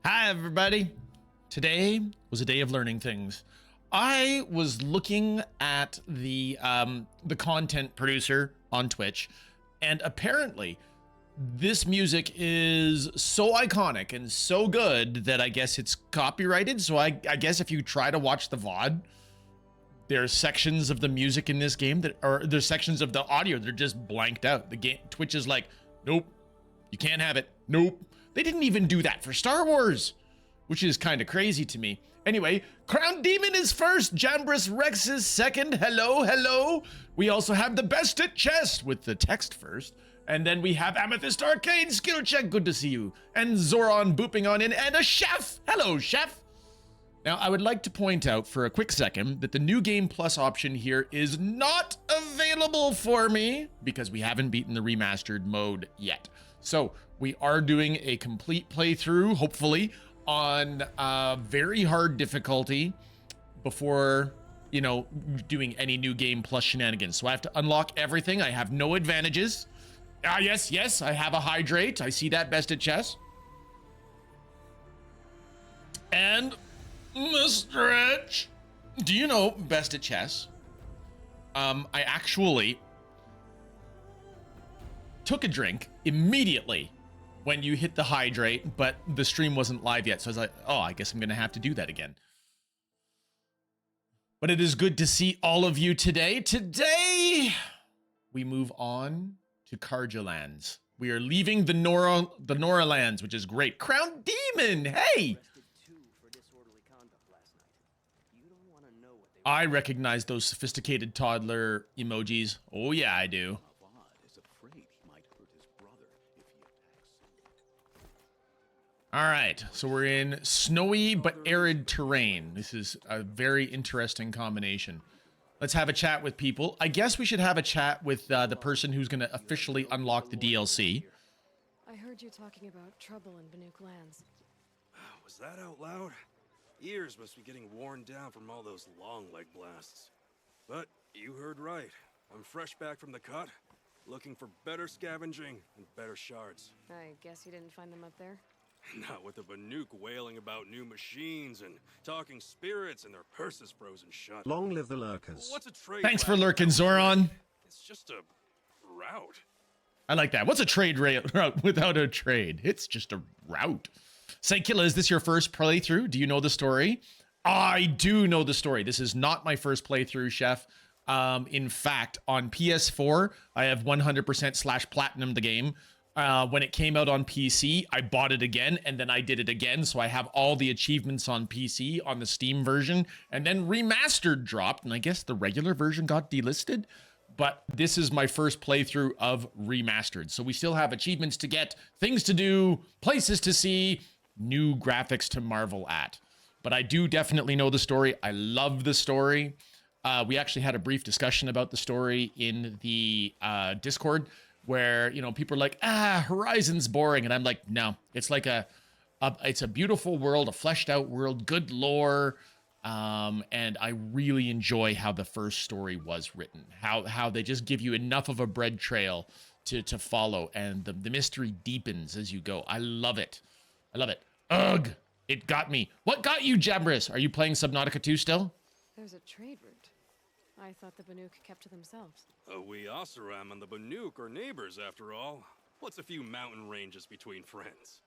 Hi, everybody. Today was a day of learning things. I was looking at the content producer on Twitch, and apparently this music is so iconic and so good that I guess it's copyrighted. So I guess if you try to watch the VOD, there's sections of the music in this game that are there's sections of the audio that are just blanked out. The game Twitch is like, nope, you can't have it. Nope. They didn't even do that for Star Wars, which is kind of crazy to me. Anyway, Crown Demon is first, Jambris Rex is second. Hello, hello. We also have the best at chess with the text first. And then we have Amethyst Arcade, Skill Check, good to see you. And Zoran booping on in, and a chef. Hello, chef. Now, I would like to point out for a quick second that the New Game Plus option here is not available for me because we haven't beaten the remastered mode yet. So we are doing a complete playthrough, hopefully, on very hard difficulty before, you know, doing any New Game Plus shenanigans. So I have to unlock everything. I have no advantages. Yes, I have a hydrate. I see that, best at chess. And Mr. Edge, do you know best at chess? I actually took a drink immediately when you hit the hydrate, but the stream wasn't live yet. So I was like, oh, I guess I'm going to have to do that again. But it is good to see all of you today. Today, we move on to Karja lands. We are leaving the Nora lands, which is great. Crown Demon, hey! I recognize those sophisticated toddler emojis. Oh yeah, I do. All right, so we're in snowy but arid terrain. This is a very interesting combination. Let's have a chat with people. I guess we should have a chat with the person who's going to officially unlock the DLC. I heard you talking about trouble in Banuk lands. Was that out loud? Ears must be getting worn down from all those long leg blasts. But you heard right. I'm fresh back from the cut, looking for better scavenging and better shards. I guess you didn't find them up there? Not with the Banuk wailing about new machines and talking spirits and their purses frozen shut. Long live the lurkers. What's a trade? Thanks for lurking, Zoran. It's just a route. I like that. What's a trade route without a trade? It's just a route. Say, Kila, is this your first playthrough? Do you know the story? I do know the story. This is not my first playthrough, Chef. In fact, on PS4, I have 100% / platinum the game. When it came out on PC, I bought it again, and then I did it again, so I have all the achievements on PC on the Steam version, and then Remastered dropped, and I guess the regular version got delisted, but this is my first playthrough of Remastered, so we still have achievements to get, things to do, places to see, new graphics to marvel at. But I do definitely know the story. I love the story. We actually had a brief discussion about the story in the Discord, where, you know, people are like, Horizon's boring. And I'm like, no, it's like it's a beautiful world, a fleshed out world, good lore. And I really enjoy how the first story was written, how they just give you enough of a bread trail to follow. And the mystery deepens as you go. I love it. I love it. Ugh, it got me. What got you, Jambris? Are you playing Subnautica 2 still? There's a trade route. I thought the Banuk kept to themselves. We Oseram and the Banuk are neighbors, after all. What's a few mountain ranges between friends?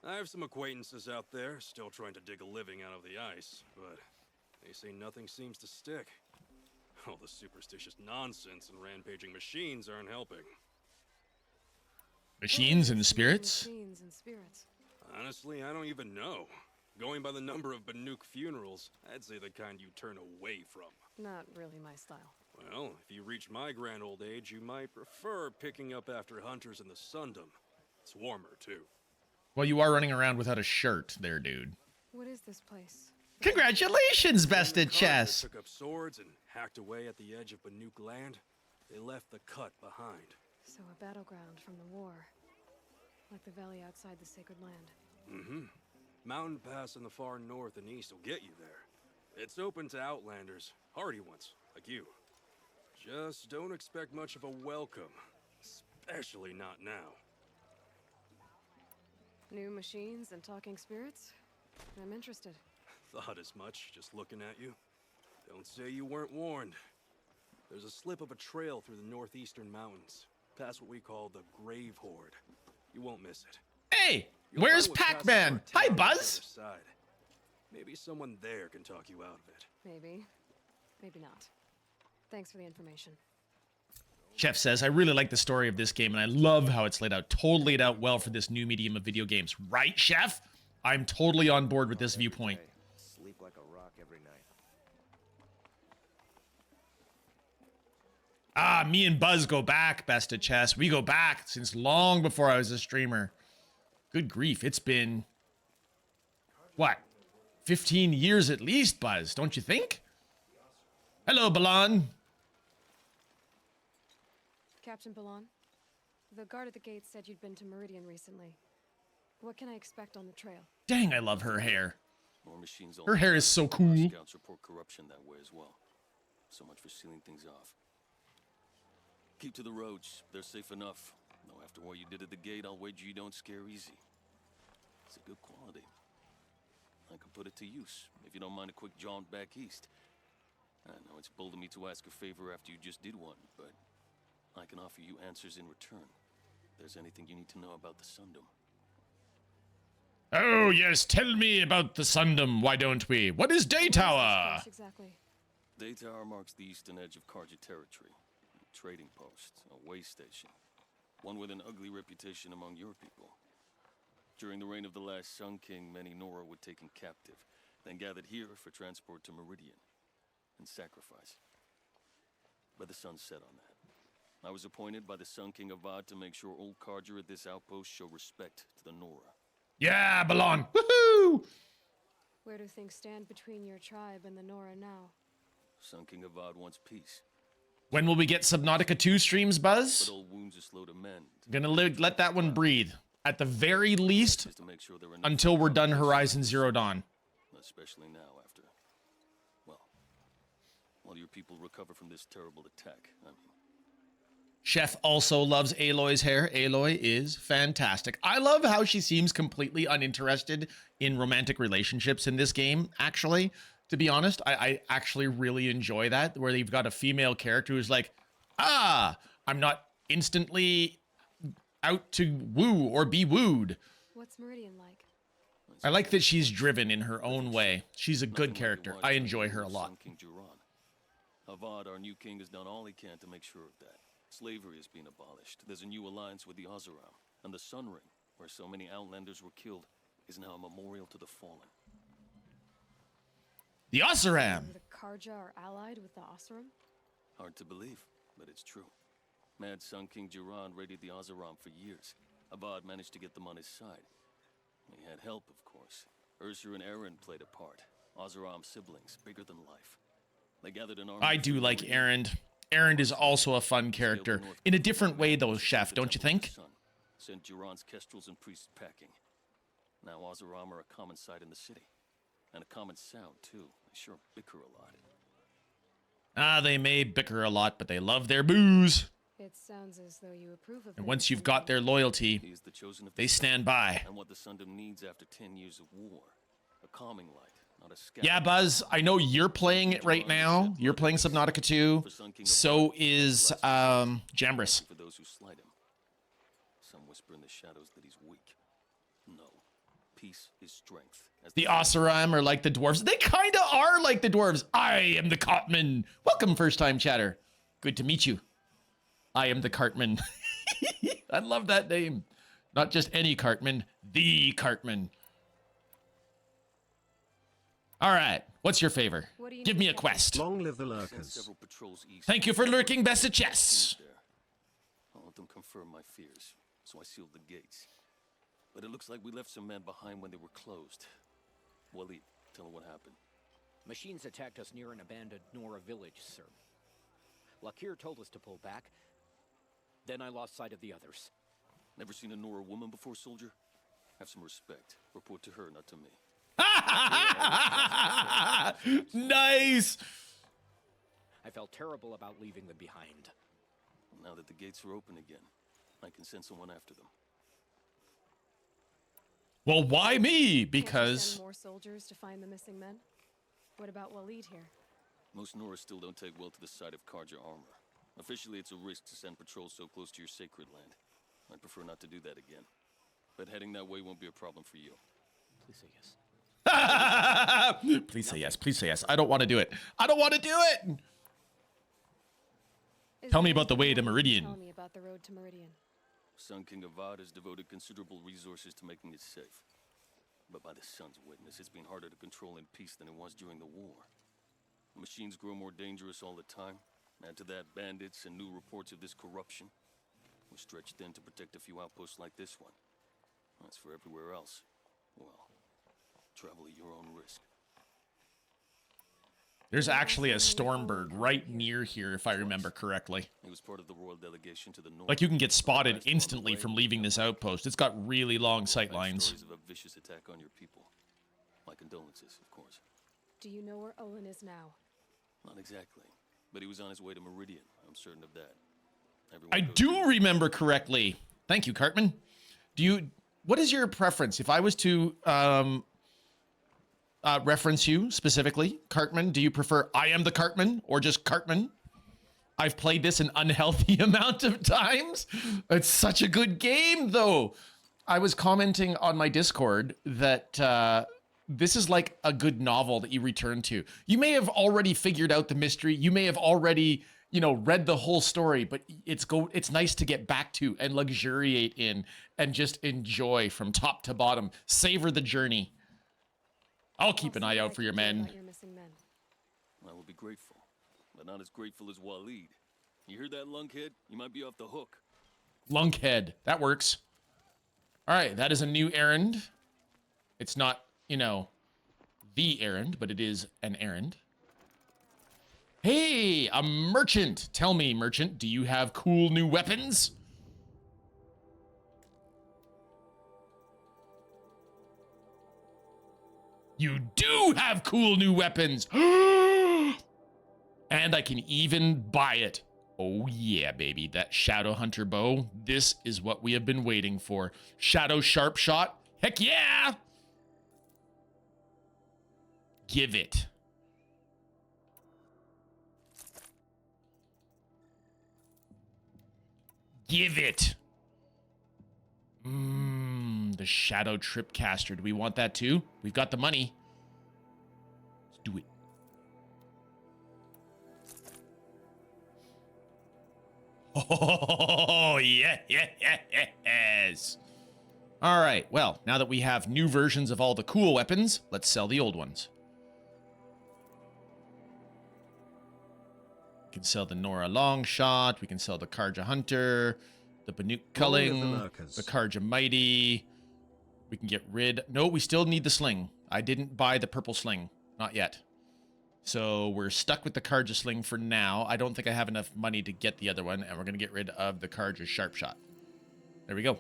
I have some acquaintances out there, still trying to dig a living out of the ice, but they say nothing seems to stick. All the superstitious nonsense and rampaging machines aren't helping. Machines and spirits? Machines and spirits. Honestly, I don't even know. Going by the number of Banuk funerals, I'd say the kind you turn away from. Not really my style. Well, if you reach my grand old age, you might prefer picking up after hunters in the Sundom. It's warmer, too. Well, you are running around without a shirt there, dude. What is this place? Congratulations, best at chess. Took up swords and hacked away at the edge of Banuk land. They left the cut behind. So a battleground from the war. Like the valley outside the sacred land. Mm-hmm. Mountain Pass in the far north and east will get you there. It's open to outlanders, hardy ones, like you. Just don't expect much of a welcome, especially not now. New machines and talking spirits? I'm interested. Thought as much, just looking at you. Don't say you weren't warned. There's a slip of a trail through the northeastern mountains, past what we call the Grave Horde. You won't miss it. Hey, You'll where's find what passes Pac-Man? our Hi, town on the Buzz. other side. Maybe someone there can talk you out of it. Maybe. Maybe not. Thanks for the information. Chef says, I really like the story of this game, and I love how it's laid out. Totally laid out well for this new medium of video games. Right, Chef? I'm totally on board with this viewpoint. Sleep like a rock every night. Ah, me and Buzz go back, Best of Chess. We go back since long before I was a streamer. Good grief, it's been... what? 15 years at least, Buzz, don't you think? Hello, Balan. Captain Balan, the guard at the gate said you'd been to Meridian recently. What can I expect on the trail? Dang, I love her hair. More machines all Her hair is so cool. Scouts report corruption that way as well. So much for sealing things off. Keep to the roads. They're safe enough. Though after what you did at the gate, I'll wager you don't scare easy. It's a good quality. I can put it to use, if you don't mind a quick jaunt back east. I know it's bold of me to ask a favor after you just did one, but I can offer you answers in return. If there's anything you need to know about the Sundom. Oh, yes, tell me about the Sundom, why don't we? What is Daytower? Yes, exactly. Daytower marks the eastern edge of Karja territory. A trading post, a way station. One with an ugly reputation among your people. During the reign of the last Sun King, many Nora were taken captive, then gathered here for transport to Meridian and sacrifice. But the sun set on that. I was appointed by the Sun King Avad to make sure old Karja at this outpost show respect to the Nora. Yeah, Balan. Woohoo! Where do things stand between your tribe and the Nora now? Sun King Avad wants peace, When will we get Subnautica 2 streams, but Buzz? old wounds are slow to mend. Gonna let that one breathe. At the very least, Just to make sure there are enough until we're done Horizon Zero Dawn. especially now after, well, while your people recover from this terrible attack. I mean, Chef also loves Aloy's hair. Aloy is fantastic. I love how she seems completely uninterested in romantic relationships in this game, actually. To be honest, I actually really enjoy that, where you've got a female character who's like, I'm not instantly out to woo or be wooed. What's Meridian like? I like that she's driven in her own way. She's a good nothing like character. the I wise enjoy her a of lot. Sun King Juran. Avad, our new king, has done all he can to make sure of that. Slavery has been abolished. There's a new alliance with the Oseram, and the Sun Ring, where so many Outlanders were killed, is now a memorial to the fallen. The Oseram! The Karja are allied with the Oseram? Hard to believe, but it's true. Mad Sun King Juran raided the Oseram for years. Avad managed to get them on his side. He had help, of course. Ursur and Eren played a part. Oseram siblings, bigger than life. They gathered an army. I do like Erend. Erend is also a fun character. In a different way, though, Chef, don't you think? Sent Juran's kestrels and priests packing. Now Oseram are a common sight in the city. And a common sound, too. They sure bicker a lot. They may bicker a lot, but they love their booze. It sounds as though you approve of And them once you've some got way. their loyalty, He is the chosen of they the stand by. and what the Sundom needs after 10 years of war. A calming light, not a scout. Yeah, Buzz, I know you're playing it right now. You're playing Subnautica 2. So is Jambris. For those who slight him. Some whisper in the shadows that he's weak. No. Peace is strength. As The Oseram are like the dwarves. They kind of are like the dwarves. I am the Cartman. Welcome, first-time chatter. Good to meet you. I am the Cartman. I love that name. Not just any Cartman, the Cartman. All right, what's your favor? What do you Give need me a to get? quest. Long live the Sent lurkers. several patrols east. Thank you for lurking, best of chess. There. I'll let them confirm my fears, so I sealed the gates. But it looks like we left some men behind when they were closed. Waleed, tell them what happened. Machines attacked us near an abandoned Nora village, sir. Lakir told us to pull back. Then I lost sight of the others. Never seen a Nora woman before, soldier? Have some respect. Report to her, not to me. Nice. I felt terrible about leaving them behind. Now that the gates are open again, I can send someone after them. Well, why me? Can't you Because send more soldiers to find the missing men? What about Waleed here? Most Norris still don't take well to the sight of Karja armor. Officially, it's a risk to send patrols so close to your sacred land. I'd prefer not to do that again. But heading that way won't be a problem for you. Please say yes. please say yes. Please say yes. I don't want to do it. I don't want to do it. Tell me about the way to Meridian. Tell me about the road to Meridian. Sun King Avad has devoted considerable resources to making it safe. But by the sun's witness, it's been harder to control in peace than it was during the war. Machines grow more dangerous all the time. Add to that bandits and new reports of this corruption. We're stretched thin to protect a few outposts like this one. As for everywhere else, well, travel at your own risk. There's actually a Stormbird right near here, if I remember correctly. It was part of the royal delegation to the north. Like, you can get spotted instantly from leaving this outpost. It's got really long sight lines. Stories of a vicious attack on your people. My condolences, of course. Do you know where Olin is now? Not exactly, but he was on his way to Meridian. I'm certain of that. I do remember correctly. Thank you, Cartman. What is your preference? If I was to reference you specifically, Cartman, do you prefer I am the Cartman or just Cartman? I've played this an unhealthy amount of times. It's such a good game, though. I was commenting on my Discord that this is like a good novel that you return to. You may have already figured out the mystery. You may have already, read the whole story, but it's nice to get back to and luxuriate in and just enjoy from top to bottom. Savor the journey. I'll keep an eye out for your men. I will be grateful, but not as grateful as Waleed. You hear that, lunkhead? You might be off the hook. Lunkhead. That works. All right, that is a new errand. It's not, the errand, but it is an errand. Hey, a merchant. Tell me, merchant, do you have cool new weapons? You do have cool new weapons. And I can even buy it. Oh yeah, baby. That Shadow Hunter bow. This is what we have been waiting for. Shadow Sharp Shot. Heck yeah. Give it. Give it. The Shadow Tripcaster. Do we want that too? We've got the money. Let's do it. Oh, yeah, yes. All right, well, now that we have new versions of all the cool weapons, let's sell the old ones. We can sell the Nora Longshot. We can sell the Karja Hunter, the Banuk Culling, the Karja Mighty. We can get rid... No, we still need the sling. I didn't buy the purple sling. Not yet. So we're stuck with the Karja sling for now. I don't think I have enough money to get the other one, and we're going to get rid of the Karja Sharp Shot. There we go.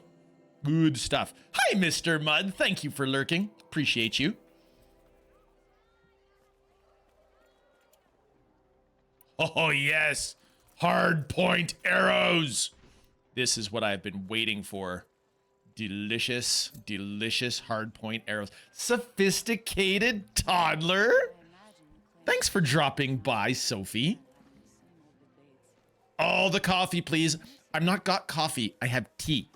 Good stuff. Hi, Mr. Mud. Thank you for lurking. Appreciate you. Oh, yes. Hard point arrows. This is what I've been waiting for. Delicious, delicious hard point arrows. Sophisticated toddler. Thanks for dropping by, Sophie. Oh, the coffee, please. I've not got coffee. I have tea.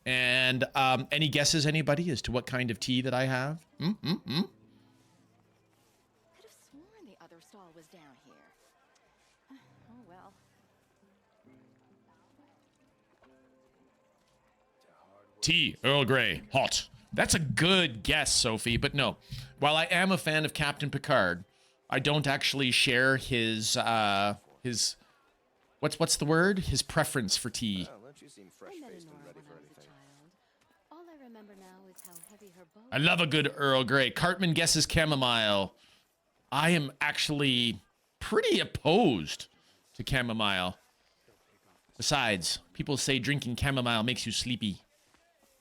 And any guesses, anybody, as to what kind of tea that I have? Could have sworn the other stall was down here. Oh well. Tea, Earl Grey, hot. That's a good guess, Sophie, but no. While I am a fan of Captain Picard, I don't actually share his what's the word? His preference for tea. Well, don't you seem fresh-faced and ready for anything? All I remember now is how heavy her bow. I love a good Earl Grey. Cartman guesses chamomile. I am actually pretty opposed to chamomile. Besides, people say drinking chamomile makes you sleepy.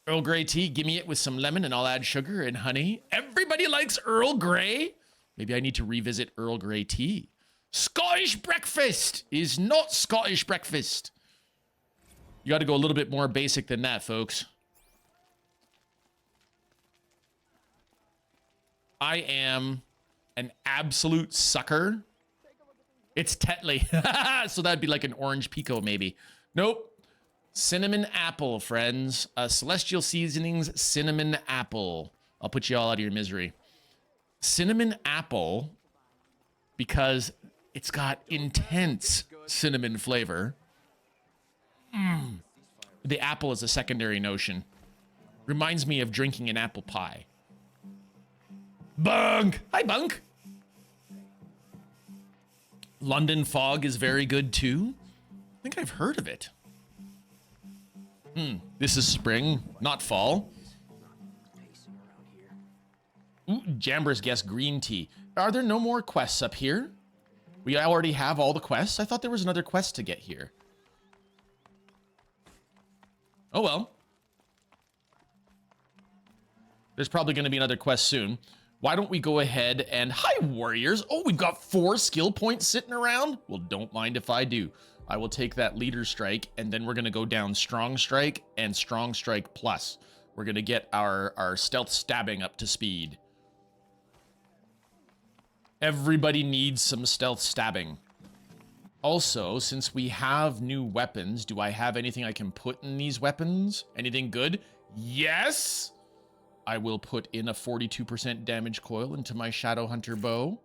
Earl Grey tea, give me it with some lemon and I'll add sugar and honey. Everybody likes Earl Grey. Maybe I need to revisit Earl Grey tea. Scottish breakfast is not Scottish breakfast. You got to go a little bit more basic than that, folks. I am an absolute sucker. It's Tetley. So that'd be like an orange pico, maybe. Nope. Cinnamon apple, friends. Celestial Seasonings cinnamon apple. I'll put you all out of your misery. Cinnamon apple, because it's got intense cinnamon flavor. The apple is a secondary notion. Reminds me of drinking an apple pie. Bunk! Hi, Bunk! London fog is very good, too. I think I've heard of it. This is spring, not fall. Ooh, Jamber's guessed green tea. Are there no more quests up here? We already have all the quests? I thought there was another quest to get here. Oh, well. There's probably going to be another quest soon. Why don't we go ahead and... Hi, warriors! Oh, we've got 4 skill points sitting around? Well, don't mind if I do. I will take that leader strike, and then we're going to go down strong strike and strong strike plus. We're going to get our stealth stabbing up to speed. Everybody needs some stealth stabbing. Also, since we have new weapons, do I have anything I can put in these weapons? Anything good? Yes! I will put in a 42% damage coil into my Shadowhunter bow.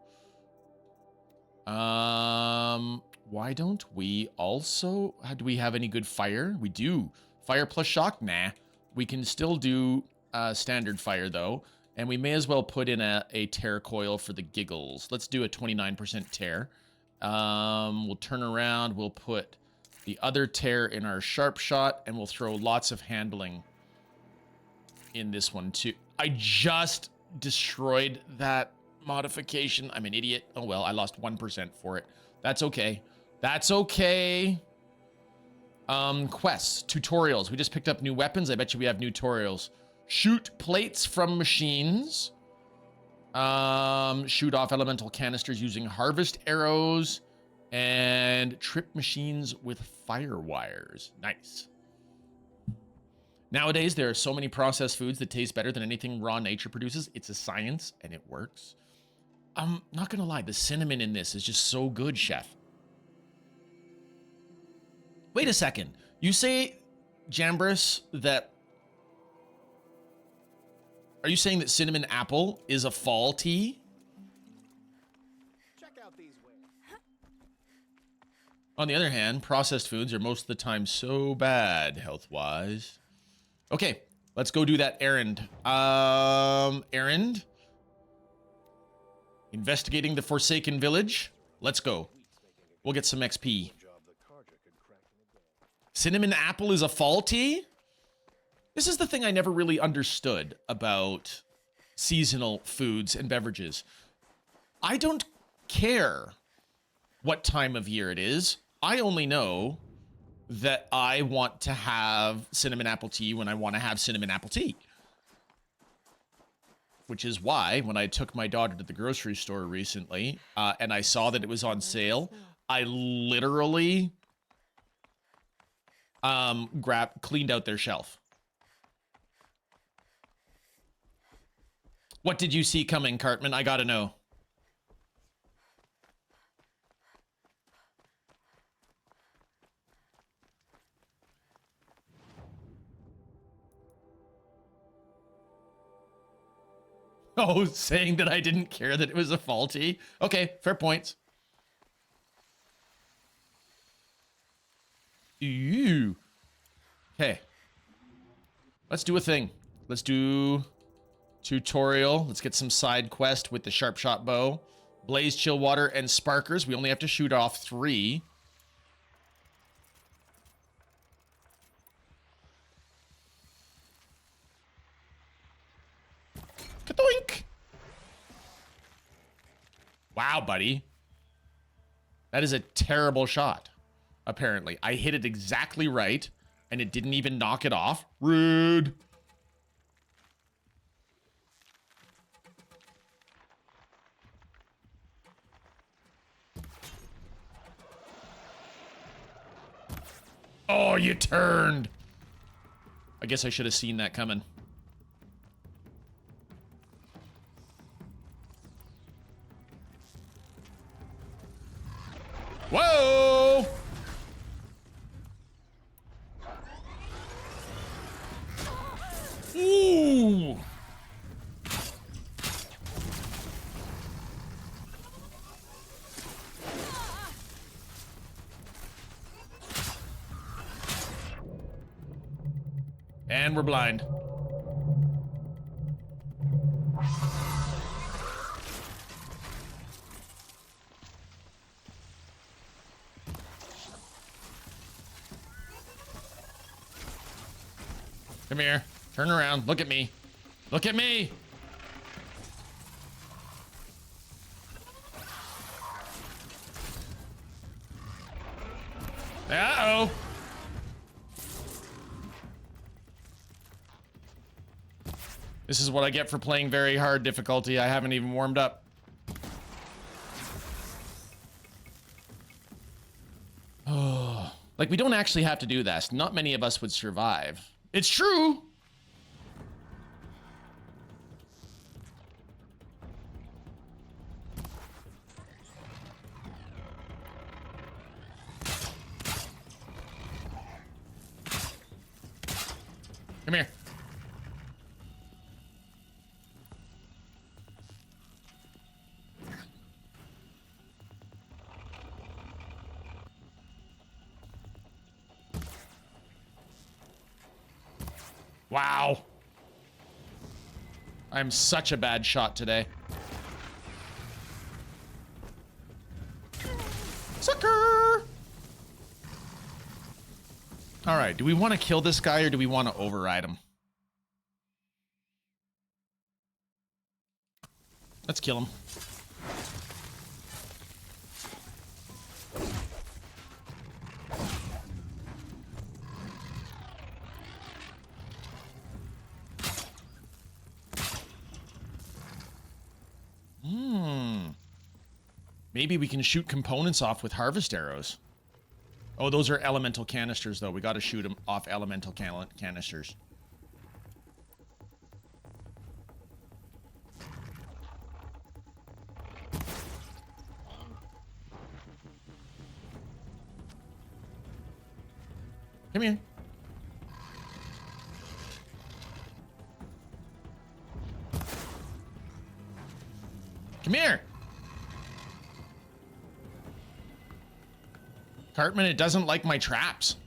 Why don't we also... Do we have any good fire? We do. Fire plus shock? Nah. We can still do standard fire, though. And we may as well put in a tear coil for the giggles. Let's do a 29% tear. We'll turn around. We'll put the other tear in our sharp shot. And we'll throw lots of handling in this one, too. I just destroyed that modification. I'm an idiot. Oh, well, I lost 1% for it. That's okay. That's okay. Quests, tutorials. We just picked up new weapons. I bet you we have new tutorials. Shoot plates from machines. Shoot off elemental canisters using harvest arrows. And trip machines with fire wires. Nice. Nowadays, there are so many processed foods that taste better than anything raw nature produces. It's a science, and it works. I'm not gonna lie, the cinnamon in this is just so good, chef. Wait a second. You say, Jambris, that... Are you saying that cinnamon apple is a fall tea? Check out these wares. On the other hand, processed foods are most of the time so bad, health-wise. Okay, let's go do that errand. Errand? Investigating the Forsaken Village. Let's go. We'll get some XP. Cinnamon apple is a fall tea? This is the thing I never really understood about seasonal foods and beverages. I don't care what time of year it is. I only know that I want to have cinnamon apple tea when I want to have cinnamon apple tea. Which is why, when I took my daughter to the grocery store recently, and I saw that it was on sale, I literally cleaned out their shelf. What did you see coming, Cartman? I gotta know. Oh, saying that I didn't care that it was a faulty. Okay, fair points. Ew. Okay. Let's do a thing. Let's do tutorial. Let's get some side quest with the sharp shot bow. Blaze, chill water, and sparkers. We only have to shoot off 3. Kadoink! Wow, buddy. That is a terrible shot, apparently. I hit it exactly right, and it didn't even knock it off. Rude. Oh, you turned. I guess I should have seen that coming. Whoa! Ooh! And we're blind. Come here. Turn around. Look at me. Look at me. Uh-oh. This is what I get for playing very hard difficulty. I haven't even warmed up. Oh, like we don't actually have to do this. Not many of us would survive. It's true. Come here. Wow. I'm such a bad shot today. Sucker! All right, do we want to kill this guy or do we want to override him? Let's kill him. Maybe we can shoot components off with harvest arrows. Oh, those are elemental canisters, though. We got to shoot them off elemental canisters. Come here. Come here. Cartman, it doesn't like my traps.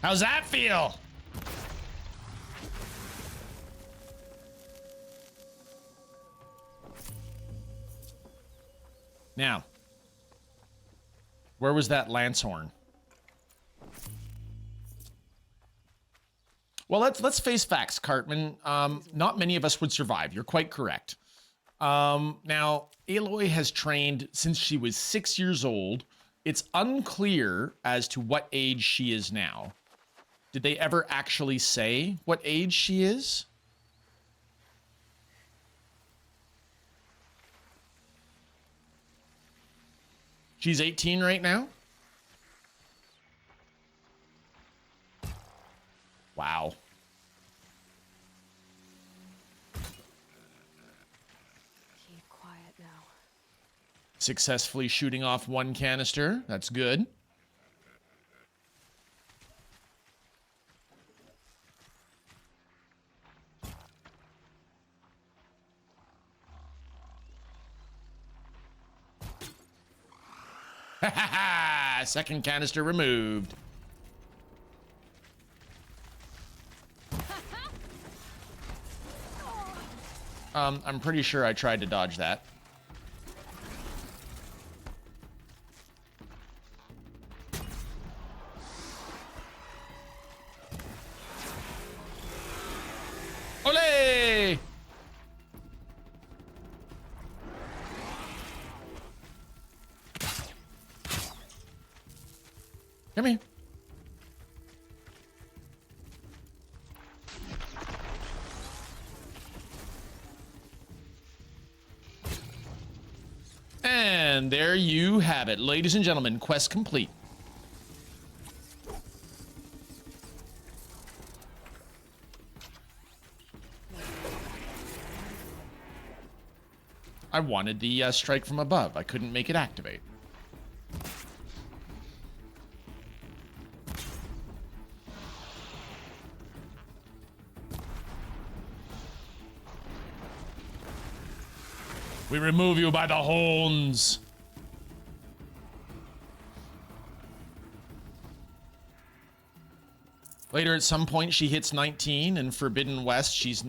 How's that feel? Now, where was that lance horn? Well, let's face facts, Cartman. Not many of us would survive. You're quite correct. Now, Aloy has trained since she was 6 years old. It's unclear as to what age she is now. Did they ever actually say what age she is? She's 18 right now? Wow. Keep quiet now. Successfully shooting off one canister. That's good. Ha ha ha! Second canister removed. I'm pretty sure I tried to dodge that. Olé! Come here. And there you have it, ladies and gentlemen. Quest complete. I wanted the strike from above. I couldn't make it activate. We remove you by the horns. Later, at some point, she hits 19, and Forbidden West, she's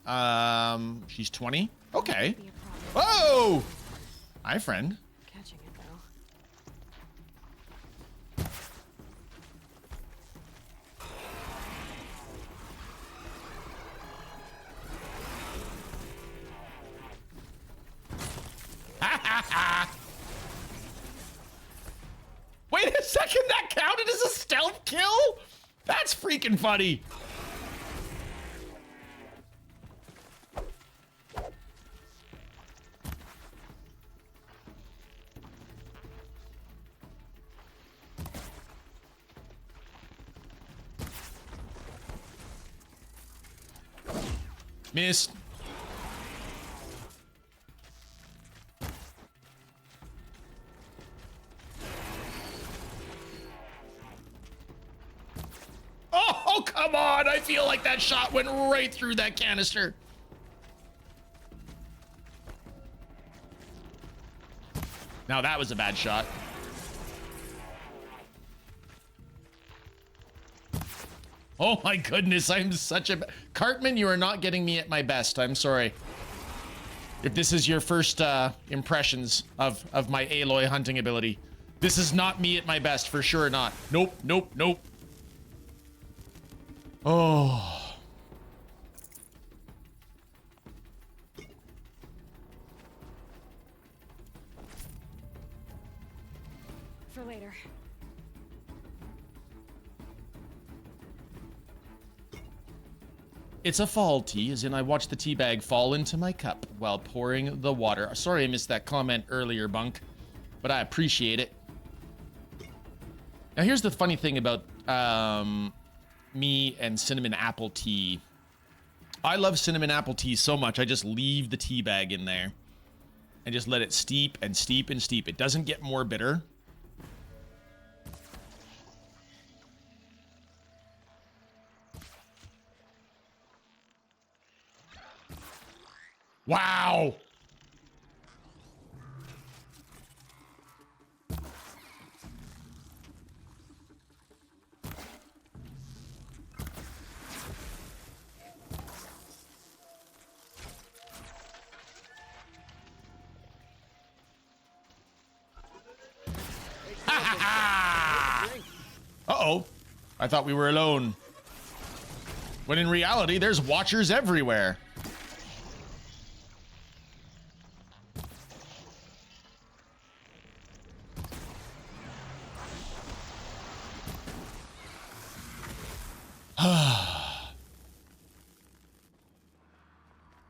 20. Okay. Whoa! Hi, friend. Catching it though. Wait a second, that counted as a stealth kill? That's freaking funny. Missed. Oh, come on. I feel like that shot went right through that canister. Now that was a bad shot. Oh my goodness, I'm such a... Cartman, you are not getting me at my best. I'm sorry. If this is your first impressions of my Aloy hunting ability. This is not me at my best, for sure not. Nope, nope, nope. Oh. For later. It's a fall tea, as in I watched the tea bag fall into my cup while pouring the water. Sorry I missed that comment earlier, Bunk, but I appreciate it. Now here's the funny thing about me and cinnamon apple tea. I love cinnamon apple tea so much, I just leave the tea bag in there and just let it steep and steep and steep. It doesn't get more bitter. Wow. Uh-oh. I thought we were alone. When in reality, there's watchers everywhere.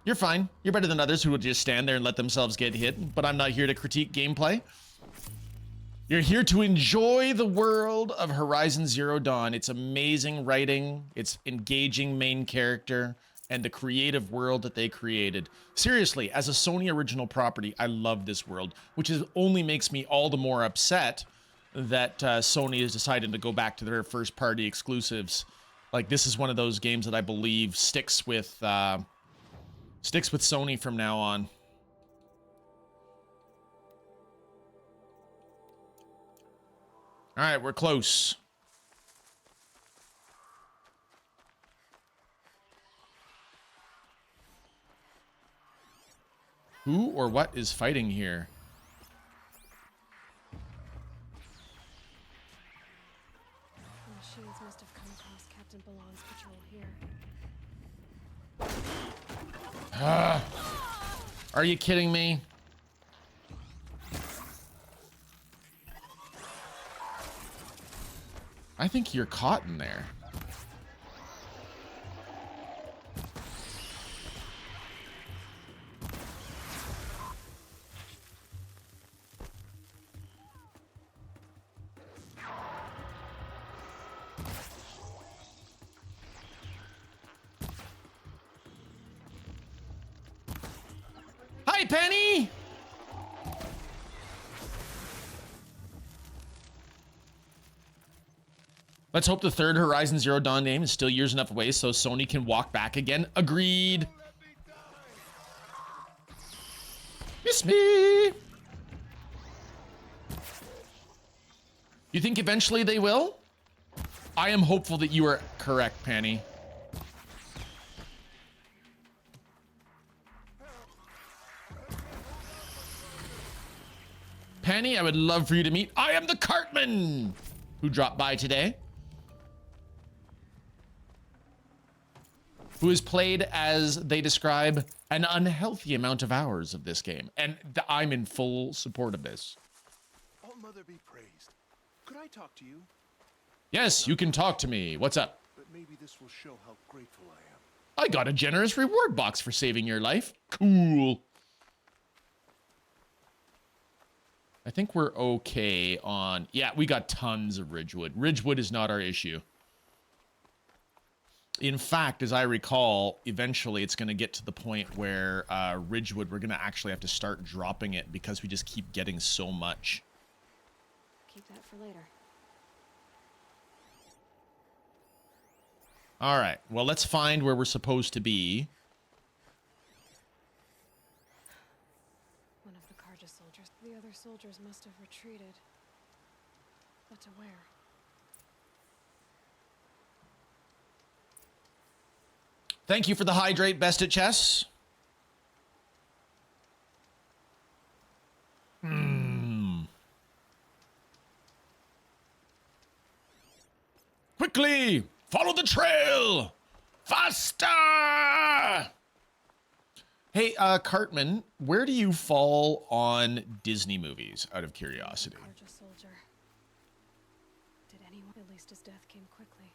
You're fine. You're better than others who would just stand there and let themselves get hit, but I'm not here to critique gameplay. You're here to enjoy the world of Horizon Zero Dawn. It's amazing writing, it's engaging main character, and the creative world that they created. Seriously, as a Sony original property, I love this world, which only makes me all the more upset that Sony has decided to go back to their first-party exclusives. Like, this is one of those games that I believe sticks with Sony from now on. All right, we're close. Who or what is fighting here? The machines must have come across Captain Balon's patrol here. Are you kidding me? I think you're caught in there. Penny! Let's hope the third Horizon Zero Dawn game is still years enough away so Sony can walk back again. Agreed. Miss me. You think eventually they will? I am hopeful that you are correct, Penny. Penny, I would love for you to meet. I am the Cartman who dropped by today. Who has played, as they describe, an unhealthy amount of hours of this game. And I'm in full support of this. All Mother be praised. Could I talk to you? Yes, you can talk to me. What's up? But maybe this will show how grateful I am. I got a generous reward box for saving your life. Cool. I think we're okay on... Yeah, we got tons of Ridgewood. Ridgewood is not our issue. In fact, as I recall, eventually it's going to get to the point where Ridgewood, we're going to actually have to start dropping it because we just keep getting so much. Keep that for later. All right. Well, let's find where we're supposed to be. One of the Karja soldiers. The other soldiers must have retreated. But to where? Thank you for the hydrate, best at chess. Quickly, follow the trail. Faster. Hey, Cartman, where do you fall on Disney movies, out of curiosity? Karja soldier. Did anyone? At least his death came quickly.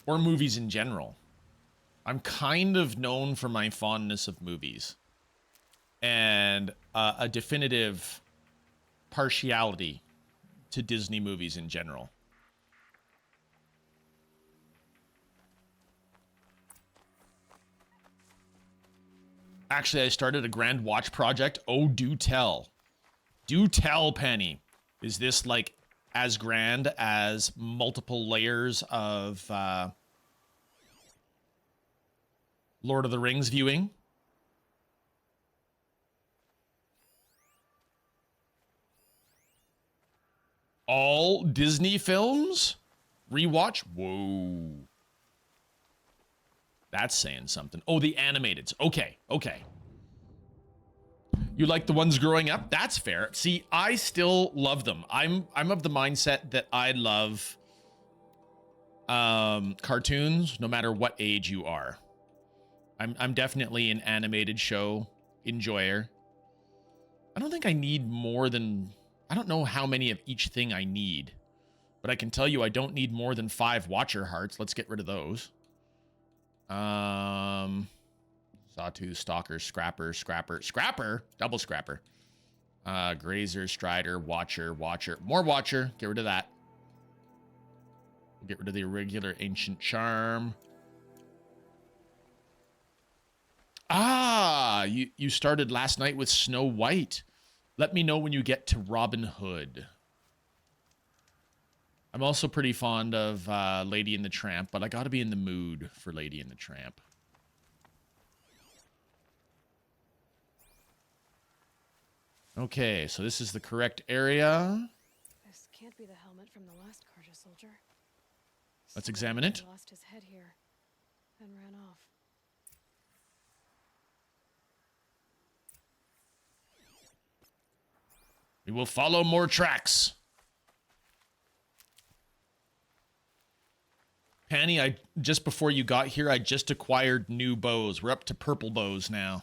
Or movies in general. I'm kind of known for my fondness of movies. And a definitive partiality to Disney movies in general. Actually, I started a grand watch project. Oh, do tell. Do tell, Penny. Is this like as grand as multiple layers of Lord of the Rings viewing? All Disney films? Rewatch? Whoa. That's saying something. Oh, the animateds. Okay, okay. You like the ones growing up? That's fair. See, I still love them. I'm of the mindset that I love cartoons no matter what age you are. I'm definitely an animated show enjoyer. I don't think I need more than... I don't know how many of each thing I need. But I can tell you I don't need more than 5 Watcher Hearts. Let's get rid of those. Sawtooth, Stalker, Scrapper, Double Scrapper. Grazer, Strider, Watcher. More Watcher. Get rid of that. Get rid of the irregular Ancient Charm. Ah, you started last night with Snow White. Let me know when you get to Robin Hood. I'm also pretty fond of Lady and the Tramp, but I gotta be in the mood for Lady and the Tramp. Okay, so this is the correct area. This can't be the helmet from the last Karja soldier. Let's examine it. He lost his head here and ran off. We will follow more tracks. Penny, just before you got here, I just acquired new bows. We're up to purple bows now.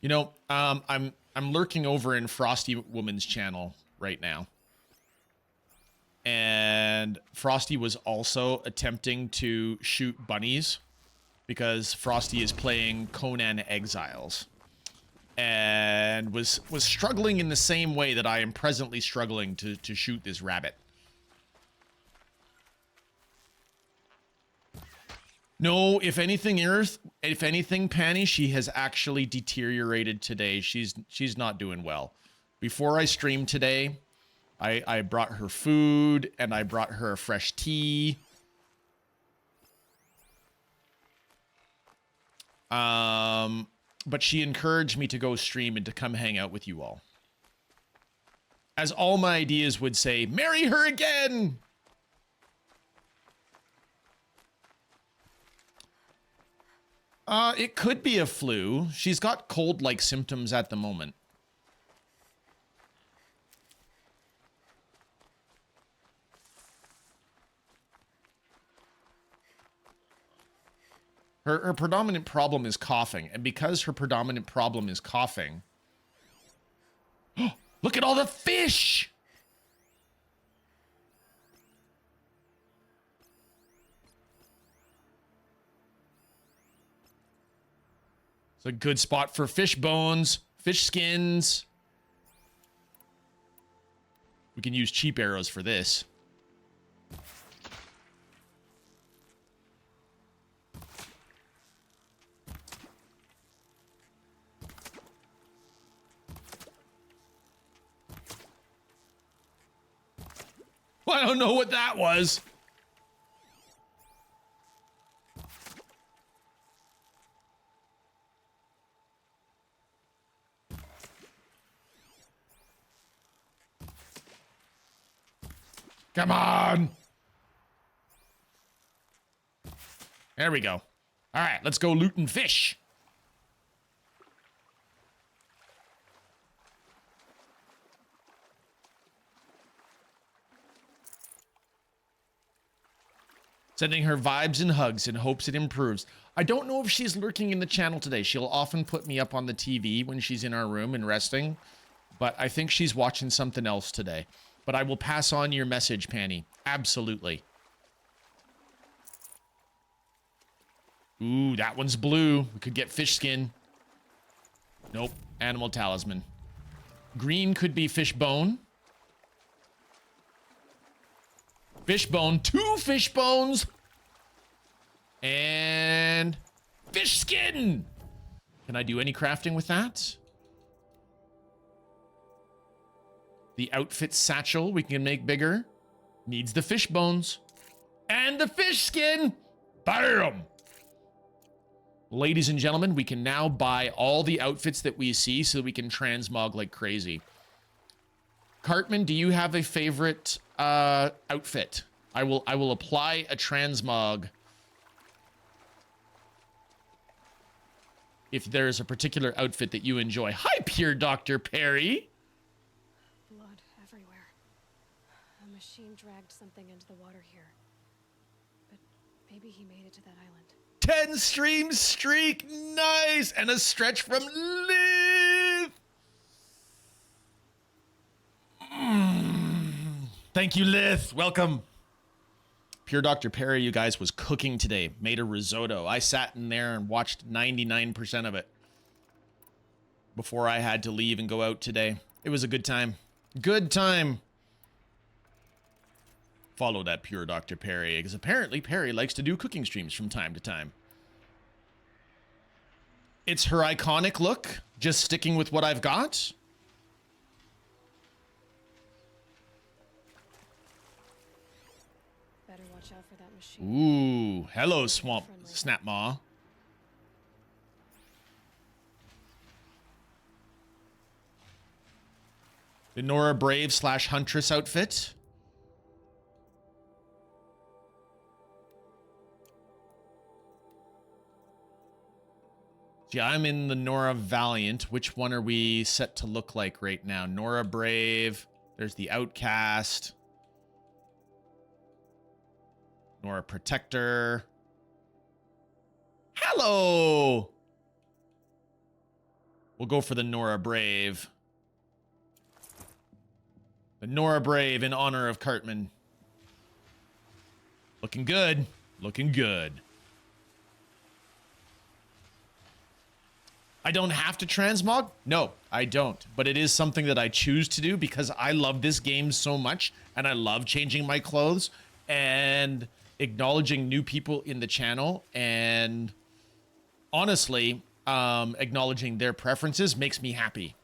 You know, I'm lurking over in Frosty Woman's channel right now. And Frosty was also attempting to shoot bunnies because Frosty is playing Conan Exiles and was struggling in the same way that I am presently struggling to shoot this rabbit. No, if anything, Panny, she has actually deteriorated today. She's not doing well. Before I streamed today, I brought her food and I brought her a fresh tea. But she encouraged me to go stream and to come hang out with you all. As all my ideas would say, marry her again! It could be a flu. She's got cold-like symptoms at the moment. Her predominant problem is coughing, and because her predominant problem is coughing... Look at all the fish! It's a good spot for fish bones, fish skins. We can use cheap arrows for this. I don't know what that was. Come on. There we go. All right, let's go looting fish. Sending her vibes and hugs in hopes it improves. I don't know if she's lurking in the channel today. She'll often put me up on the TV when she's in our room and resting, but I think she's watching something else today. But I will pass on your message, Panny. Absolutely. Ooh, that one's blue. We could get fish skin. Nope. Animal talisman. Green could be fish bone. Fish bone. 2 fish bones. And fish skin. Can I do any crafting with that? The outfit satchel we can make bigger. Needs the fish bones. And the fish skin. Bam! Ladies and gentlemen, we can now buy all the outfits that we see so that we can transmog like crazy. Cartman, do you have a favorite outfit? I will apply a transmog if there's a particular outfit that you enjoy. Hi, Pure Dr. Perry. Blood everywhere. A machine dragged something into the water here. But maybe he made it to that island. 10 stream streak. Nice. And a stretch from Liv. Thank you, Lith. Welcome. Pure Dr. Perry, you guys, was cooking today. Made a risotto. I sat in there and watched 99% of it before I had to leave and go out today. It was a good time. Good time. Follow that Pure Dr. Perry, because apparently Perry likes to do cooking streams from time to time. It's her iconic look. Just sticking with what I've got. Better watch out for that machine. Ooh, hello, Swamp Snapmaw. The Nora Brave / Huntress outfit. Yeah, I'm in the Nora Valiant. Which one are we set to look like right now? Nora Brave. There's the Outcast. Nora Protector. Hello! We'll go for the Nora Brave. The Nora Brave in honor of Cartman. Looking good. Looking good. I don't have to transmog? No, I don't. But it is something that I choose to do because I love this game so much and I love changing my clothes and acknowledging new people in the channel, and honestly, acknowledging their preferences makes me happy.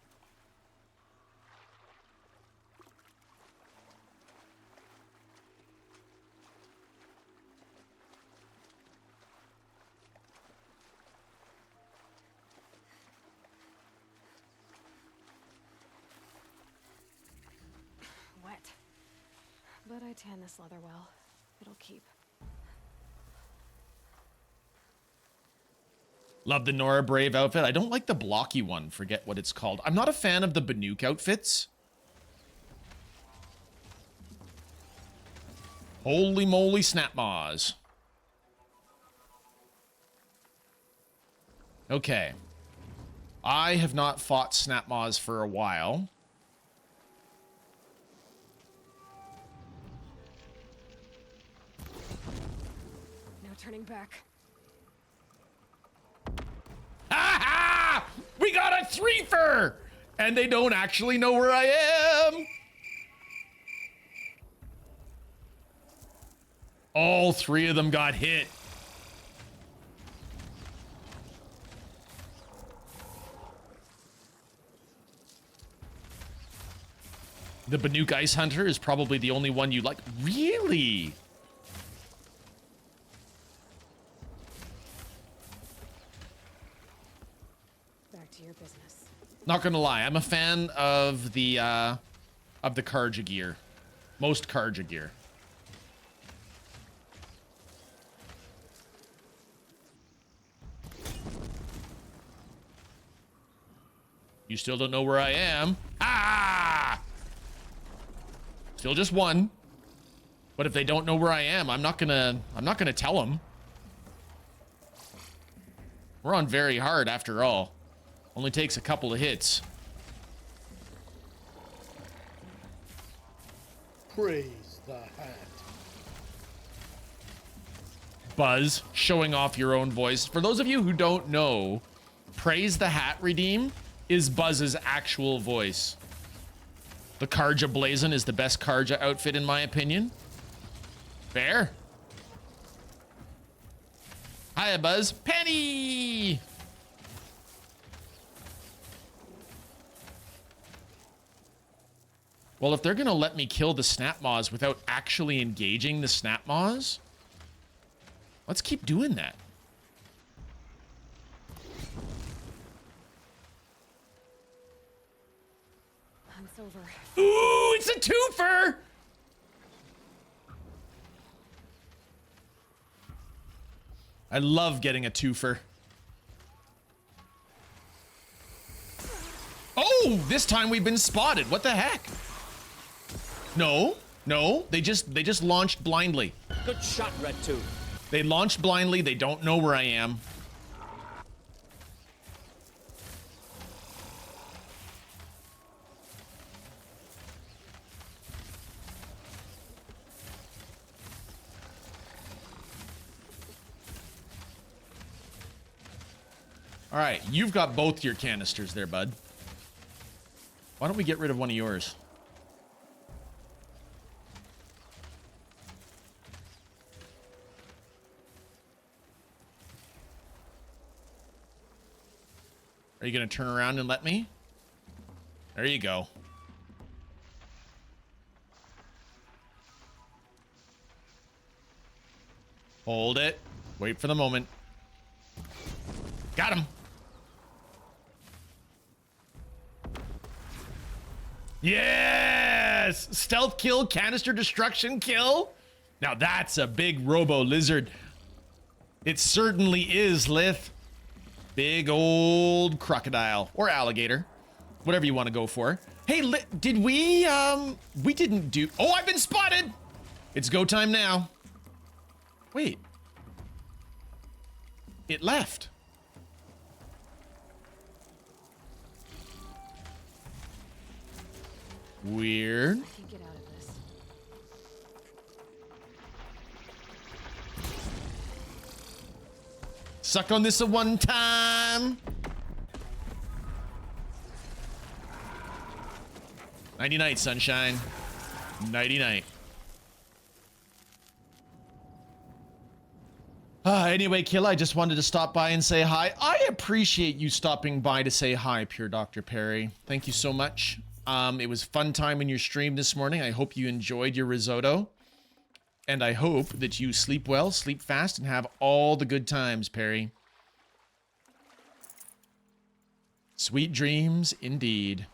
Wet. But I tan this leather well. It'll keep. Love the Nora Brave outfit. I don't like the blocky one. Forget what it's called. I'm not a fan of the Banuk outfits. Holy moly snapmaws. Okay. I have not fought snapmaws for a while. No turning back. Ha! We got a threefer! And they don't actually know where I am. All three of them got hit. The Banuk Ice Hunter is probably the only one you like. Really? Back to your business. Not gonna lie, I'm a fan of the Karja gear. Most Karja gear. You still don't know where I am. Ah! Still just one. But if they don't know where I am, I'm not gonna tell them. We're on very hard after all. Only takes a couple of hits. Praise the hat. Buzz, showing off your own voice. For those of you who don't know, Praise the Hat Redeem is Buzz's actual voice. The Karja Blazon is the best Karja outfit in my opinion. Fair. Hiya, Buzz. Penny! Well, if they're gonna let me kill the Snapmaws without actually engaging the Snapmaws, let's keep doing that. Hunt's over. Ooh, it's a twofer! I love getting a twofer. Oh, this time we've been spotted. What the heck? No, no, they just launched blindly. Good shot, Red Tooth. They launched blindly. They don't know where I am. All right, you've got both your canisters there, bud. Why don't we get rid of one of yours? Are you gonna turn around and let me? There you go. Hold it. Wait for the moment. Got him. Yes! Stealth kill, canister destruction kill. Now that's a big robo lizard. It certainly is, Lith. Big old crocodile or alligator, whatever you want to go for. Hey, did we didn't do, oh, I've been spotted. It's go time now. Wait. It left. Weird. I can get out of this. Suck on this a one time. Nighty night, sunshine. Nighty night. Anyway, Kila, I just wanted to stop by and say hi. I appreciate you stopping by to say hi, Pure Dr. Perry. Thank you so much. It was fun time in your stream this morning. I hope you enjoyed your risotto. And I hope that you sleep well, sleep fast, and have all the good times, Perry. Sweet dreams, indeed.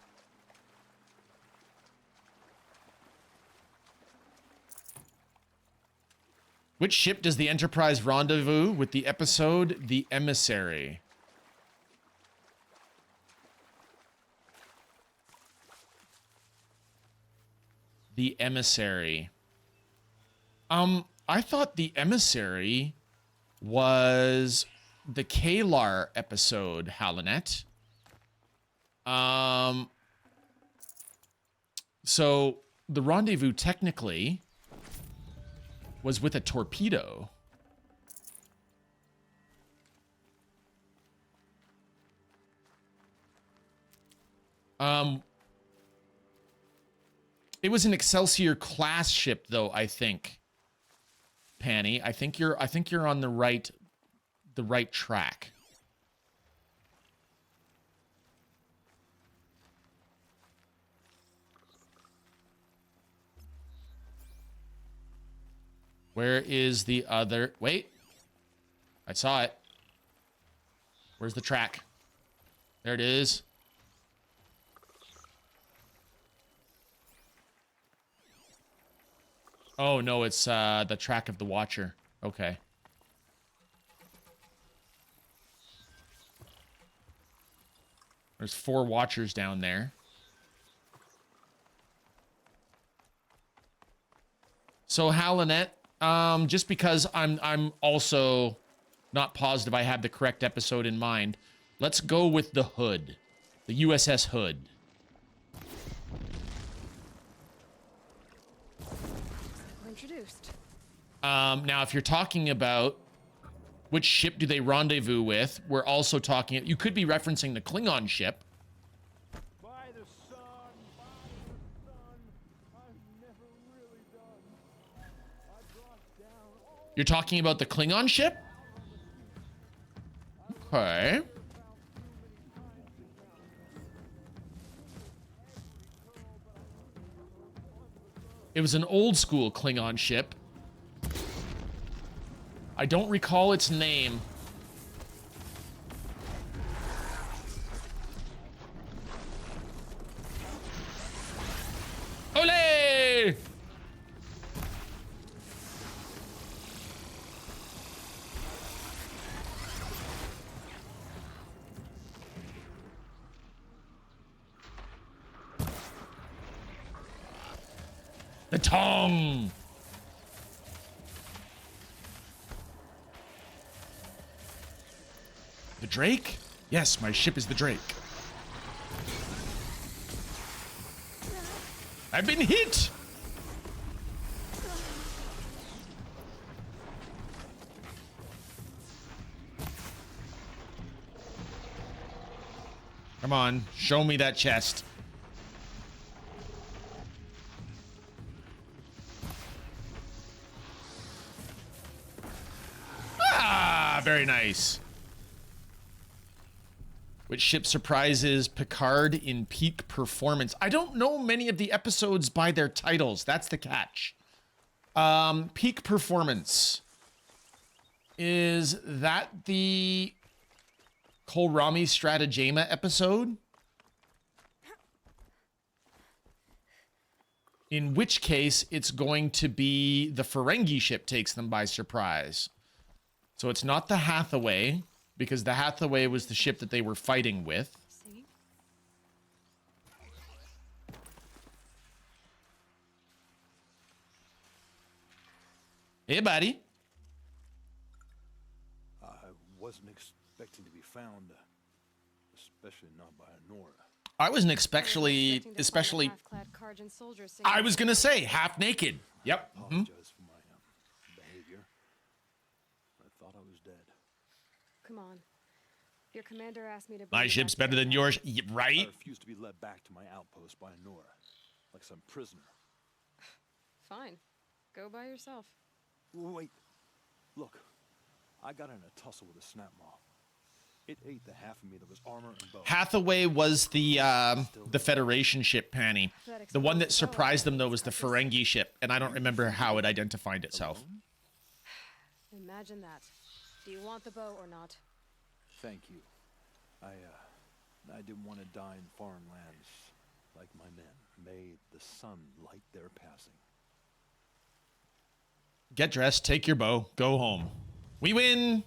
Which ship does the Enterprise rendezvous with the episode The Emissary? The Emissary. I thought The Emissary was the Kalar episode, Halanet. So the rendezvous technically was with a torpedo. It was an Excelsior class ship, though, I think. Panny, I think you're on the right track. Where is the other? Wait. I saw it. Where's the track? There it is. Oh, no, it's the track of the Watcher. Okay. There's 4 Watchers down there. So, Halanet, just because I'm also not positive I have the correct episode in mind, let's go with the Hood. The USS Hood. Introduced. Now, if you're talking about which ship do they rendezvous with, we're also talking... You could be referencing the Klingon ship. By the sun, I've never really done. I brought down all You're talking about the Klingon ship? Okay. It was an old school Klingon ship. I don't recall its name. Ole! The tongue! The Drake? Yes, my ship is the Drake. I've been hit! Come on, show me that chest. Ah, very nice. Which ship surprises Picard in peak performance? I don't know many of the episodes by their titles. That's the catch. Peak performance. Is that the Kohlrami Stratagema episode? In which case, it's going to be the Ferengi ship takes them by surprise. So it's not the Hathaway, because the Hathaway was the ship that they were fighting with. See? Hey, buddy. I wasn't expecting to be found, especially not by Nora. I wasn't especially, I was gonna say half naked. Yep. Apologize for my behavior. I thought I was dead. Come on. Your commander asked me to. My ship's better than yours, I right? refused to be led back to my outpost by Nora. like some prisoner. Fine. Go by yourself. Wait. Look, I got in a tussle with a snap maw. It ate the half of me that was armor and bow. Hathaway was the Federation ship, Panny. The one that surprised them, though, was the Ferengi ship, and I don't remember how it identified itself. Imagine that. Do you want the bow or not? Thank you. I didn't want to die in foreign lands like my men. May the sun light their passing. Get dressed, take your bow, go home. We win!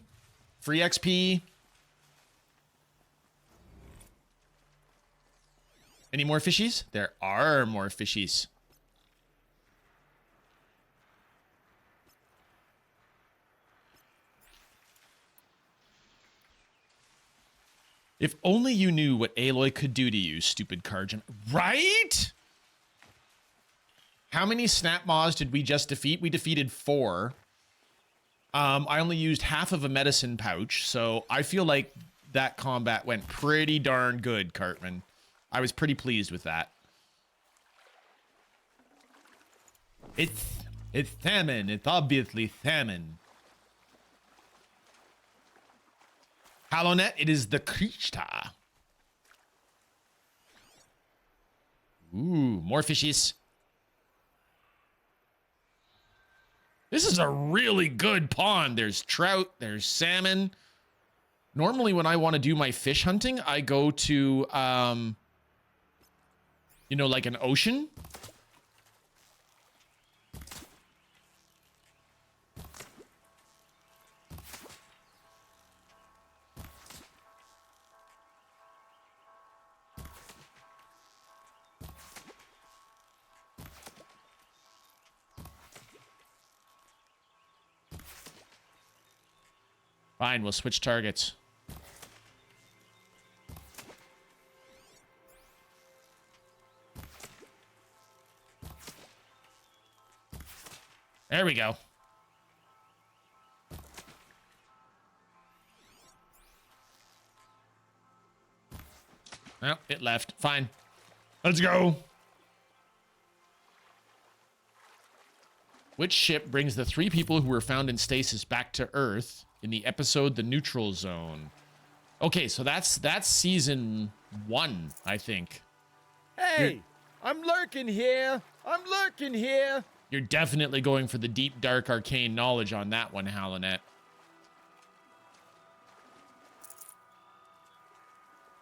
Free XP. Any more fishies? There are more fishies. If only you knew what Aloy could do to you, stupid Karjan. Right? How many snap maws did we just defeat? We defeated 4. I only used half of a medicine pouch, so I feel like that combat went pretty darn good, Cartman. I was pretty pleased with that. It's salmon. It's obviously salmon. Halonet, it is the Krishta. Ooh, more fishies. This is a really good pond. There's trout, there's salmon. Normally when I want to do my fish hunting, I go to, you know, like an ocean. Fine, we'll switch targets. There we go. Well, it left. Fine. Let's go. Which ship brings the 3 people who were found in stasis back to Earth in the episode The Neutral Zone? Okay, so that's season 1, I think. Hey, I'm lurking here. I'm lurking here. You're definitely going for the deep, dark, arcane knowledge on that one, Halonet.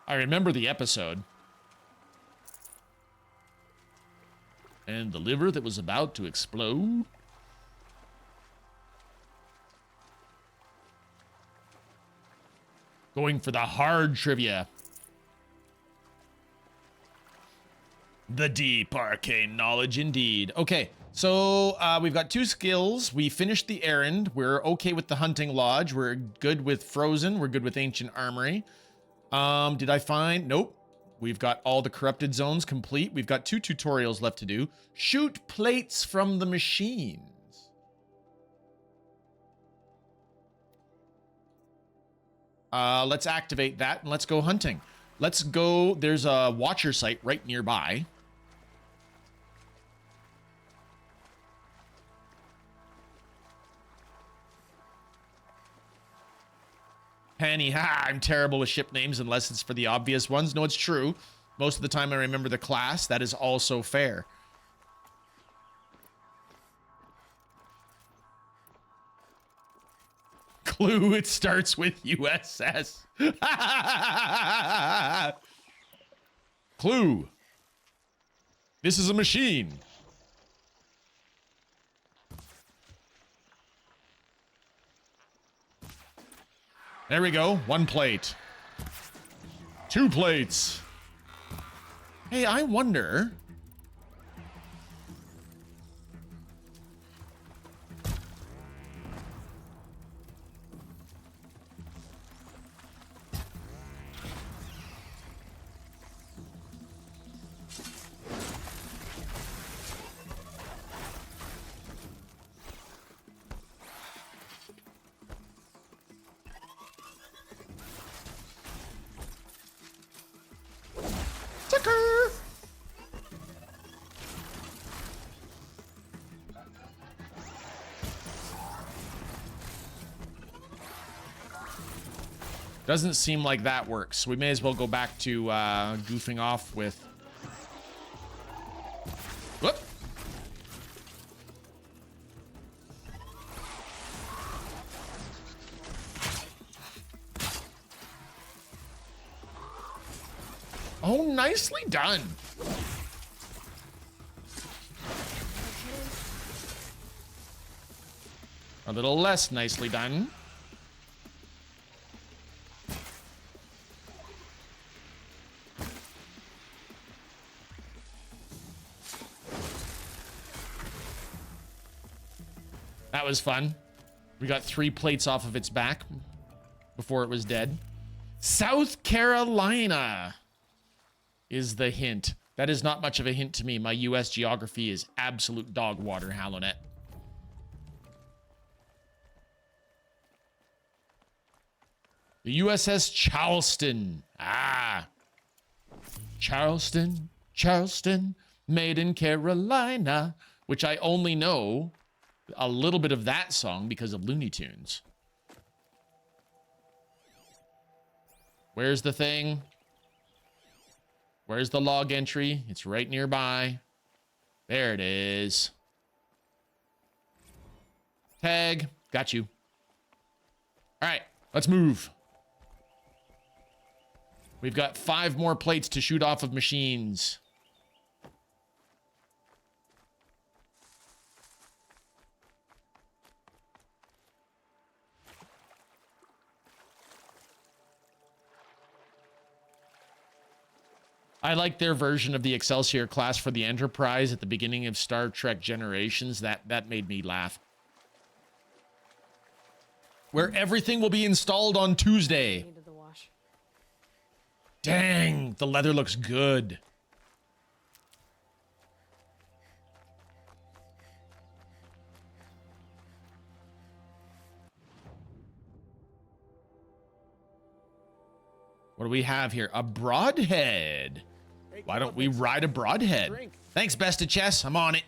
I remember the episode. And the liver that was about to explode. Going for the hard trivia. The deep arcane knowledge indeed. Okay, so we've got 2 skills. We finished the errand. We're okay with the hunting lodge. We're good with frozen. We're good with ancient armory. Did I find? Nope. We've got all the corrupted zones complete. We've got 2 tutorials left to do. Shoot plates from the machines. Let's activate that and let's go hunting. Let's go. There's a watcher site right nearby. Penny, I'm terrible with ship names unless it's for the obvious ones. No, it's true. Most of the time I remember the class. That is also fair. Clue, it starts with USS. Clue. This is a machine. There we go. 1 plate. 2 plates. Hey, I wonder. Doesn't seem like that works. So we may as well go back to goofing off with... Whoop! Oh, nicely done. A little less nicely done. That was fun. We got 3 plates off of its back before it was dead. South Carolina is the hint. That is not much of a hint to me. My US geography is absolute dog water, Halonet. The USS Charleston. Ah. Charleston, Charleston, made in Carolina, which I only know a little bit of that song because of Looney Tunes. Where's the thing? Where's the log entry? It's right nearby. There it is. Tag. Got you. All right, let's move. We've got 5 more plates to shoot off of machines. I like their version of the Excelsior class for the Enterprise at the beginning of Star Trek Generations. That made me laugh. Where everything will be installed on Tuesday. Needed the wash. Dang, the leather looks good. What do we have here? A broadhead. Why don't we ride a broadhead? Thanks, Best of Chess. I'm on it.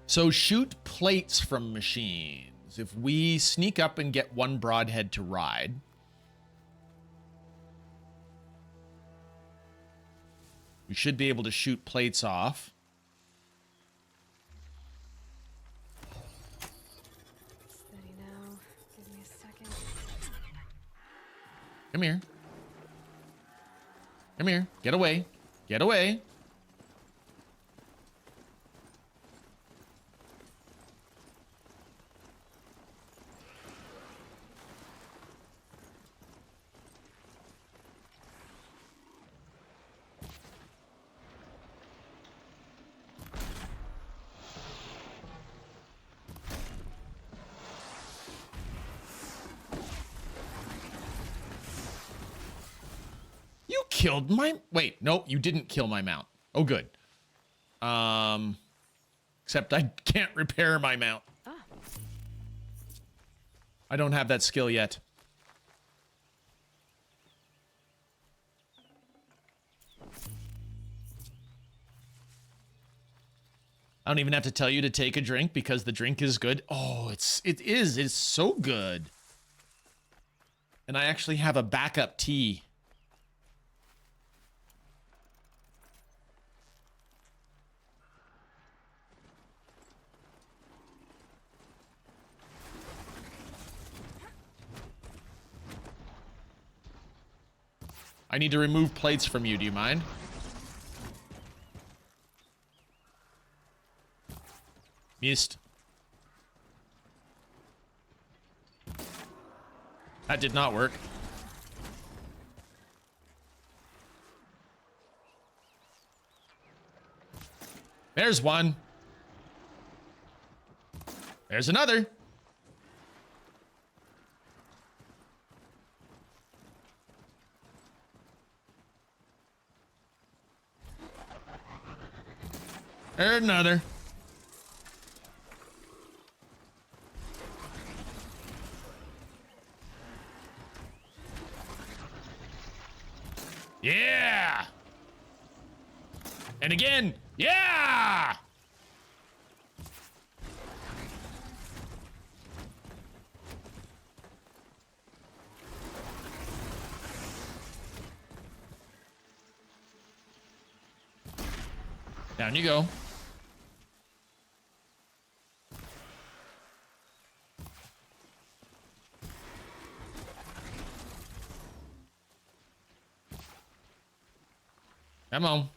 So shoot plates from machines. If we sneak up and get 1 broadhead to ride, we should be able to shoot plates off. Steady now. Give me a second. Come here. Come here. Get away. Get away. You killed my... Wait, nope, you didn't kill my mount. Oh, good. Except I can't repair my mount. I don't have that skill yet. I don't even have to tell you to take a drink because the drink is good. Oh, it's so good. And I actually have a backup tea. I need to remove plates from you. Do you mind? Missed. That did not work. There's one. There's another. There's another. Yeah. And again. Yeah. Down you go. Come on.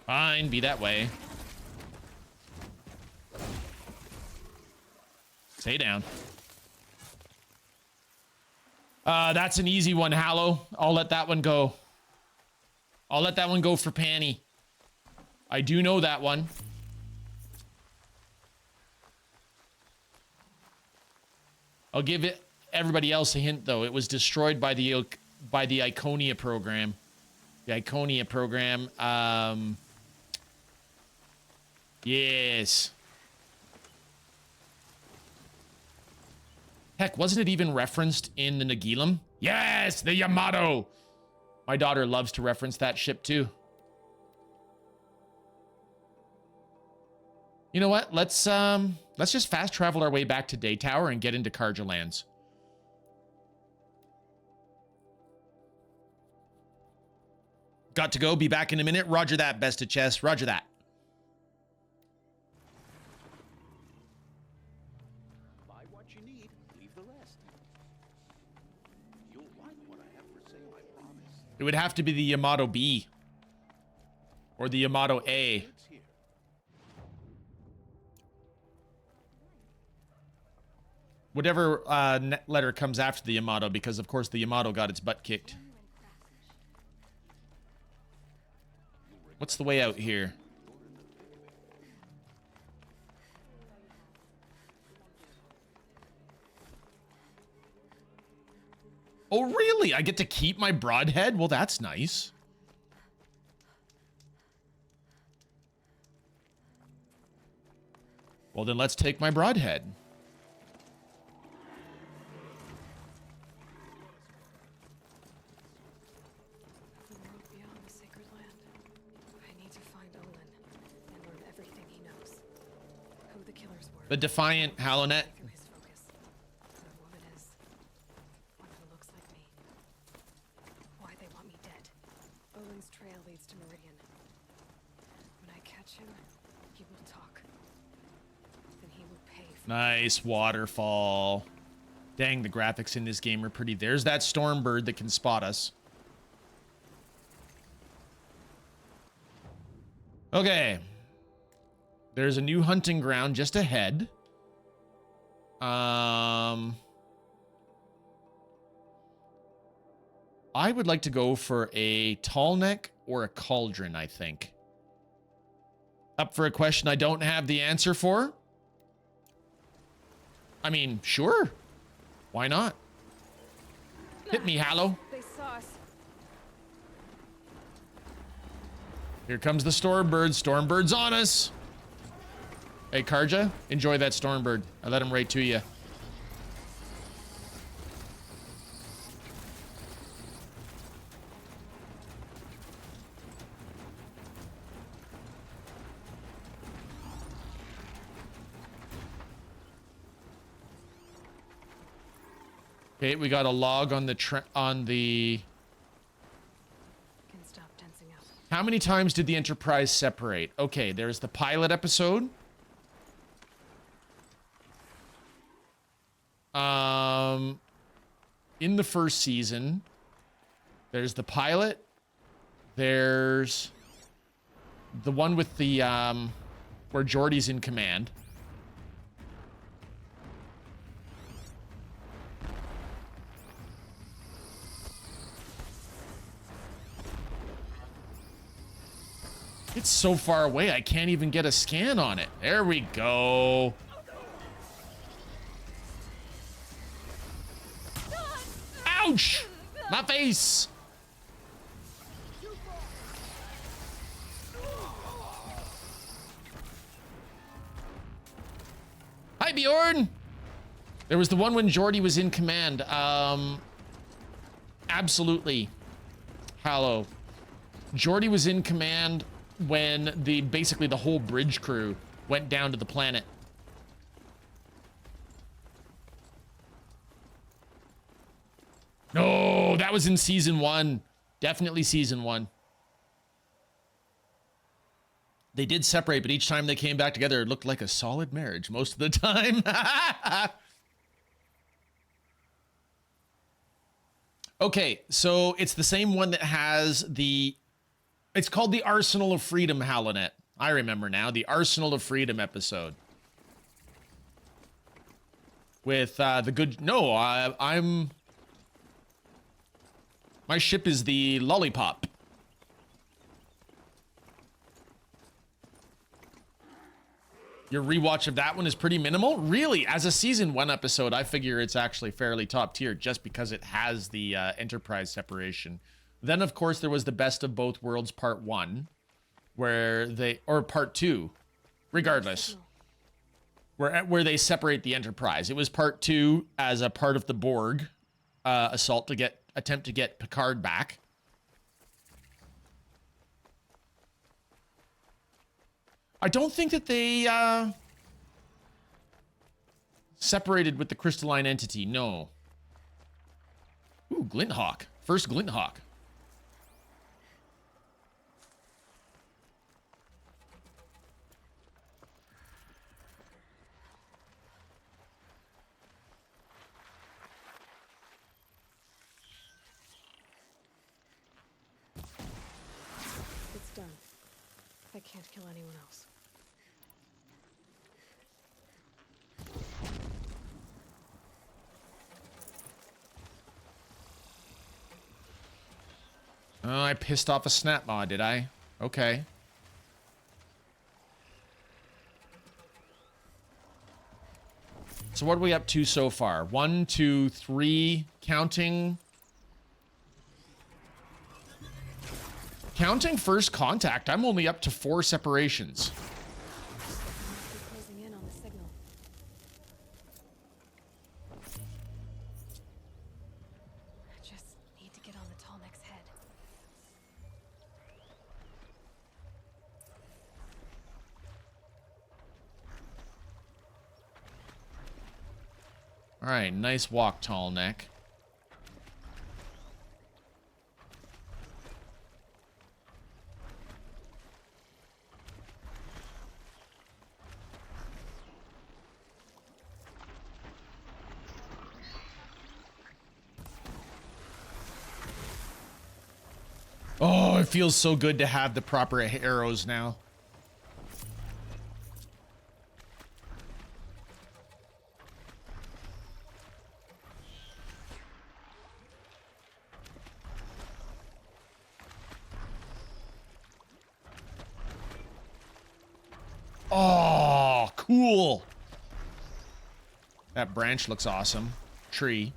Fine, be that way. Stay down. That's an easy one, Hallow. I'll let that one go. I'll let that one go for Panny. I do know that one. I'll give it everybody else a hint, though. It was destroyed by the Iconia program. The Iconia program. Yes. Heck, wasn't it even referenced in the Nagilum? Yes, the Yamato. My daughter loves to reference that ship too. You know what? Let's just fast travel our way back to Daytower and get into Karja lands. Got to go. Be back in a minute. Roger that, best of chess. Roger that. Buy what you need, leave the rest. You'll like what I have for sale, I promise. It would have to be the Yamato B. Or the Yamato A. It's here. Whatever letter comes after the Yamato, because of course the Yamato got its butt kicked. What's the way out here? Oh, really? I get to keep my broadhead? Well, that's nice. Well, then let's take my broadhead. The world beyond the sacred land. I need to find Olin and learn everything he knows. Who the killers were. The Defiant Halonet. Through his focus. Who the woman is. One who looks like me. Why they want me dead. Olin's trail leads to Meridian. When I catch him, he will talk. Then he will pay for Nice waterfall. Dang, the graphics in this game are pretty. There's that storm bird that can spot us. Okay. There's a new hunting ground just ahead. I would like to go for a tall neck or a cauldron, I think. Up for a question I don't have the answer for? I mean, sure. Why not? Hit me, Hallow. They saw us. Here comes the Stormbird. Stormbird's on us. Hey, Karja, enjoy that Stormbird. I let him right to you. Okay, we got a log on the Can stop tensing up. How many times did the Enterprise separate? Okay, there's the pilot episode. In the first season, there's the pilot. There's the one with the where Geordi's in command. It's so far away, I can't even get a scan on it. There we go. Ouch! My face! Hi, Bjorn! There was the one when Geordi was in command. Absolutely. Hallow. Geordi was in command when basically the whole bridge crew went down to the planet. No, that was in season 1. Definitely season 1. They did separate, but each time they came back together, it looked like a solid marriage most of the time. Okay, so it's the same one that has the... It's called the Arsenal of Freedom, Halonet. I remember now, the Arsenal of Freedom episode. With the good... No, I'm... My ship is the Lollipop. Your rewatch of that one is pretty minimal? Really? As a season 1 episode, I figure it's actually fairly top tier just because it has the Enterprise separation. Then, of course, there was the Best of Both Worlds Part 1, where they... Or Part 2. Regardless. Where they separate the Enterprise. It was Part 2 as a part of the Borg assault to attempt to get Picard back. I don't think that they separated with the crystalline entity. No. Ooh, Glinthawk. First Glinthawk. It's done. I can't kill anyone else. Oh, I pissed off a snap mod, did I? Okay. So what are we up to so far? 1, 2, 3, counting first contact. I'm only up to 4 separations. They're closing in on the signal. I just need to get on the Tallneck's head. All right, nice walk, Tallneck. Oh, it feels so good to have the proper arrows now. Oh, cool. That branch looks awesome. Tree.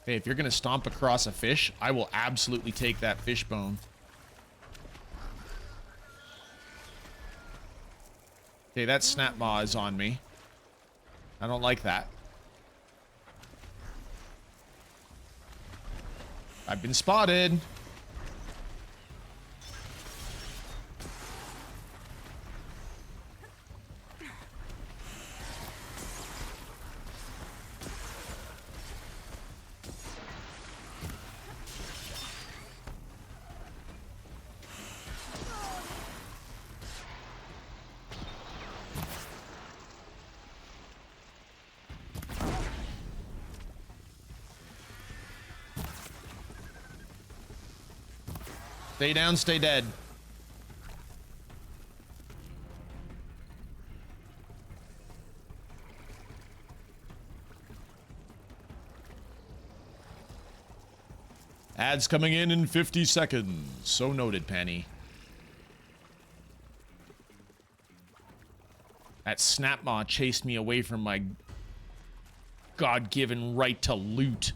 Hey, if you're going to stomp across a fish, I will absolutely take that fish bone. Okay, that snap maw is on me. I don't like that. I've been spotted. Stay down, stay dead. Ads coming in 50 seconds. So noted, Penny. That snapmaw chased me away from my God-given right to loot.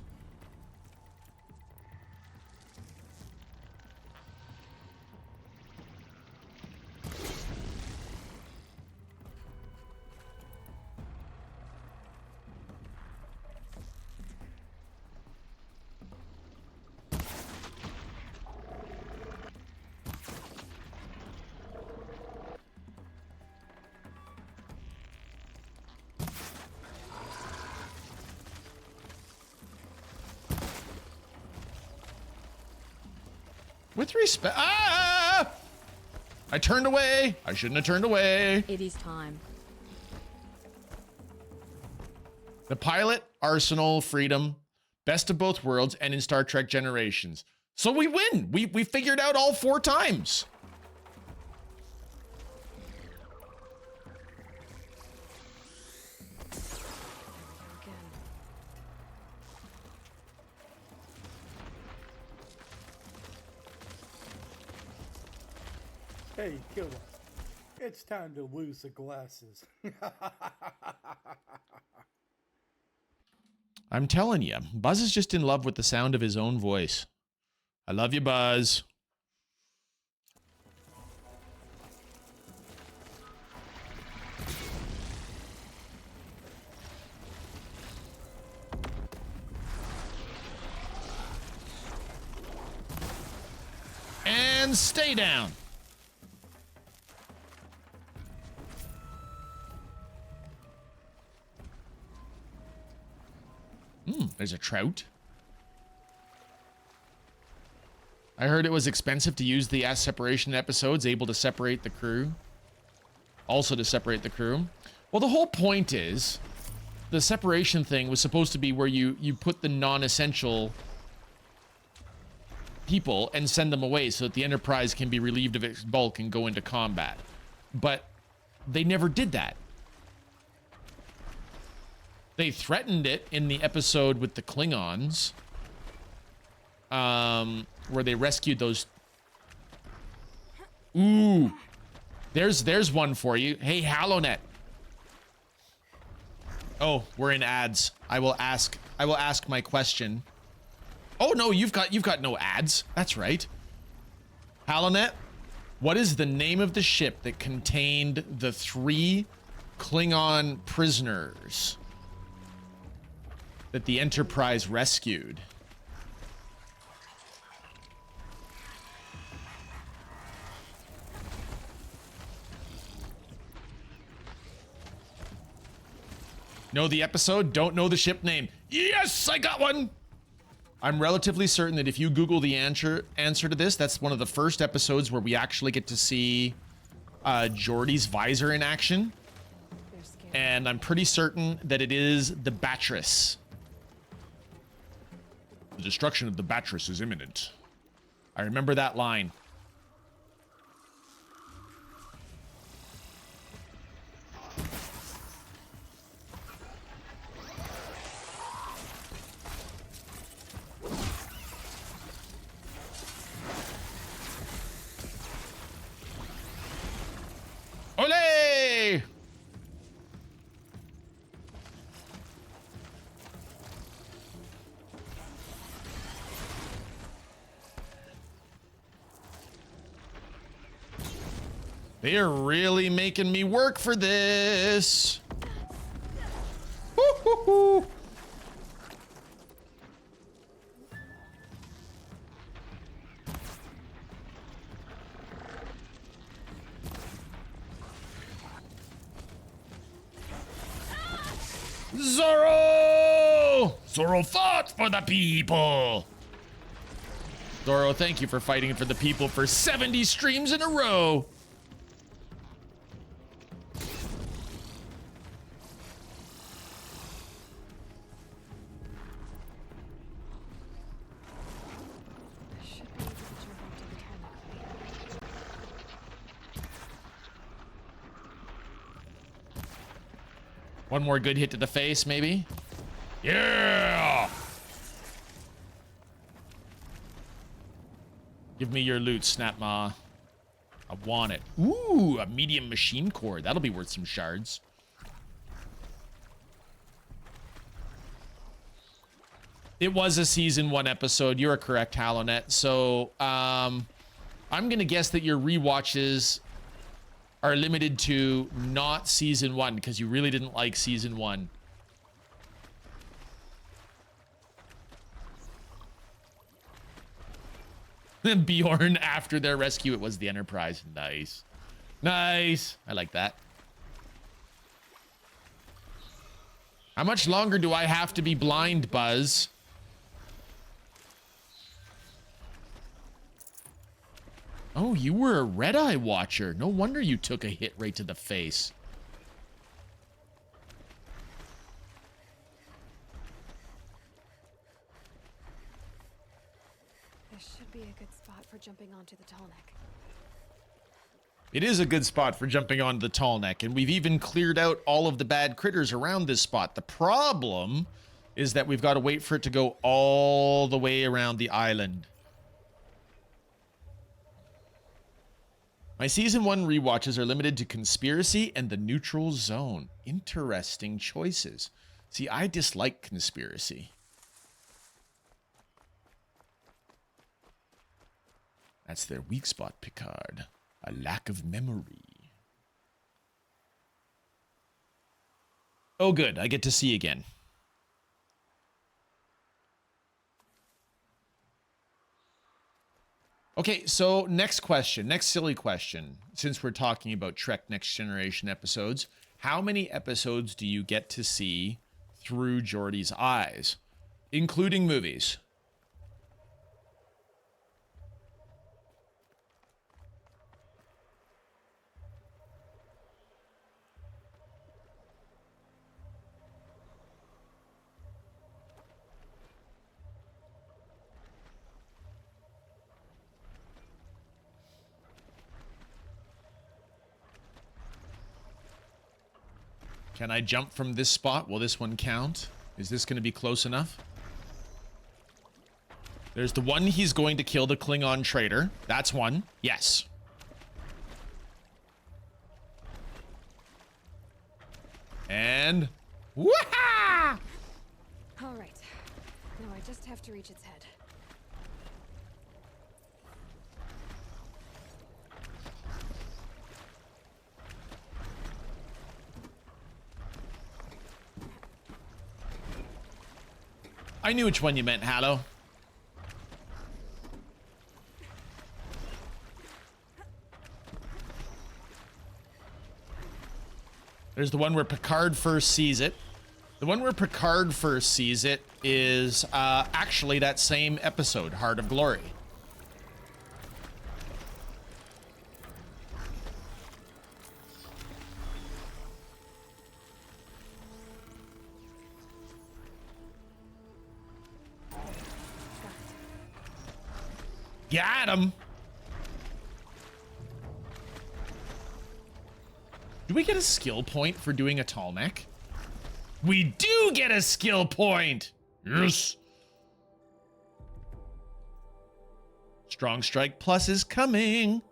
With respect. Ah! I turned away. I shouldn't have turned away. It is time. The pilot, Arsenal, Freedom, Best of Both Worlds, and in Star Trek Generations. So we win. We figured out all 4 times. Hey, Kila. It's time to lose the glasses. I'm telling you, Buzz is just in love with the sound of his own voice. I love you, Buzz. And stay down. There's a trout. I heard it was expensive to use the separation episodes, able to separate the crew. Also to separate the crew. Well, the whole point is, the separation thing was supposed to be where you put the non-essential people and send them away so that the Enterprise can be relieved of its bulk and go into combat. But they never did that. They threatened it in the episode with the Klingons, where they rescued those. Ooh, there's one for you. Hey, HaloNet. Oh, we're in ads. I will ask my question. Oh no, you've got no ads. That's right. HaloNet, what is the name of the ship that contained the 3 Klingon prisoners that the Enterprise rescued? Know the episode, don't know the ship name. Yes, I got one! I'm relatively certain that if you Google the answer to this, that's one of the first episodes where we actually get to see Geordi's visor in action. And I'm pretty certain that it is the Battress. The destruction of the Battress is imminent. I remember that line. Olé! They are really making me work for this. Woo-hoo-hoo. Zorro! Zorro fought for the people. Zorro, thank you for fighting for the people for 70 streams in a row. One more good hit to the face, maybe? Yeah! Give me your loot, Snapmaw. I want it. Ooh, a medium machine core. That'll be worth some shards. It was a season 1 episode. You're correct, HaloNet. So, I'm gonna guess that your rewatches are limited to not season 1 because you really didn't like season 1. Then Bjorn, after their rescue, it was the Enterprise. Nice. Nice. I like that. How much longer do I have to be blind, Buzz? Oh, you were a red-eye watcher. No wonder you took a hit right to the face. This should be a good spot for jumping onto the tall neck. It is a good spot for jumping onto the tall neck, and we've even cleared out all of the bad critters around this spot. The problem is that we've got to wait for it to go all the way around the island. My Season 1 rewatches are limited to Conspiracy and the Neutral Zone. Interesting choices. See, I dislike Conspiracy. That's their weak spot, Picard. A lack of memory. Oh, good. I get to see again. Okay, so next question, next silly question. Since we're talking about Trek Next Generation episodes, how many episodes do you get to see through Geordi's eyes, including movies? Can I jump from this spot? Will this one count? Is this going to be close enough? There's the one he's going to kill, the Klingon traitor. That's one. Yes. And... Wah-ha! All right. Now I just have to reach its head. I knew which one you meant, Hallow. There's the one where Picard first sees it. The one where Picard first sees it is actually that same episode, Heart of Glory. Got him. Do we get a skill point for doing a tall neck? We do get a skill point. Yes. Strong Strike Plus is coming.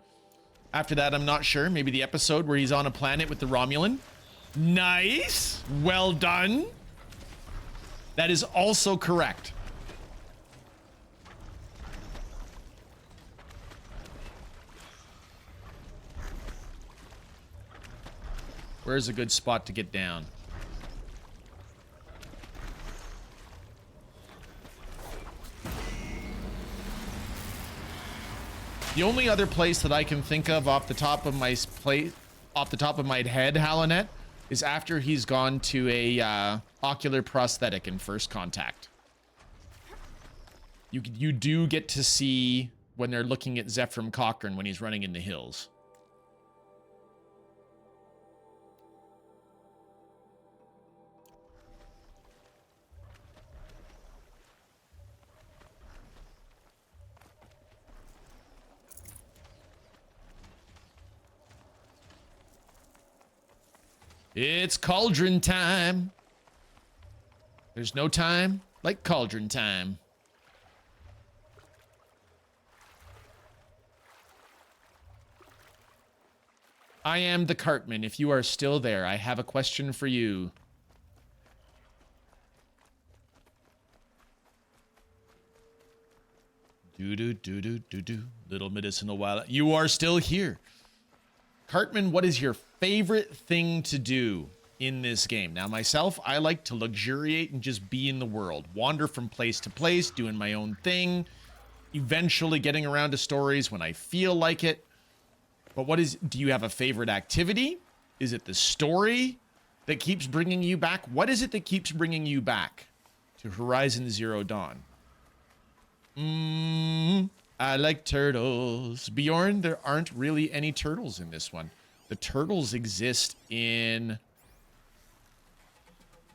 After that, I'm not sure. Maybe the episode where he's on a planet with the Romulan. Nice. Well done. That is also correct. Where's a good spot to get down? The only other place that I can think of off the top of my head, Halonet, is after he's gone to a ocular prosthetic in First Contact. You do get to see when they're looking at Zephyr Cochrane when he's running in the hills. It's cauldron time. There's no time like cauldron time. I am the Cartman. If you are still there, I have a question for you. Do-do-do-do-do-do. Little medicinal while. You are still here. Cartman, what is your favorite thing to do in this game? Now, myself, I like to luxuriate and just be in the world. Wander from place to place, doing my own thing. Eventually getting around to stories when I feel like it. But do you have a favorite activity? Is it the story that keeps bringing you back? What is it that keeps bringing you back to Horizon Zero Dawn? I like turtles. Bjorn, there aren't really any turtles in this one. The turtles exist in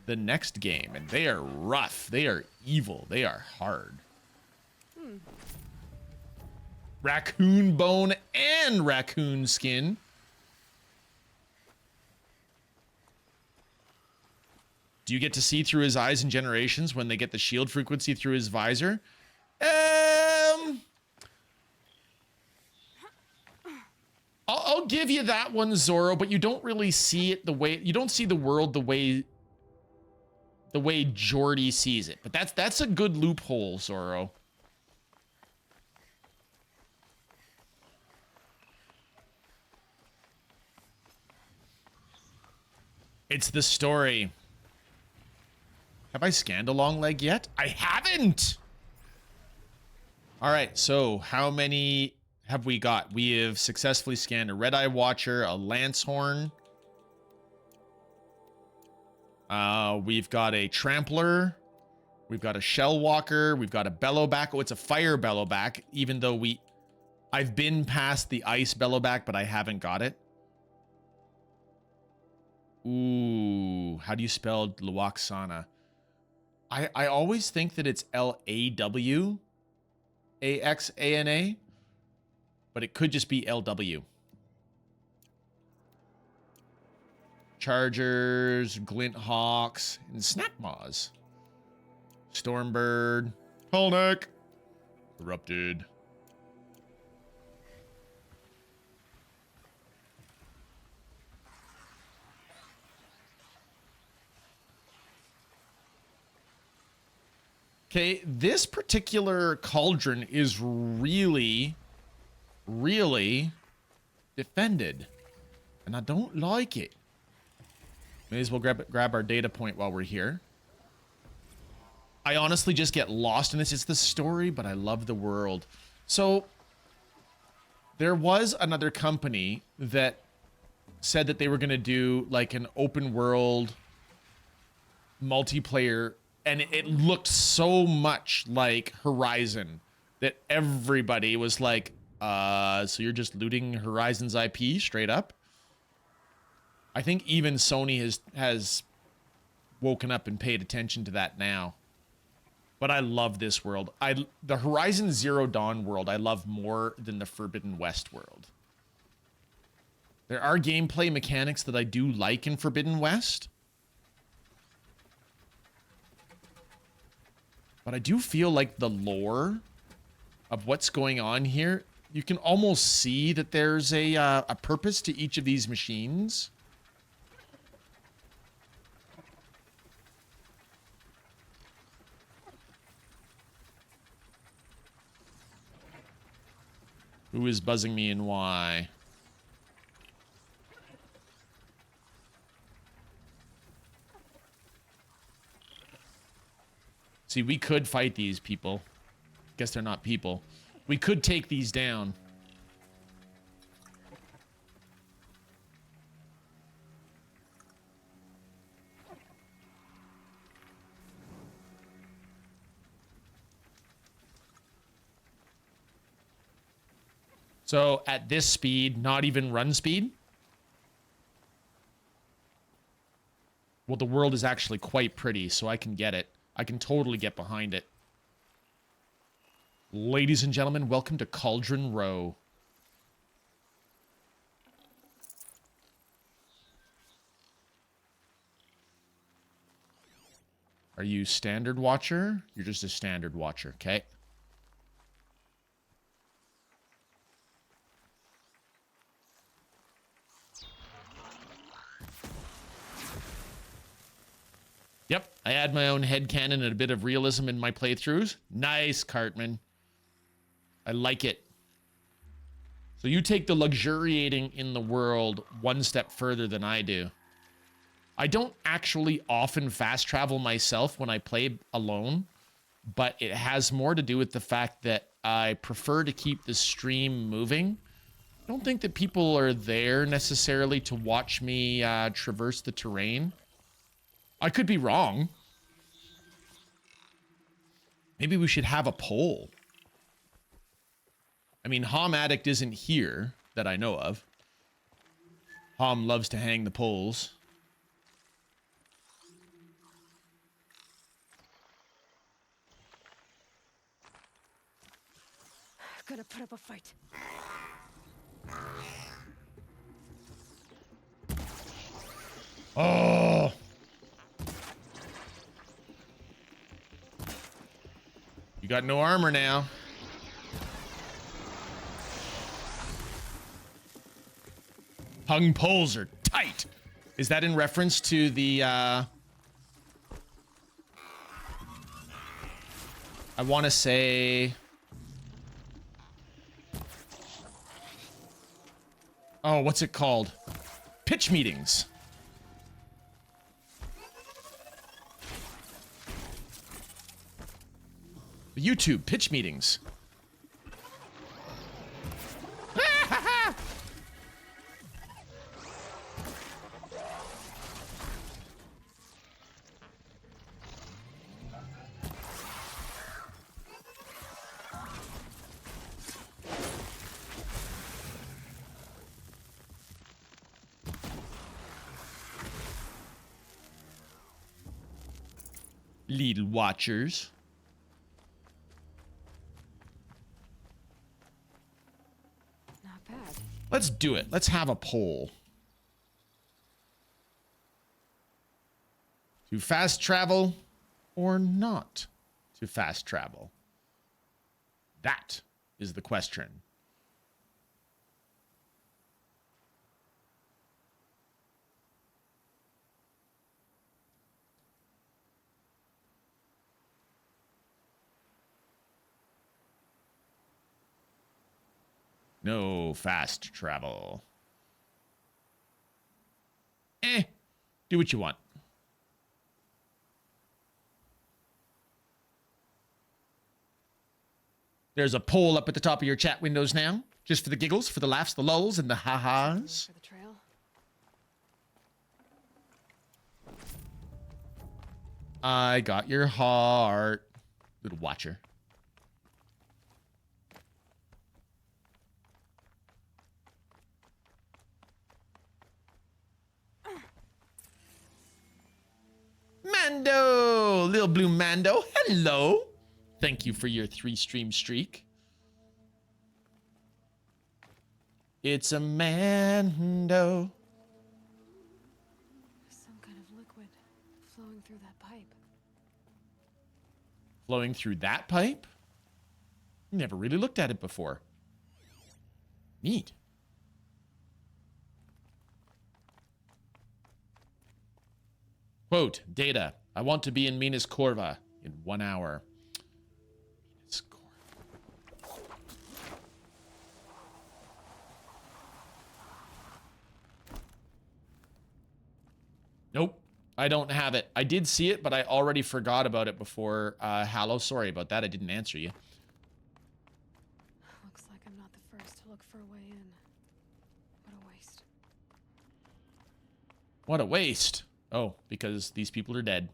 the next game, and they are rough. They are evil. They are hard. Raccoon bone and raccoon skin. Do you get to see through his eyes in Generations when they get the shield frequency through his visor? I'll give you that one, Zorro, but you don't really see it the way you don't see the world the way Jordy sees it. But that's a good loophole, Zorro. It's the story. Have I scanned a long leg yet? I haven't! All right, so how many have we got? We have successfully scanned a Red Eye Watcher, a Lance Horn. We've got a Trampler. We've got a Shell Walker. We've got a Bellowback. Oh, it's a Fire Bellowback, even though I've been past the Ice Bellowback, but I haven't got it. Ooh, how do you spell Luoxana? I always think that it's L-A-W-A-X-A-N-A, but it could just be L-W. Chargers, Glint Hawks, and Snapmaws. Stormbird, Hullneck, Corrupted. Okay, this particular cauldron is really, really defended, and I don't like it. May as well grab our data point while we're here. I honestly just get lost in this. It's the story, but I love the world. So there was another company that said that they were going to do like an open world multiplayer, and it looked so much like Horizon that everybody was like, so you're just looting Horizon's IP straight up? I think even Sony has woken up and paid attention to that now. But I love this world. The Horizon Zero Dawn world I love more than the Forbidden West world. There are gameplay mechanics that I do like in Forbidden West. But I do feel like the lore of what's going on here, you can almost see that there's a purpose to each of these machines. Who is buzzing me and why? See, we could fight these people. Guess they're not people. We could take these down. So at this speed, not even run speed. Well, the world is actually quite pretty, so I can get it. I can totally get behind it. Ladies and gentlemen, welcome to Cauldron Row. Are you standard watcher? You're just a standard watcher, okay? Yep, I add my own headcanon and a bit of realism in my playthroughs. Nice, Cartman. I like it. So you take the luxuriating in the world one step further than I do. I don't actually often fast travel myself when I play alone, but it has more to do with the fact that I prefer to keep the stream moving. I don't think that people are there necessarily to watch me traverse the terrain. I could be wrong. Maybe we should have a poll. I mean, Hom Addict isn't here that I know of. Hom loves to hang the poles. Gotta put up a fight. Oh! You got no armor now. Hung poles are tight. Is that in reference to the, I want to say... Oh, what's it called? Pitch meetings. YouTube pitch meetings. Little watchers. Not bad. Let's do it. Let's have a poll. To fast travel or not to fast travel? That is the question. No fast travel. Do what you want. There's a poll up at the top of your chat windows now. Just for the giggles, for the laughs, the lulls, and the ha-has. For the trail. I got your heart. Little watcher. Mando! Little blue Mando. Hello. Thank you for your 3-stream streak. It's a Mando. Some kind of liquid flowing through that pipe. Flowing through that pipe? Never really looked at it before. Neat. Quote, Data, I want to be in Minas Corva in 1 hour. Minas Corva. Nope, I don't have it. I did see it, but I already forgot about it before. Hallow, sorry about that. I didn't answer you. Looks like I'm not the first to look for a way in. What a waste. What a waste. Oh, because these people are dead.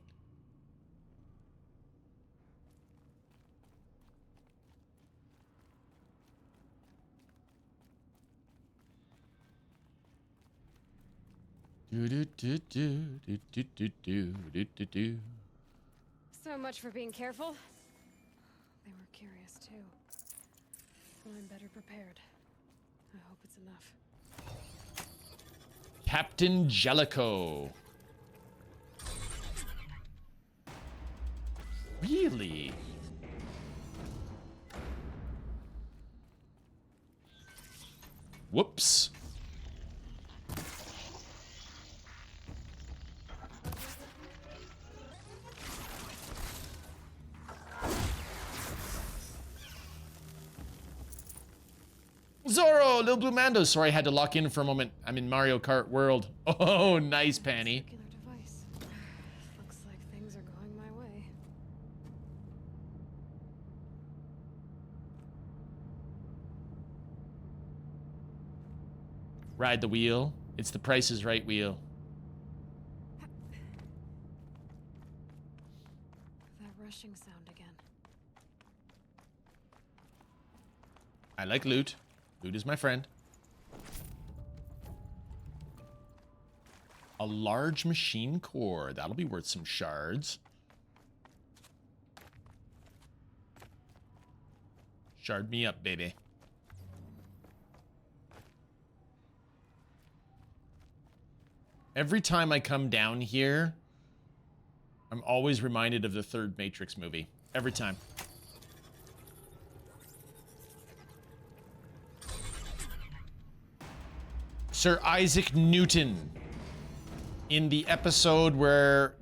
So much for being careful. They were curious too. Well, I'm better prepared. I hope it's enough. Captain Jellicoe. Really? Whoops. Zorro, Little Blue Mando. Sorry, I had to lock in for a moment. I'm in Mario Kart World. Oh, nice, Panny. Circular device. Looks like things are going my way. Ride the wheel. It's the Price is Right wheel. That rushing sound again. I like loot. Loot is my friend. A large machine core. That'll be worth some shards. Shard me up, baby. Every time I come down here, I'm always reminded of the third Matrix movie. Every time. Sir Isaac Newton. In the episode where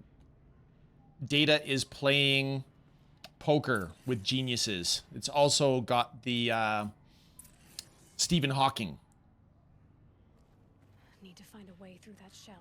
Data is playing poker with geniuses. It's also got the Stephen Hawking. Need to find a way through that shell.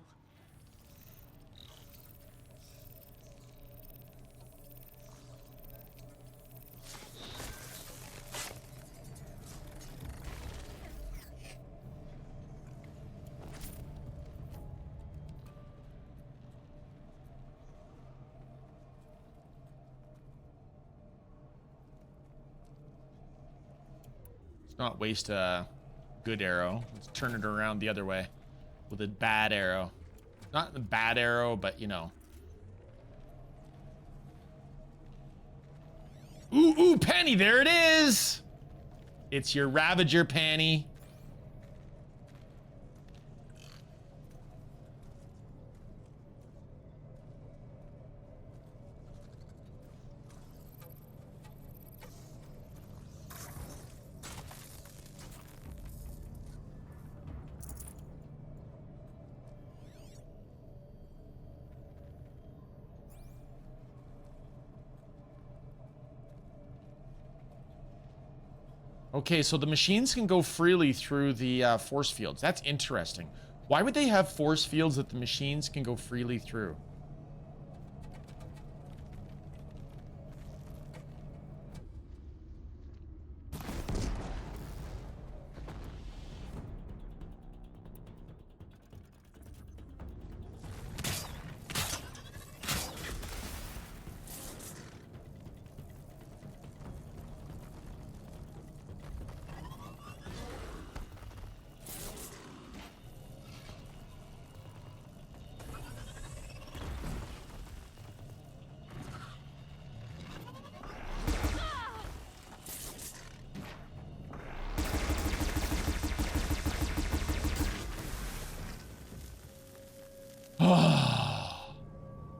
Not waste a good arrow. Let's turn it around the other way with a bad arrow. Not the bad arrow, but you know. Ooh, Penny, there it is. It's your Ravager, Penny. Okay, so the machines can go freely through the force fields. That's interesting. Why would they have force fields that the machines can go freely through?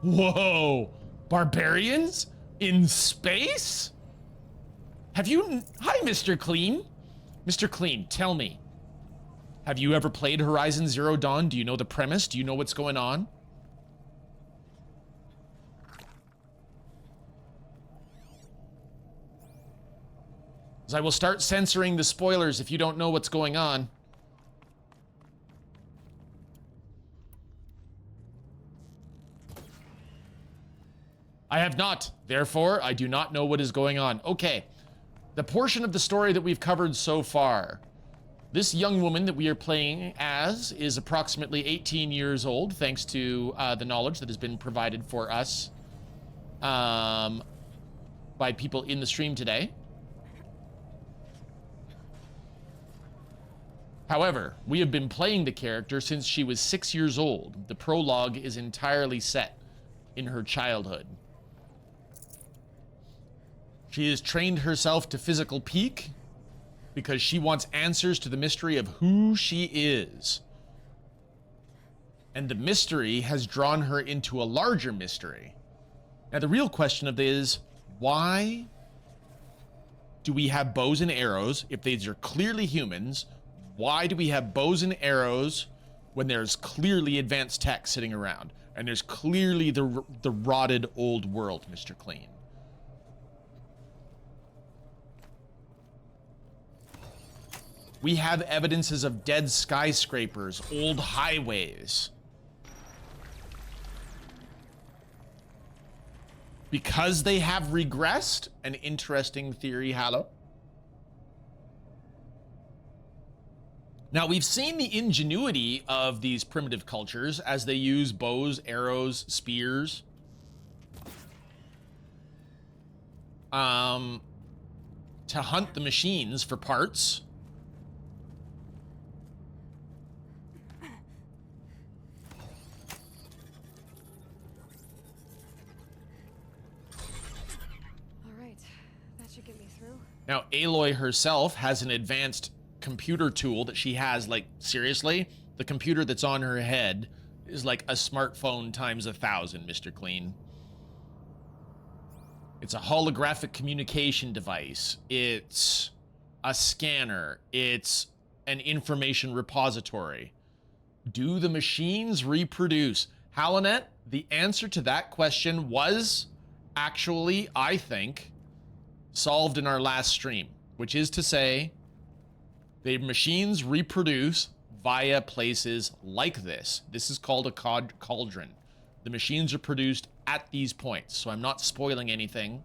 Whoa! Barbarians? In space? Have you... Hi, Mr. Clean. Mr. Clean, tell me. Have you ever played Horizon Zero Dawn? Do you know the premise? Do you know what's going on? Because I will start censoring the spoilers if you don't know what's going on. I have not. Therefore, I do not know what is going on. Okay. The portion of the story that we've covered so far. This young woman that we are playing as is approximately 18 years old, thanks to the knowledge that has been provided for us by people in the stream today. However, we have been playing the character since she was 6 years old. The prologue is entirely set in her childhood. She has trained herself to physical peak because she wants answers to the mystery of who she is. And the mystery has drawn her into a larger mystery. Now, the real question of this is, why do we have bows and arrows if these are clearly humans? Why do we have bows and arrows when there's clearly advanced tech sitting around? And there's clearly the rotted old world, Mr. Clean. We have evidences of dead skyscrapers, old highways. Because they have regressed? An interesting theory, Hallow. Now, we've seen the ingenuity of these primitive cultures as they use bows, arrows, spears. to hunt the machines for parts. All right, that should get me through. Now, Aloy herself has an advanced computer tool that she has, like, seriously, the computer that's on her head is like a smartphone times 1,000, Mr. Clean. It's a holographic communication device. It's a scanner. It's an information repository. Do the machines reproduce? Halonet, the answer to that question was actually, I think, solved in our last stream, which is to say, the machines reproduce via places like this. This is called a cauldron. The machines are produced at these points, so I'm not spoiling anything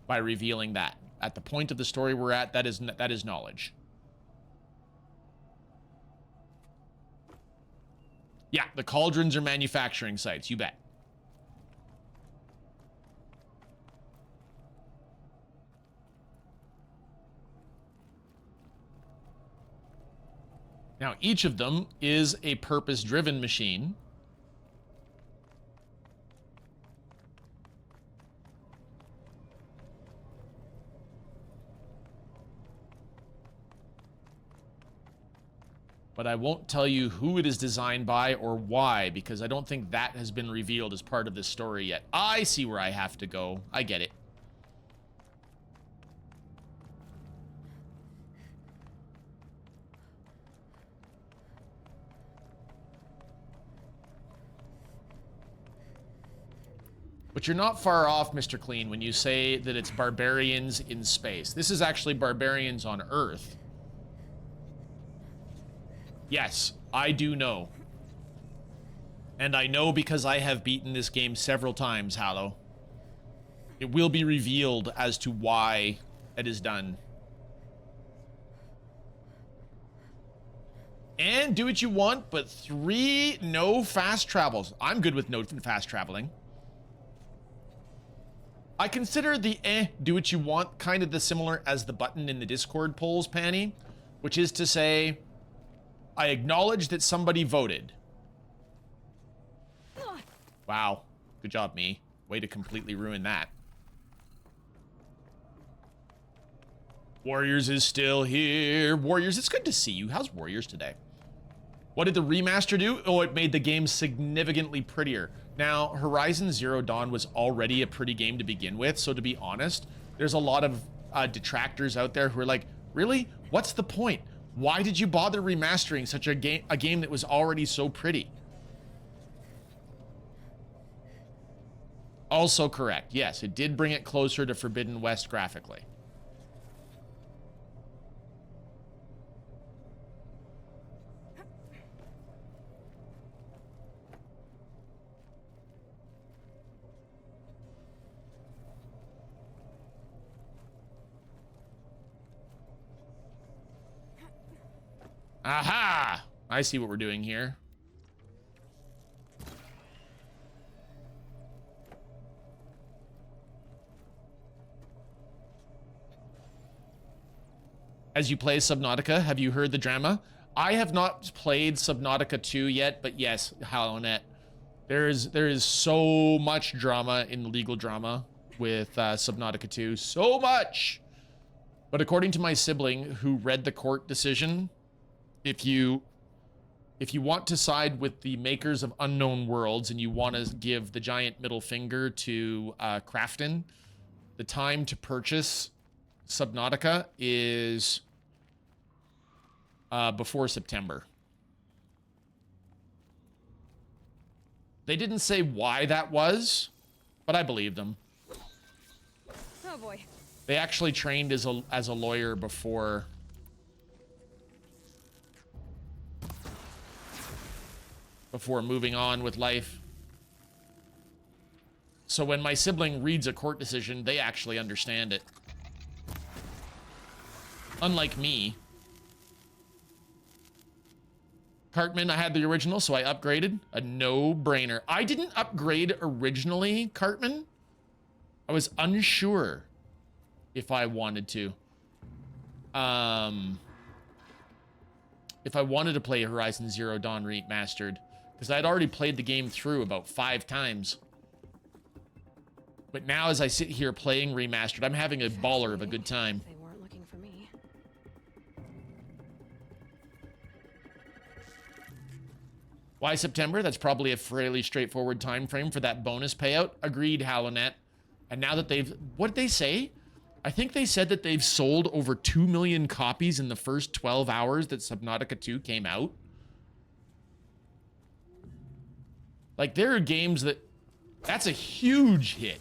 by revealing that. At the point of the story we're at, that is knowledge. Yeah, the cauldrons are manufacturing sites, you bet. Now, each of them is a purpose-driven machine. But I won't tell you who it is designed by or why, because I don't think that has been revealed as part of this story yet. I see where I have to go. I get it. But you're not far off, Mr. Clean, when you say that it's barbarians in space. This is actually barbarians on Earth. Yes, I do know. And I know because I have beaten this game several times, Hallow. It will be revealed as to why it is done. And do what you want, but 3 no fast travels. I'm good with no fast traveling. I consider the do what you want kind of the similar as the button in the Discord polls, Panny, which is to say, I acknowledge that somebody voted. Wow. Good job, me. Way to completely ruin that. Warriors is still here. Warriors, it's good to see you. How's Warriors today? What did the remaster do? Oh, it made the game significantly prettier. Now, Horizon Zero Dawn was already a pretty game to begin with, so to be honest, there's a lot of detractors out there who are like, really? What's the point? Why did you bother remastering such a game that was already so pretty? Also correct. Yes, it did bring it closer to Forbidden West graphically. Aha! I see what we're doing here. As you play Subnautica, have you heard the drama? I have not played Subnautica 2 yet, but yes, Halonet. There is so much drama in the legal drama with Subnautica 2. So much! But according to my sibling who read the court decision, if you want to side with the makers of Unknown Worlds and you want to give the giant middle finger to Crafton, the time to purchase Subnautica is before September. They didn't say why that was, but I believe them. Oh boy. They actually trained as a lawyer before moving on with life. So when my sibling reads a court decision, they actually understand it. Unlike me. Cartman, I had the original, so I upgraded. A no-brainer. I didn't upgrade originally, Cartman. I was unsure if I wanted to. if I wanted to play Horizon Zero Dawn Remastered, because I'd already played the game through about 5 times. But now as I sit here playing Remastered, I'm having a baller of a good time. They weren't looking for me. Why September? That's probably a fairly straightforward time frame for that bonus payout. Agreed, Halonet. And now that they've... What did they say? I think they said that they've sold over 2 million copies in the first 12 hours that Subnautica 2 came out. Like, there are games that... That's a huge hit.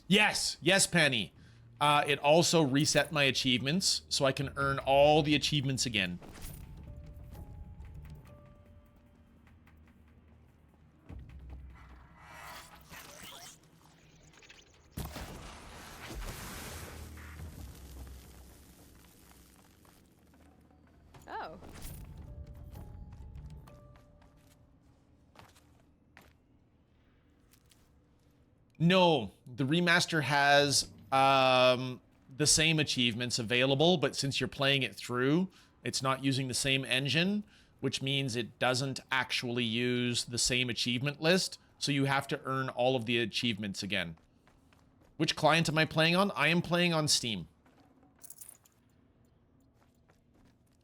Yes. Yes, Penny. It also reset my achievements, so I can earn all the achievements again. Oh. No, the remaster has the same achievements available, but since you're playing it through, it's not using the same engine, which means it doesn't actually use the same achievement list, so you have to earn all of the achievements again. Which client am I playing on? I am playing on Steam.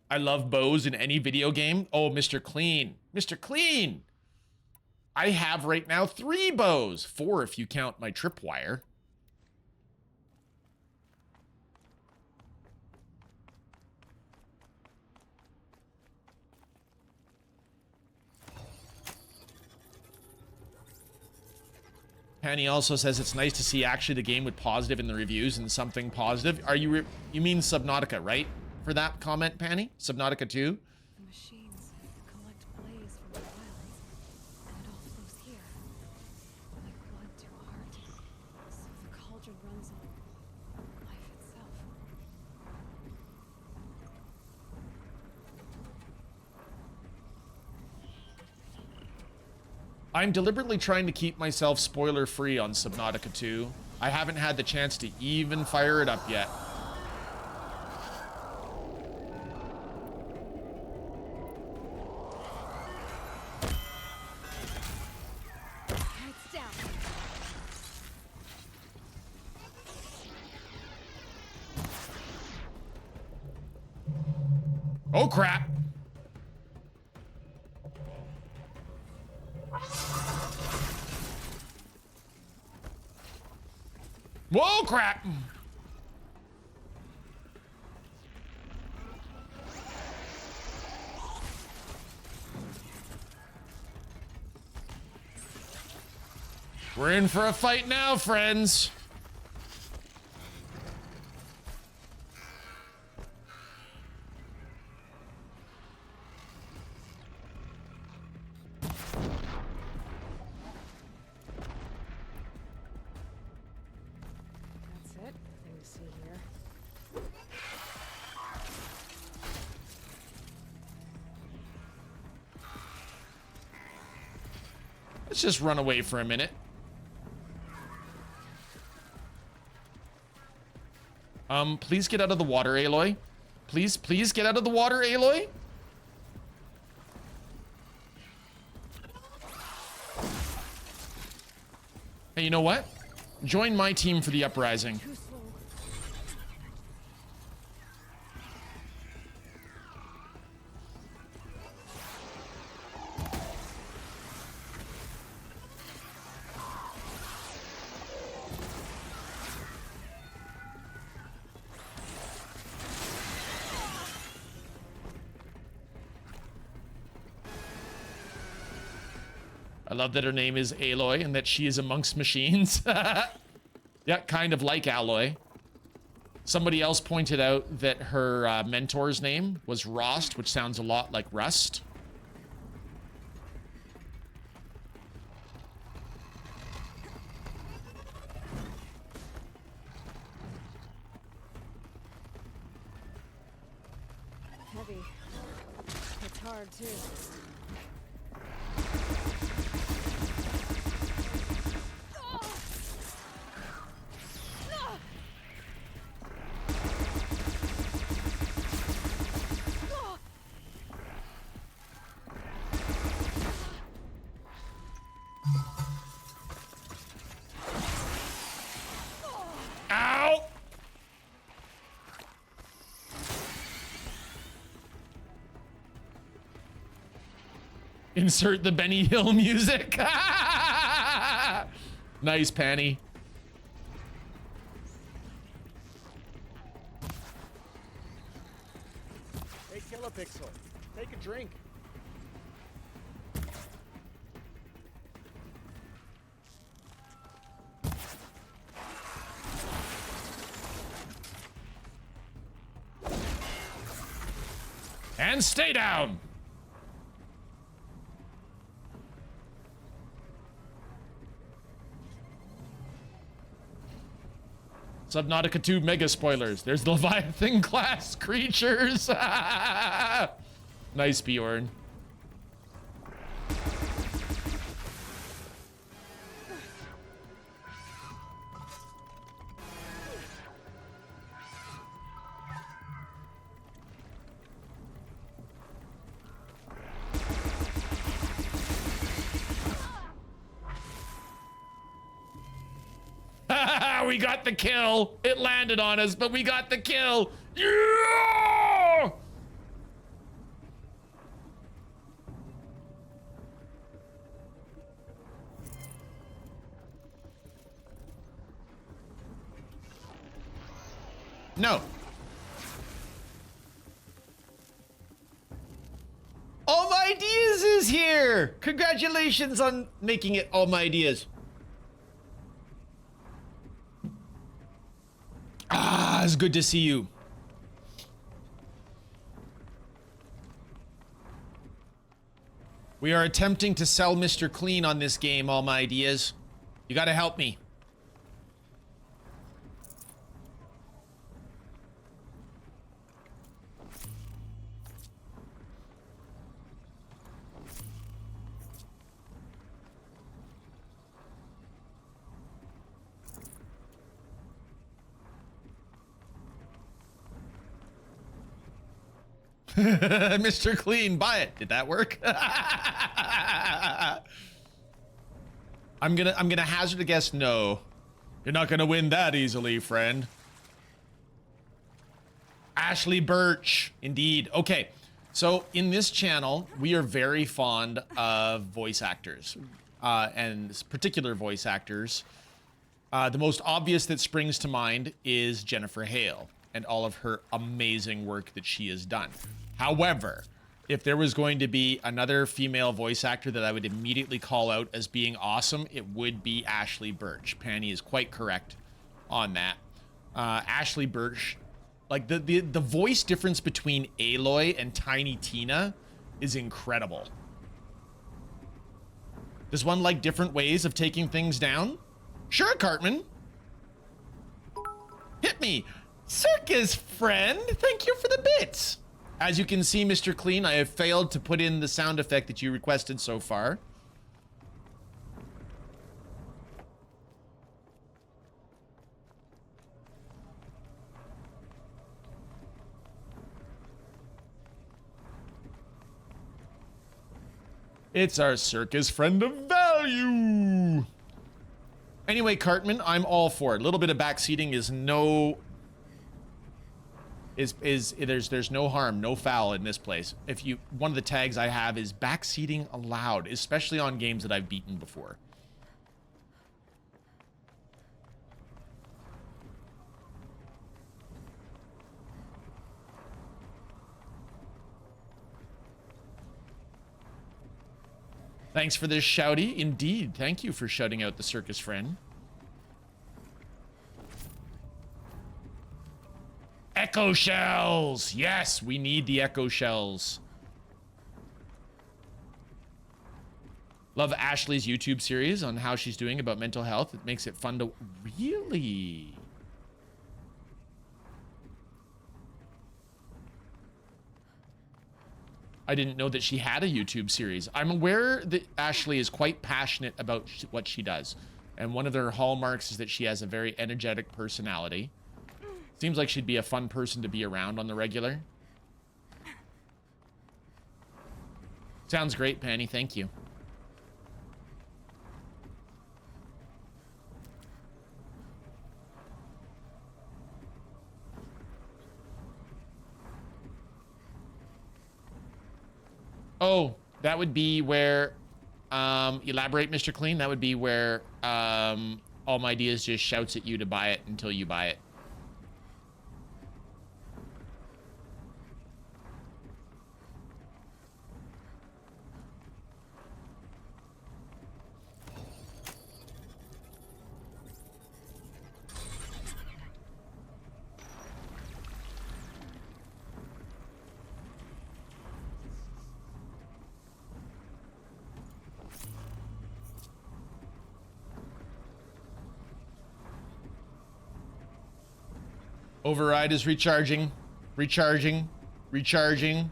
I love bows in any video game. Oh, Mr. Clean. Mr. Clean! I have right now 3 bows. 4 if you count my tripwire. Penny also says it's nice to see actually the game with positive in the reviews and something positive. Are you you mean Subnautica, right? For that comment, Penny? Subnautica 2? The machines collect blaze from the wilds, and it all flows here, like blood to a heart. So the cauldron runs on life itself. I'm deliberately trying to keep myself spoiler-free on Subnautica 2. I haven't had the chance to even fire it up yet. Heads down. Oh, crap! Whoa, crap! We're in for a fight now, friends. That's it. Nothing to see here. Let's just run away for a minute. Please get out of the water, Aloy. Please get out of the water, Aloy. Hey, you know what? Join my team for the uprising. Too slow. I love that her name is Aloy and that she is amongst machines. Yeah, kind of like Alloy. Somebody else pointed out that her mentor's name was Rost, which sounds a lot like Rust. Heavy. It's hard, too. Ow! Insert the Benny Hill music. Nice, Panny. Hey, Kila Pixel, take a drink. And stay down. Subnautica 2 mega spoilers. There's the Leviathan class creatures. Nice, Bjorn. We got the kill. It landed on us, but we got the kill. Yeah! No. All My Ideas is here. Congratulations on making it All My Ideas. Ah, it's good to see you. We are attempting to sell Mr. Clean on this game, All My Ideas. You gotta help me. Mr. Clean, buy it. Did that work? I'm gonna hazard a guess. No, you're not gonna win that easily, friend. Ashley Birch, indeed. Okay, so in this channel, we are very fond of voice actors, and particular voice actors. The most obvious that springs to mind is Jennifer Hale and all of her amazing work that she has done. However, if there was going to be another female voice actor that I would immediately call out as being awesome, it would be Ashley Birch. Panny is quite correct on that. Ashley Birch, like the voice difference between Aloy and Tiny Tina is incredible. Does one like different ways of taking things down? Sure, Cartman. Hit me. Circus friend, thank you for the bits. As you can see, Mr. Clean, I have failed to put in the sound effect that you requested so far. It's our circus friend of value. Anyway, Cartman, I'm all for it. A little bit of backseating is no... there's no harm, no foul in this place. If you, one of the tags I have is backseating allowed, especially on games that I've beaten before. Thanks for this, Shouty. Indeed, thank you for shouting out the circus friend. Echo shells! Yes, we need the echo shells. Love Ashley's YouTube series on how she's doing about mental health. It makes it fun to... Really? I didn't know that she had a YouTube series. I'm aware that Ashley is quite passionate about what she does. And one of her hallmarks is that she has a very energetic personality. Seems like she'd be a fun person to be around on the regular. Sounds great, Penny. Thank you. Oh, that would be where, elaborate, Mr. Clean. That would be where, All My Ideas just shouts at you to buy it until you buy it. Override is recharging. Recharging. Recharging.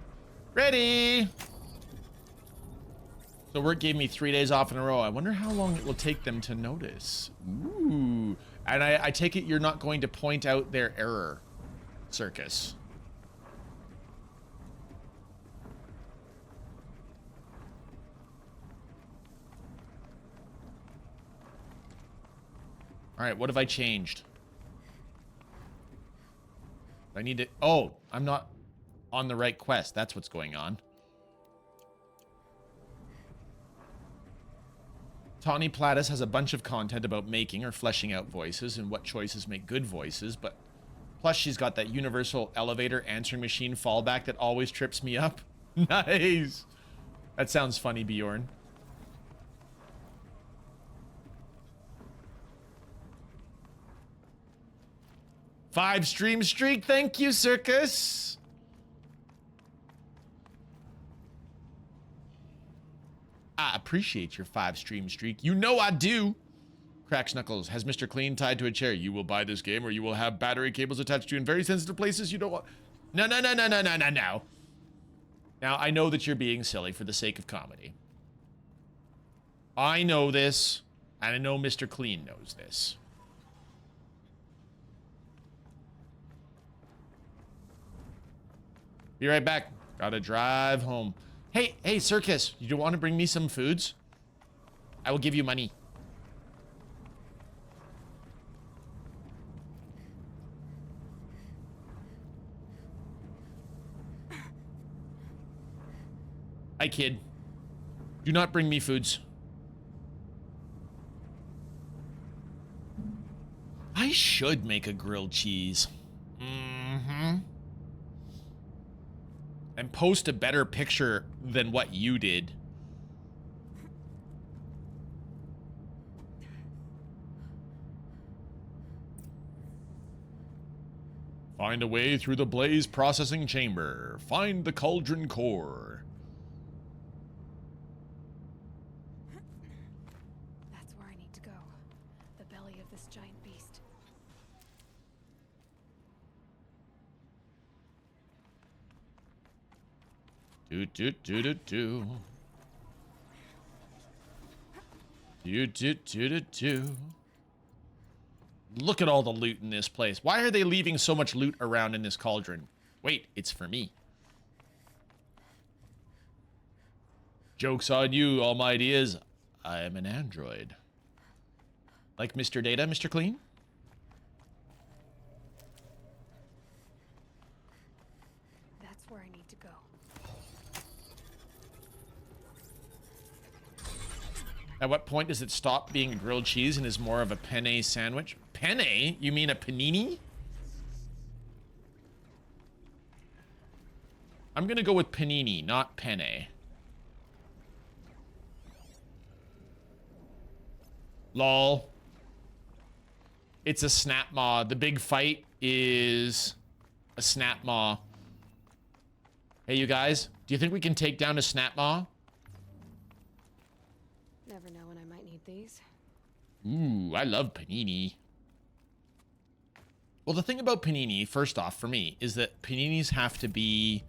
Ready! So work gave me 3 days off in a row. I wonder how long it will take them to notice. Ooh. And I take it you're not going to point out their error, Circus. All right, what have I changed? I need to... Oh, I'm not on the right quest. That's what's going on. Tawny Platis has a bunch of content about making or fleshing out voices and what choices make good voices, but plus she's got that universal elevator answering machine fallback that always trips me up. Nice! That sounds funny, Bjorn. Five stream streak, thank you, Circus. I appreciate your 5 stream streak. You know I do. Cracks Knuckles, has Mr. Clean tied to a chair. You will buy this game or you will have battery cables attached to you in very sensitive places you don't want. No. Now, I know that you're being silly for the sake of comedy. I know this, and I know Mr. Clean knows this. Be right back. Gotta drive home. Hey, Circus, you want to bring me some foods? I will give you money. Hi, kid. Do not bring me foods. I should make a grilled cheese. Mm-hmm. And post a better picture than what you did. Find a way through the blaze processing chamber. Find the cauldron core. That's where I need to go. The belly of this giant beast. Do. Look at all the loot in this place. Why are they leaving so much loot around in this cauldron? Wait, it's for me. Joke's on you, All My Ideas. I am an android. Like Mr. Data, Mr. Clean? That's where I need to go. At what point does it stop being a grilled cheese and is more of a penne sandwich? Penne? You mean a panini? I'm gonna go with panini, not penne. Lol. It's a snap maw. The big fight is a snap maw. Hey, you guys, do you think we can take down a snap maw? Never know when I might need these. Ooh, I love panini. Well, the thing about panini, first off, for me, is that paninis have to be,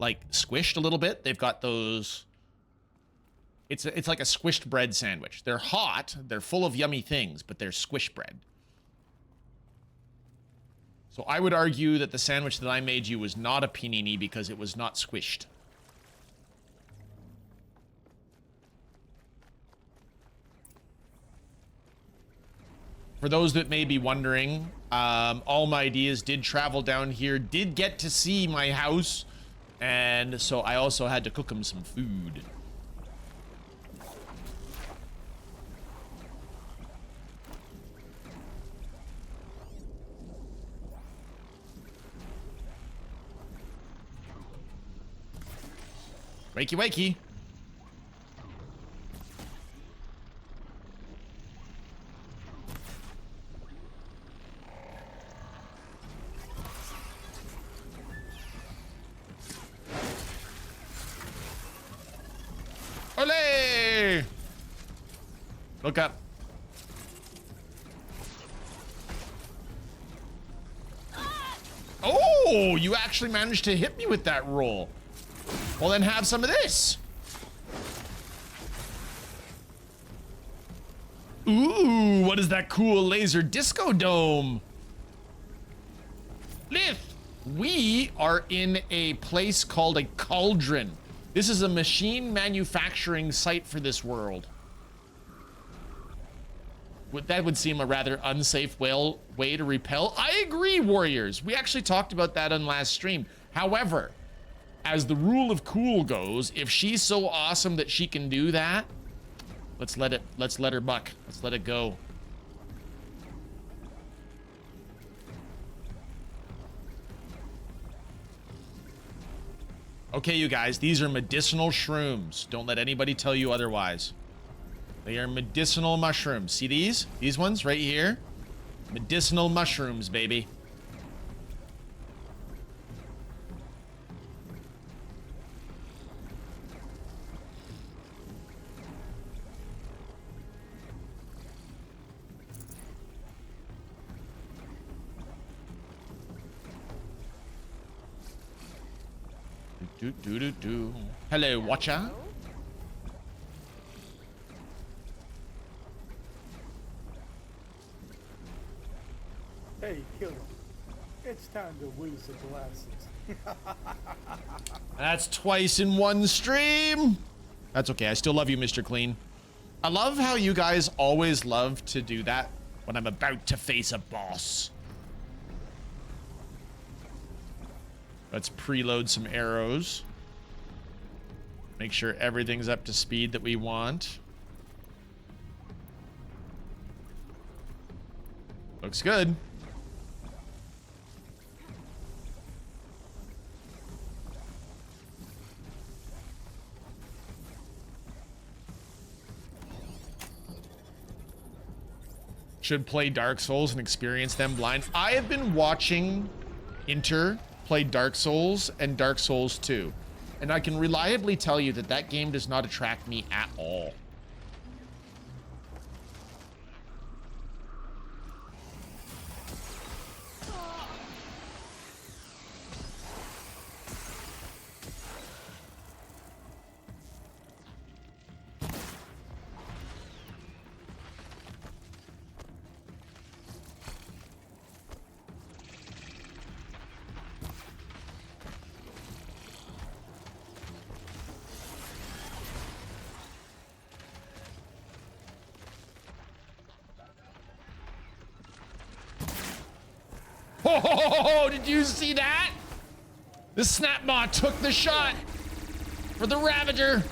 like, squished a little bit. They've got those... It's like a squished bread sandwich. They're hot, they're full of yummy things, but they're squish bread. So I would argue that the sandwich that I made you was not a panini because it was not squished. For those that may be wondering, all my ideas did travel down here, did get to see my house, and so I also had to cook them some food. Wakey, wakey. Ole! Look up. Oh, you actually managed to hit me with that roll. Well, then have some of this. Ooh, what is that cool laser disco dome? Lith, we are in a place called a cauldron. This is a machine manufacturing site for this world. That would seem a rather unsafe way to repel. I agree, warriors. We actually talked about that on last stream. However, as the rule of cool goes, if she's so awesome that she can do that, let's let her buck. Let's let it go. Okay, you guys, these are medicinal shrooms. Don't let anybody tell you otherwise. They are medicinal mushrooms. See these? These ones right here? Medicinal mushrooms, baby. Do. Hello, watcher. Hey, Kila. It's time to lose the glasses. That's twice in one stream. That's okay. I still love you, Mr. Clean. I love how you guys always love to do that when I'm about to face a boss. Let's preload some arrows. Make sure everything's up to speed that we want. Looks good. Should play Dark Souls and experience them blind. I have been watching Inter play Dark Souls and Dark Souls 2. And I can reliably tell you that that game does not attract me at all. Oh, did you see that? The Snapbot took the shot for the Ravager.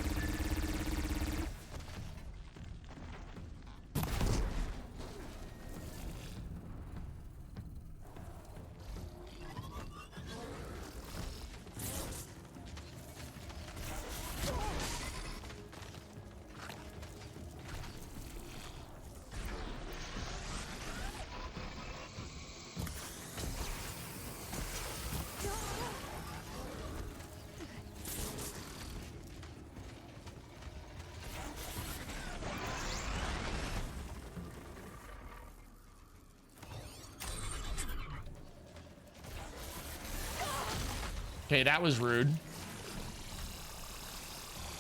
Okay, that was rude.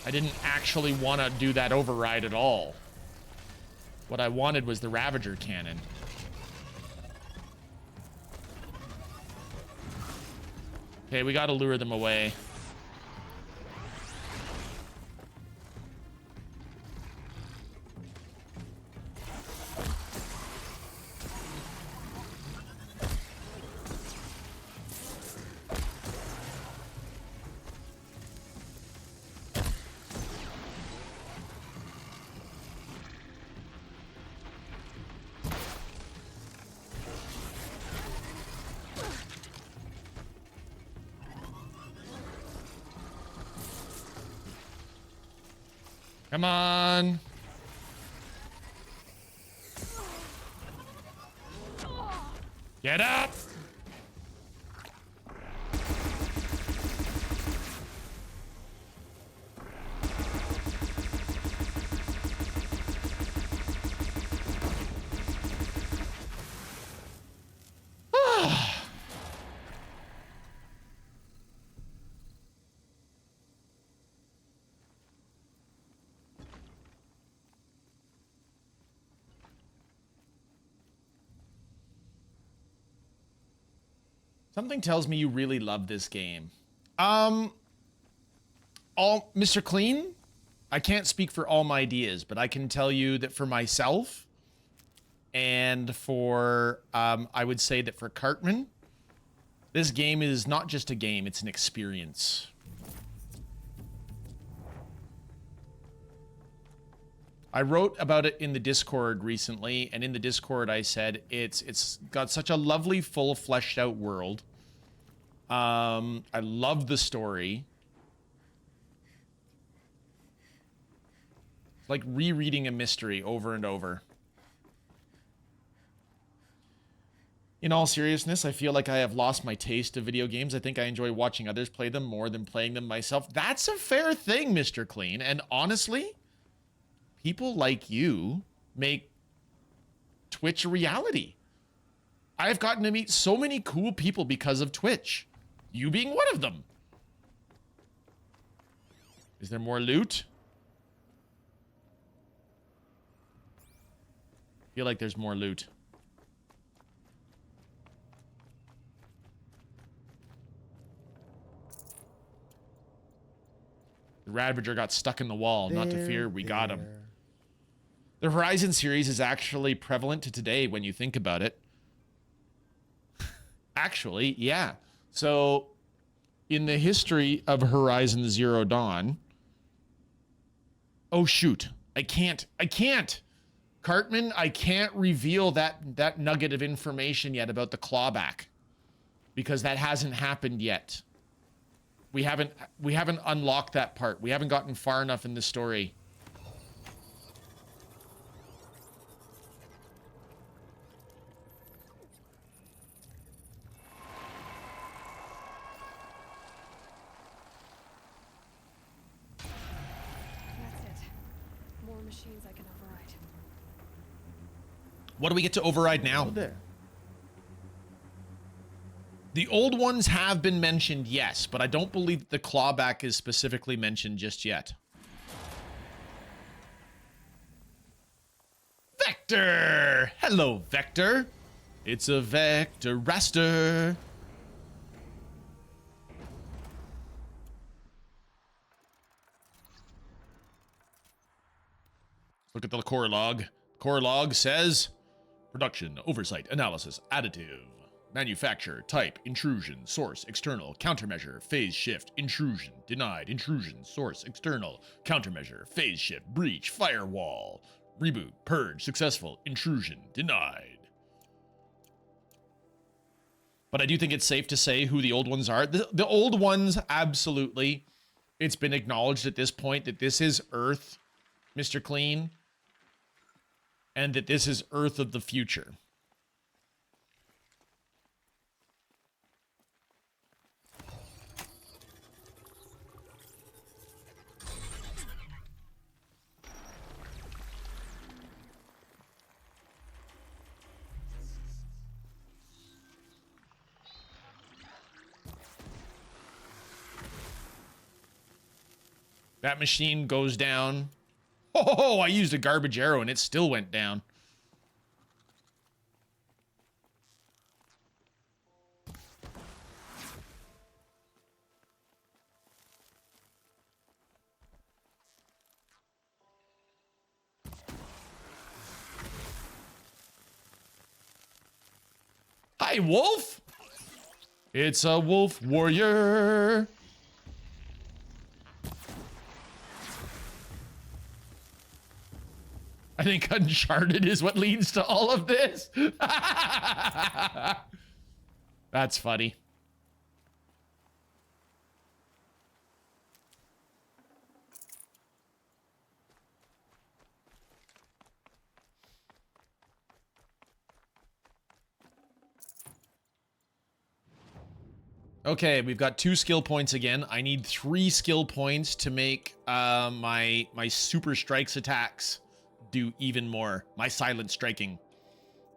I didn't actually want to do that override at all. What I wanted was the Ravager cannon. Okay, we gotta lure them away. Come on. Get up. Something tells me you really love this game. Mr. Clean, I can't speak for all my ideas, but I can tell you that for myself and for, I would say that for Cartman, this game is not just a game, it's an experience. I wrote about it in the Discord recently, and in the Discord I said it's got such a lovely, full, fleshed out world. I love the story. It's like rereading a mystery over and over. In all seriousness, I feel like I have lost my taste of video games. I think I enjoy watching others play them more than playing them myself. That's a fair thing, Mr. Clean, and honestly, people like you make Twitch a reality. I've gotten to meet so many cool people because of Twitch. You being one of them. Is there more loot? I feel like there's more loot. The Ravager got stuck in the wall. Not to fear, we got him. The Horizon series is actually prevalent to today when you think about it. Actually, yeah. So, in the history of Horizon Zero Dawn... Oh, shoot. I can't. Cartman, I can't reveal that nugget of information yet about the clawback. Because that hasn't happened yet. We haven't unlocked that part. We haven't gotten far enough in the story. That's it. More machines I can override. What do we get to override now? There. The old ones have been mentioned, yes, but I don't believe the clawback is specifically mentioned just yet. Vector! Hello, Vector. It's a Vector-raster. Look at the core log. Core log says, production, oversight, analysis, additive. Manufacture, type, intrusion, source, external, countermeasure, phase shift, intrusion, denied, intrusion, source, external, countermeasure, phase shift, breach, firewall, reboot, purge, successful, intrusion, denied. But I do think it's safe to say who the old ones are. The old ones, absolutely. It's been acknowledged at this point that this is Earth, Mr. Clean, and that this is Earth of the future. That machine goes down. Oh, I used a garbage arrow and it still went down. Hi, wolf. It's a wolf warrior. I think Uncharted is what leads to all of this. That's funny. Okay, we've got 2 skill points again. I need 3 skill points to make my super strikes attacks do even more. My silent striking.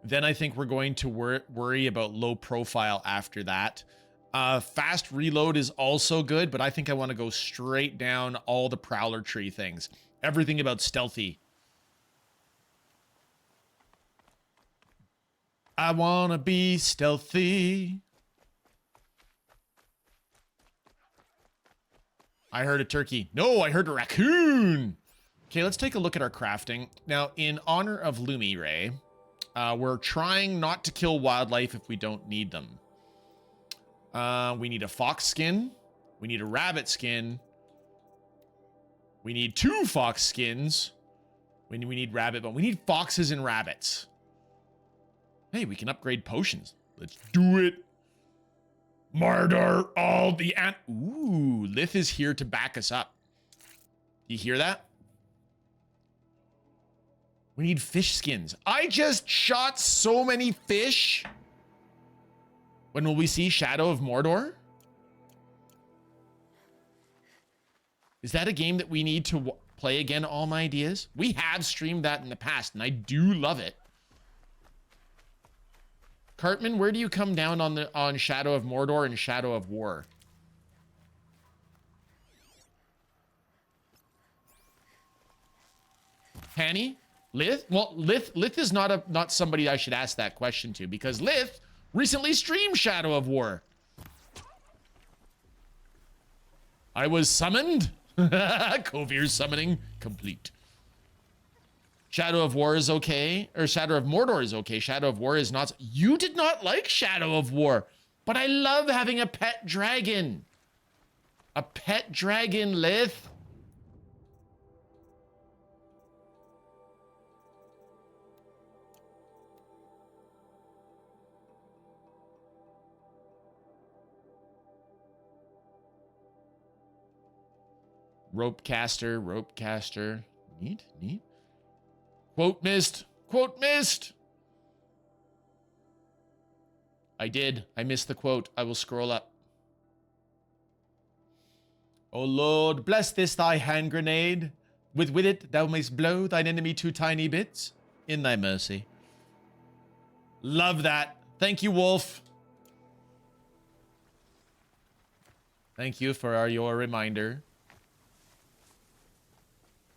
Then I think we're going to worry about low profile after that. Fast reload is also good, but I think I want to go straight down all the prowler tree things. Everything about stealthy. I want to be stealthy. I heard a turkey. No, I heard a raccoon. Okay, let's take a look at our crafting. Now, in honor of Lumi Ray, we're trying not to kill wildlife if we don't need them. We need a fox skin. We need a rabbit skin. We need 2 fox skins. We need rabbit, but we need foxes and rabbits. Hey, we can upgrade potions. Let's do it. Murder all the Ooh, Lith is here to back us up. You hear that? We need fish skins. I just shot so many fish. When will we see Shadow of Mordor? Is that a game that we need to play again, All My Ideas? We have streamed that in the past, and I do love it. Cartman, where do you come down on Shadow of Mordor and Shadow of War? Hanny? Lith? Well, Lith is not somebody I should ask that question to, because Lith recently streamed Shadow of War. I was summoned. Kovir's summoning complete. Shadow of War is okay, or Shadow of Mordor is okay. Shadow of War is not. You did not like Shadow of War, but I love having a pet dragon. A pet dragon, Lith. Rope caster. Neat. Quote missed. I did. I missed the quote. I will scroll up. O Lord, bless this thy hand grenade. With it thou mayst blow thine enemy to tiny bits in thy mercy. Love that. Thank you, Wolf. Thank you for your reminder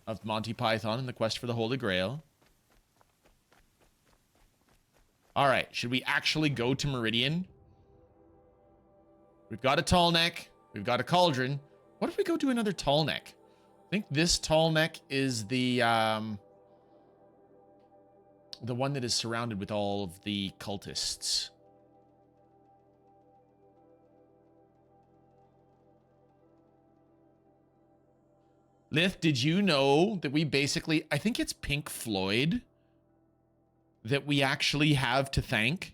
of Monty Python and the Quest for the Holy Grail. All right, should we actually go to Meridian? We've got a tall neck. We've got a cauldron. What if we go to another tall neck? I think this tall neck is the one that is surrounded with all of the cultists. Lith, did you know that we basically, I think it's Pink Floyd that we actually have to thank,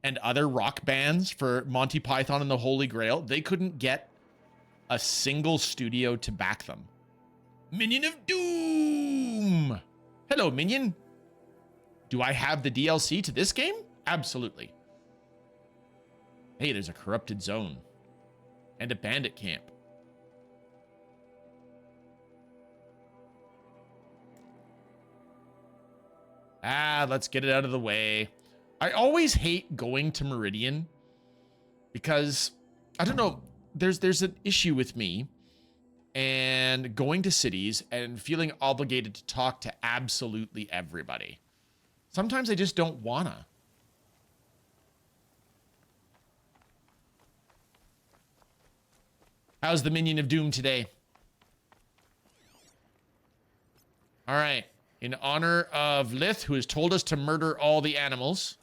and other rock bands, for Monty Python and the Holy Grail? They couldn't get a single studio to back them. Minion of Doom! Hello, Minion. Do I have the DLC to this game? Absolutely. Hey, there's a corrupted zone and a bandit camp. Let's get it out of the way. I always hate going to Meridian because, I don't know, there's an issue with me and going to cities and feeling obligated to talk to absolutely everybody. Sometimes I just don't wanna. How's the Minion of Doom today? All right. In honor of Lith, who has told us to murder all the animals,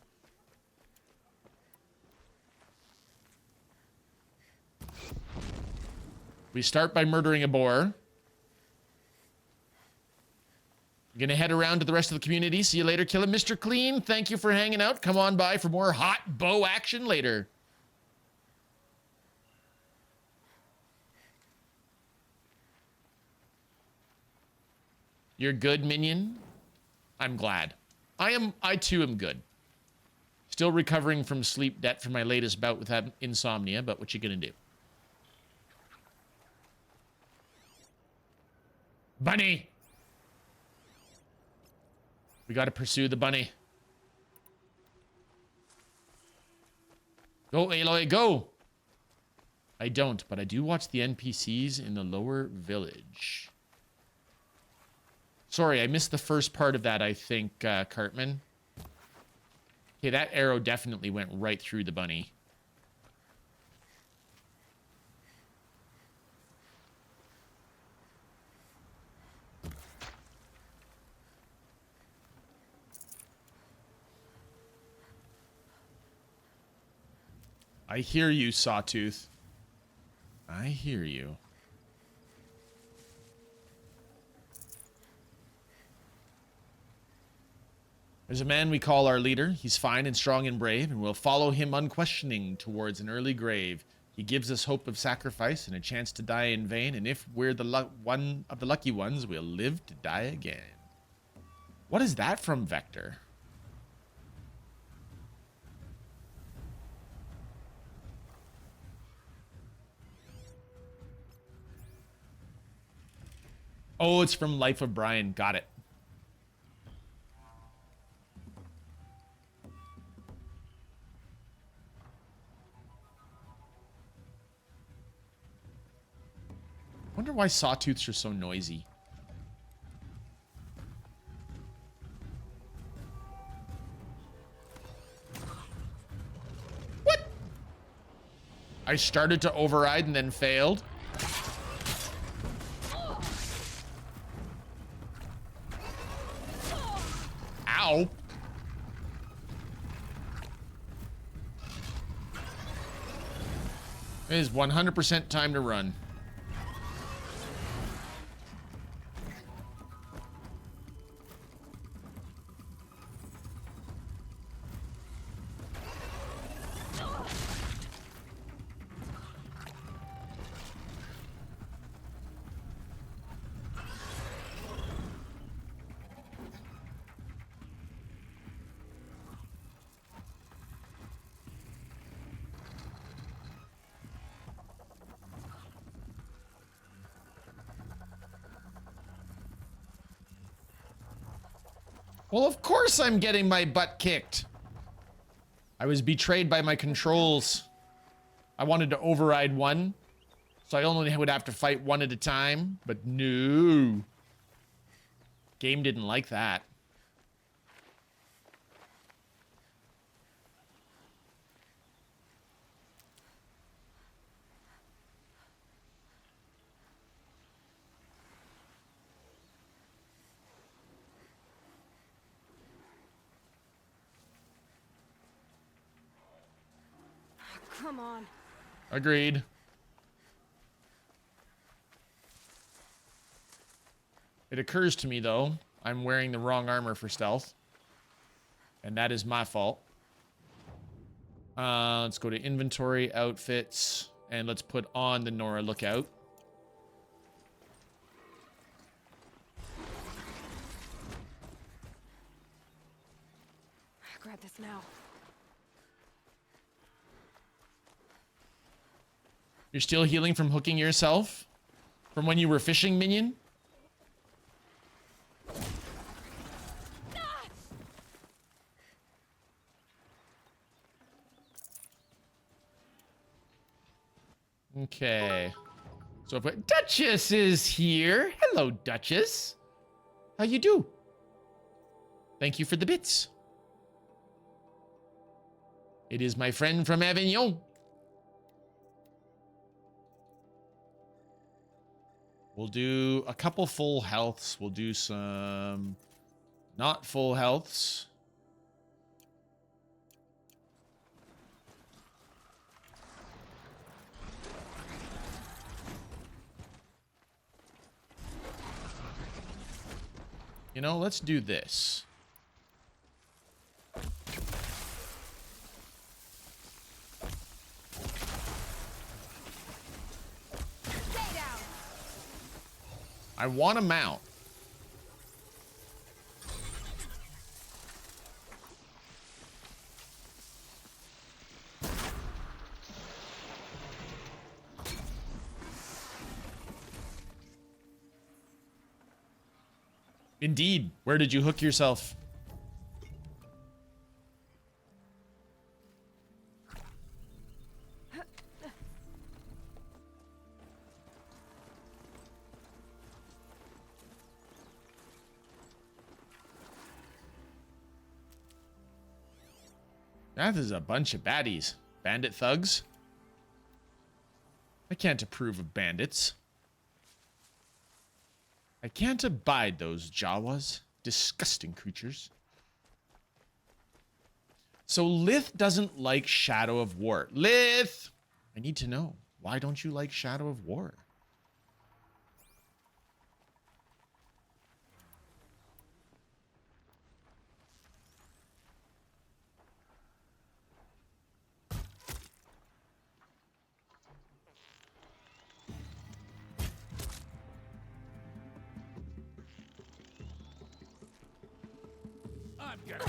We start by murdering a boar. I'm gonna head around to the rest of the community. See you later, Kila. Mr. Clean, thank you for hanging out. Come on by for more hot bow action later. You're good, minion? I'm glad. I too am good. Still recovering from sleep debt from my latest bout with that insomnia, but what you gonna do? Bunny! We gotta pursue the bunny. Go, Aloy, go! I don't, but I do watch the NPCs in the lower village. Sorry, I missed the first part of that, I think, Cartman. Okay, that arrow definitely went right through the bunny. I hear you, Sawtooth. I hear you. There's a man we call our leader. He's fine and strong and brave, and we'll follow him unquestioning towards an early grave. He gives us hope of sacrifice and a chance to die in vain, and if we're one of the lucky ones, we'll live to die again. What is that from, Vector? Oh, it's from Life of Brian. Got it. Wonder why sawtooths are so noisy. What? I started to override and then failed. Ow. It is 100% time to run. Well, of course I'm getting my butt kicked. I was betrayed by my controls. I wanted to override one, so I only would have to fight one at a time, but no. Game didn't like that. Come on. Agreed. It occurs to me, though, I'm wearing the wrong armor for stealth. And that is my fault. Let's go to inventory, outfits, and let's put on the Nora Lookout. Grab this now. You're still healing from hooking yourself? From when you were fishing, minion? Okay. So if Duchess is here. Hello, Duchess. How you do? Thank you for the bits. It is my friend from Avignon. We'll do a couple full healths. We'll do some not full healths. You know, let's do this. I want to mount. Indeed. Where did you hook yourself? That is a bunch of baddies. Bandit thugs. I can't approve of bandits. I can't abide those Jawas. Disgusting creatures. So Lith doesn't like Shadow of War. Lith! I need to know. Why don't you like Shadow of War? I'm gonna.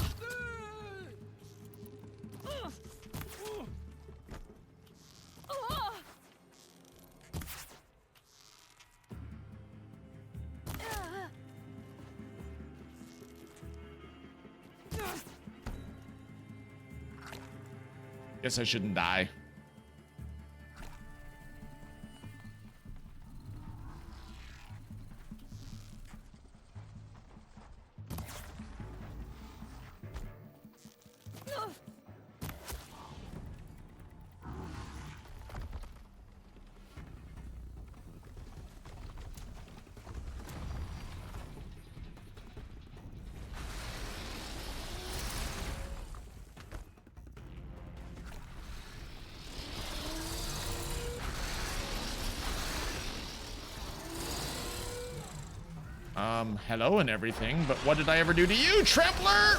Guess I shouldn't die. Hello and everything, but what did I ever do to you, Trampler?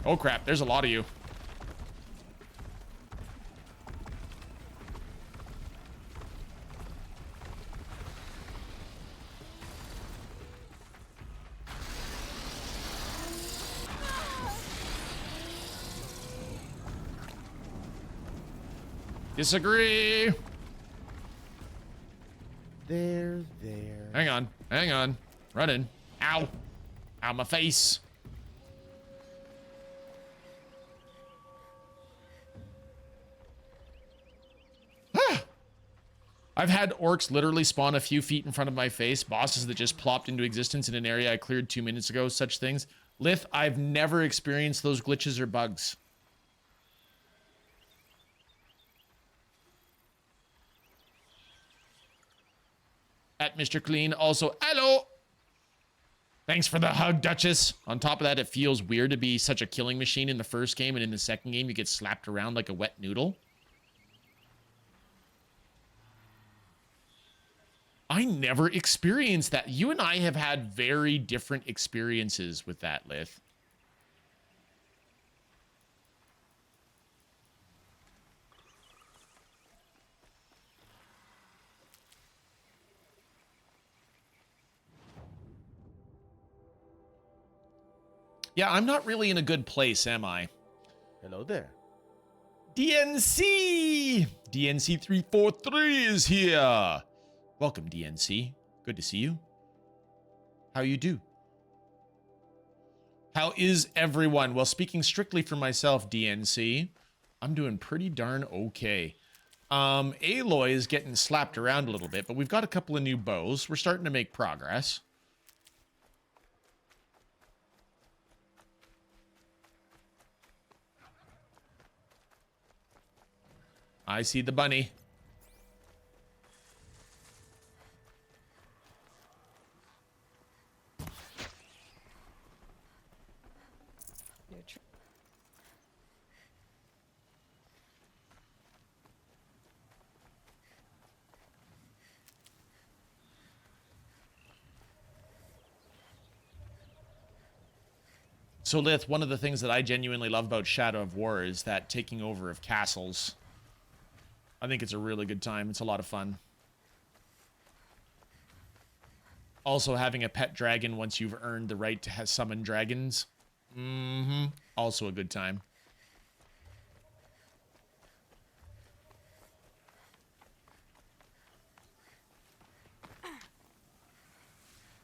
Oh crap, there's a lot of you. Disagree. There. Hang on. Running. Ow. Ow, my face. I've had orcs literally spawn a few feet in front of my face. Bosses that just plopped into existence in an area I cleared 2 minutes ago. Such things. Lith, I've never experienced those glitches or bugs. At Mr. Clean. Also, hello. Thanks for the hug, Duchess. On top of that, it feels weird to be such a killing machine in the first game, and in the second game, you get slapped around like a wet noodle. I never experienced that. You and I have had very different experiences with that, Lith. Yeah, I'm not really in a good place, am I? Hello there. DNC! DNC 343 is here. Welcome, DNC. Good to see you. How you do? How is everyone? Well, speaking strictly for myself, DNC, I'm doing pretty darn okay. Aloy is getting slapped around a little bit, but we've got a couple of new bows. We're starting to make progress. I see the bunny. So Lith, one of the things that I genuinely love about Shadow of War is that taking over of castles. I think it's a really good time. It's a lot of fun. Also, having a pet dragon once you've earned the right to summon dragons. Also a good time.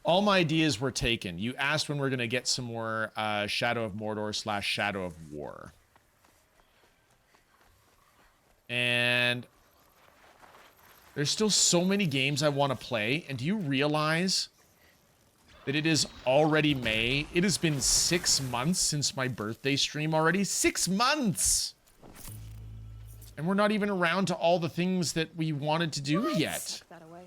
All my ideas were taken. You asked when we're going to get some more Shadow of Mordor / Shadow of War. And there's still so many games I want to play. And do you realize that it is already May? It has been 6 months since my birthday stream already. 6 months! And we're not even around to all the things that we wanted to do yet. That away.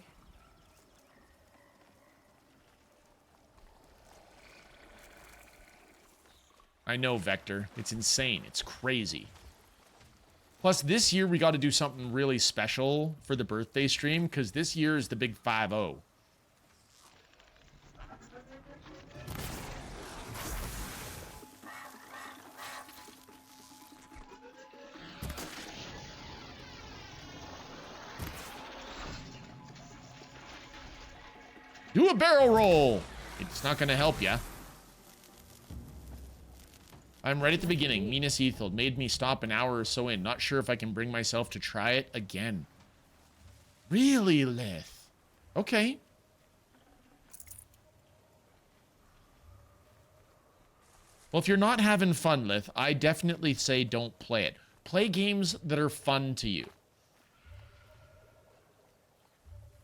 I know, Vector. It's insane. It's crazy. Plus, this year we got to do something really special for the birthday stream, because this year is the big 5-0. Do a barrel roll! It's not going to help ya. I'm right at the beginning. Minas Ithil made me stop an hour or so in. Not sure if I can bring myself to try it again. Really, Lith? Okay. Well, if you're not having fun, Lith, I definitely say don't play it. Play games that are fun to you.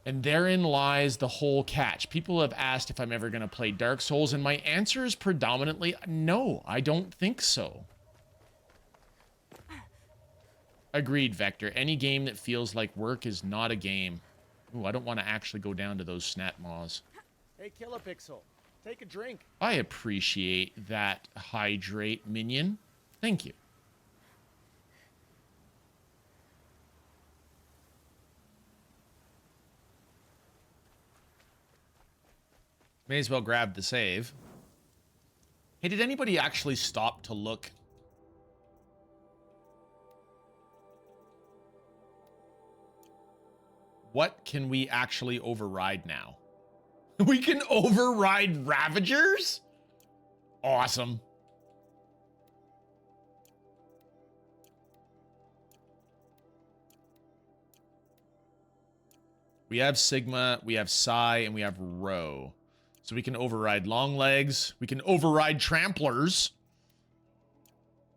And therein lies the whole catch. People have asked if I'm ever going to play Dark Souls, and my answer is predominantly no, I don't think so. Agreed, Vector. Any game that feels like work is not a game. Ooh, I don't want to actually go down to those snap maws. Hey, Kilopixel, take a drink. I appreciate that hydrate, minion. Thank you. May as well grab the save. Hey, did anybody actually stop to look? What can we actually override now? We can override Ravagers? Awesome. We have Sigma, we have Psi, and we have Rho. So we can override long legs. We can override tramplers.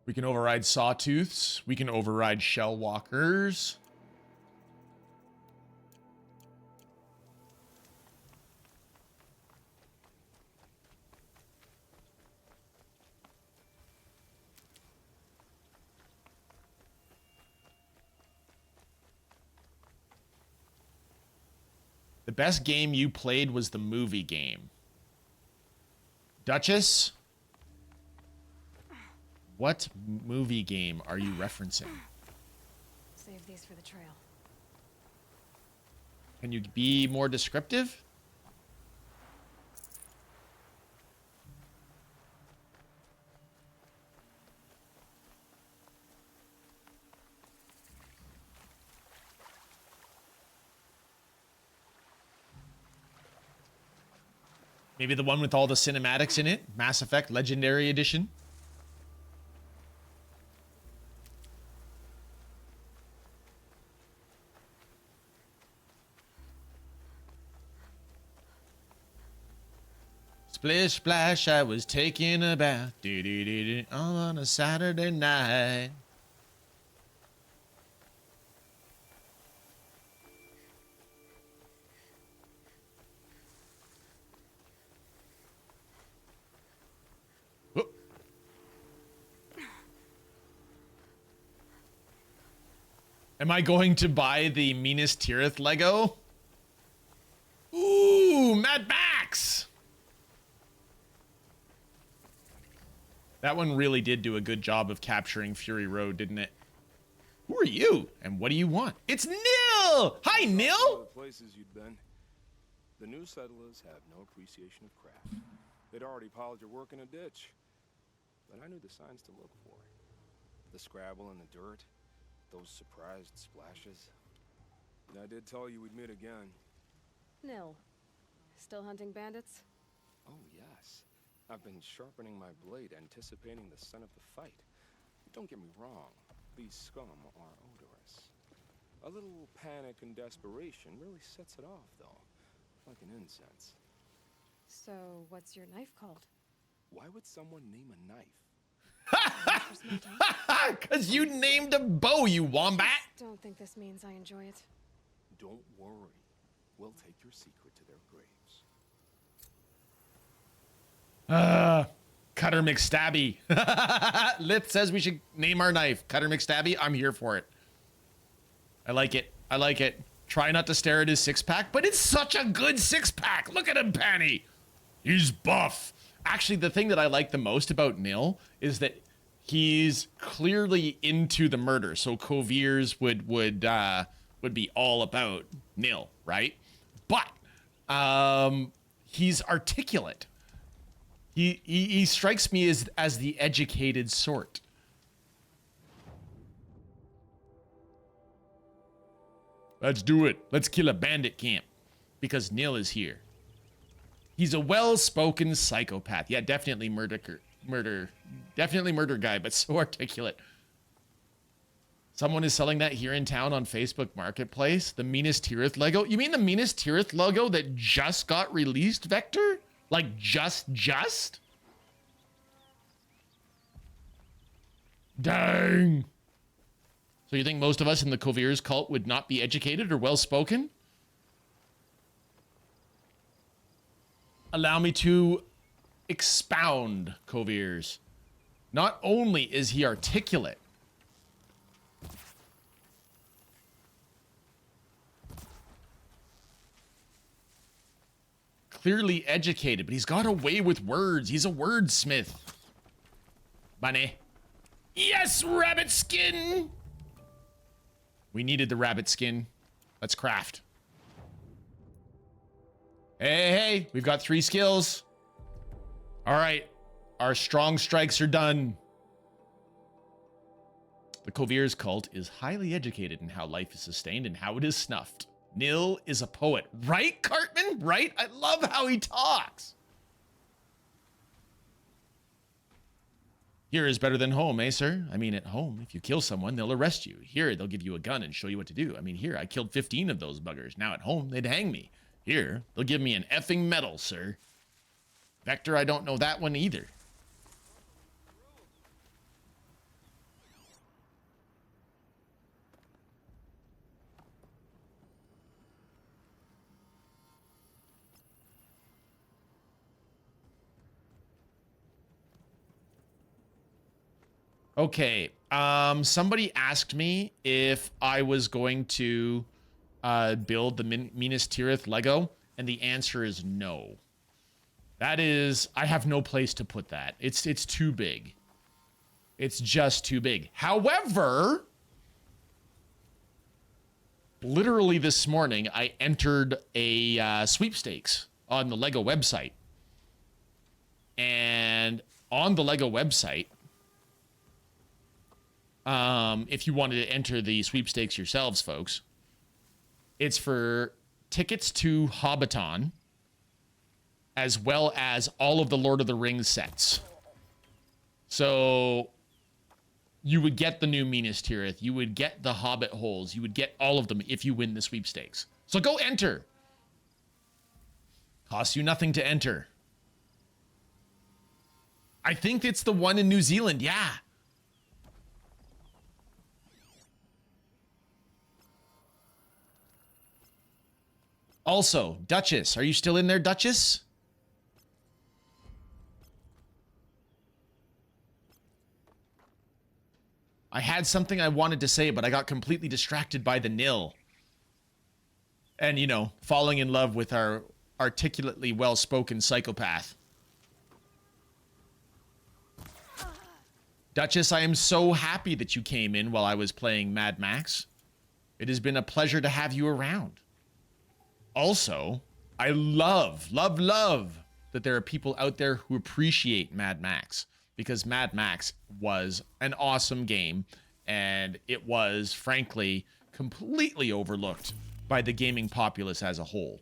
We can override sawtooths. We can override shell walkers. The best game you played was the movie game. Duchess? What movie game are you referencing? Save these for the trail. Can you be more descriptive? Maybe the one with all the cinematics in it? Mass Effect Legendary Edition? Splish splash, I was taking a bath on a Saturday night. Am I going to buy the Minas Tirith Lego? Ooh, Mad Max! That one really did do a good job of capturing Fury Road, didn't it? Who are you? And what do you want? It's Nil! Hi, Nil! The places you'd been. The new settlers have no appreciation of craft. They'd already piled your work in a ditch. but I knew the signs to look for. The scrabble in the dirt, those surprised splashes. And I did tell you we'd meet again. Nil. Still hunting bandits? Oh, yes. I've been sharpening my blade, anticipating the scent of the fight. Don't get me wrong, these scum are odorous. A little panic and desperation really sets it off, though, like an incense. So, what's your knife called? Why would someone name a knife? Because you named a bow, you wombat! Don't think this means I enjoy it. Don't worry. We'll take your secret to their graves. Cutter McStabby. Lith says we should name our knife Cutter McStabby. I'm here for it. I like it. I like it. Try not to stare at his six-pack, but it's such a good six-pack. Look at him, Panny. He's buff. Actually, the thing that I like the most about Nil is that he's clearly into the murder. So Coviers would be all about Nil, right? But he's articulate. He strikes me as the educated sort. Let's do it. Let's kill a bandit camp because Nil is here. He's a well-spoken psychopath. Yeah, definitely definitely murder guy, but so articulate. Someone is selling that here in town on Facebook Marketplace. The Minas Tirith Lego. You mean the Minas Tirith logo that just got released, Vector? Like just? Dang. So you think most of us in the Coviers cult would not be educated or well-spoken? Allow me to expound, Coviers. Not only is he articulate, clearly educated, but he's got a way with words. He's a wordsmith. Bunny. Yes, rabbit skin! We needed the rabbit skin. Let's craft. Hey, we've got 3 skills. All right, our strong strikes are done. The Coviers cult is highly educated in how life is sustained and how it is snuffed. Nil is a poet. Right, Cartman? Right? I love how he talks. Here is better than home, eh, sir? I mean, at home, if you kill someone, they'll arrest you. Here, they'll give you a gun and show you what to do. I mean, here, I killed 15 of those buggers. Now at home, they'd hang me. Here, they'll give me an effing medal, sir. Vector, I don't know that one either. Okay, somebody asked me if I was going to build the Minas Tirith Lego, and the answer is no. That is, I have no place to put that. It's too big. It's just too big. However, literally this morning, I entered a sweepstakes on the Lego website. And on the Lego website, if you wanted to enter the sweepstakes yourselves, folks, it's for tickets to Hobbiton, as well as all of the Lord of the Rings sets. So you would get the new Minas Tirith, you would get the Hobbit holes, you would get all of them if you win the sweepstakes. So go enter. Costs you nothing to enter. I think it's the one in New Zealand, yeah. Also, Duchess, are you still in there, Duchess? I had something I wanted to say, but I got completely distracted by the nil. And, you know, falling in love with our articulately well-spoken psychopath. Duchess, I am so happy that you came in while I was playing Mad Max. It has been a pleasure to have you around. Also, I love that there are people out there who appreciate Mad Max. because Mad Max was an awesome game, and it was, frankly, completely overlooked by the gaming populace as a whole.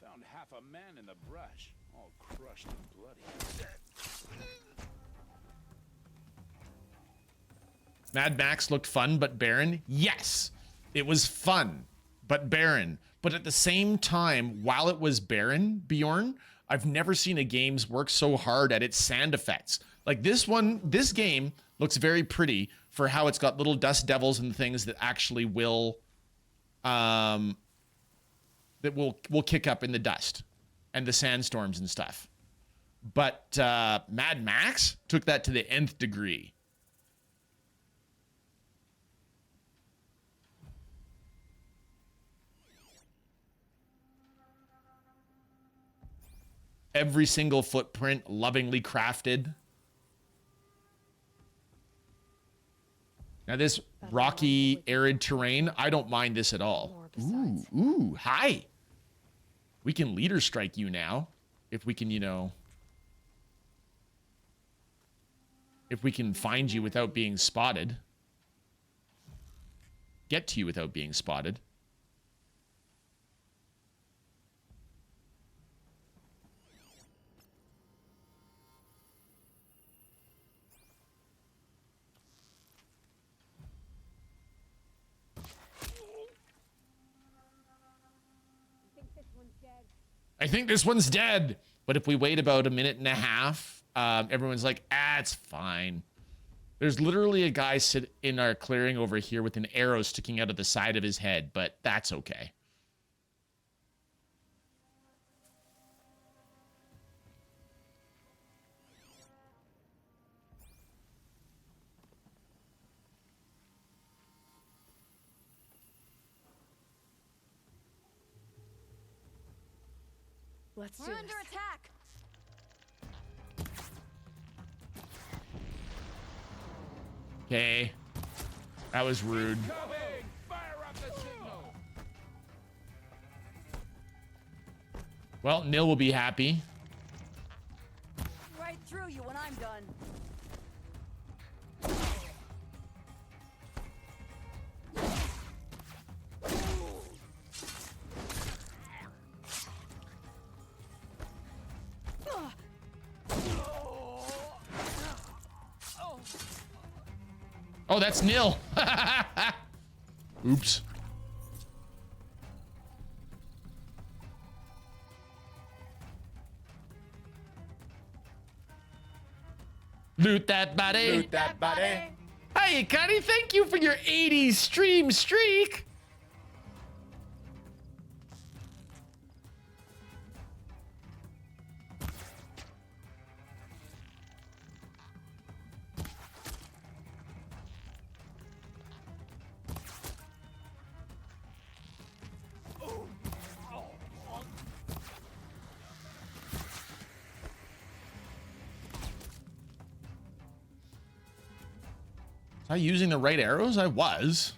Found half a man in the brush, all crushed and bloody. Mad Max looked fun but barren. Yes, it was fun but barren. But at the same time, while it was barren, Bjorn, I've never seen a game work so hard at its sand effects. Like this game looks very pretty for how it's got little dust devils and things that actually will kick up in the dust and the sandstorms and stuff. But Mad Max took that to the nth degree. Every single footprint lovingly crafted. Now this rocky, arid terrain, I don't mind this at all. Ooh, hi. We can leader strike you now. If we can, if we can find you without being spotted. Get to you without being spotted. I think this one's dead. But if we wait about a minute and a half, everyone's like, it's fine. There's literally a guy sit in our clearing over here with an arrow sticking out of the side of his head, but that's okay. We're under attack. Okay. That was rude. Fire up the signal. Well, Nil will be happy. Right through you when I'm done. Oh, that's Nil. Oops. Loot that body. Loot that body. Hey, Connie, thank you for your 80s stream streak. Was I using the right arrows? I was.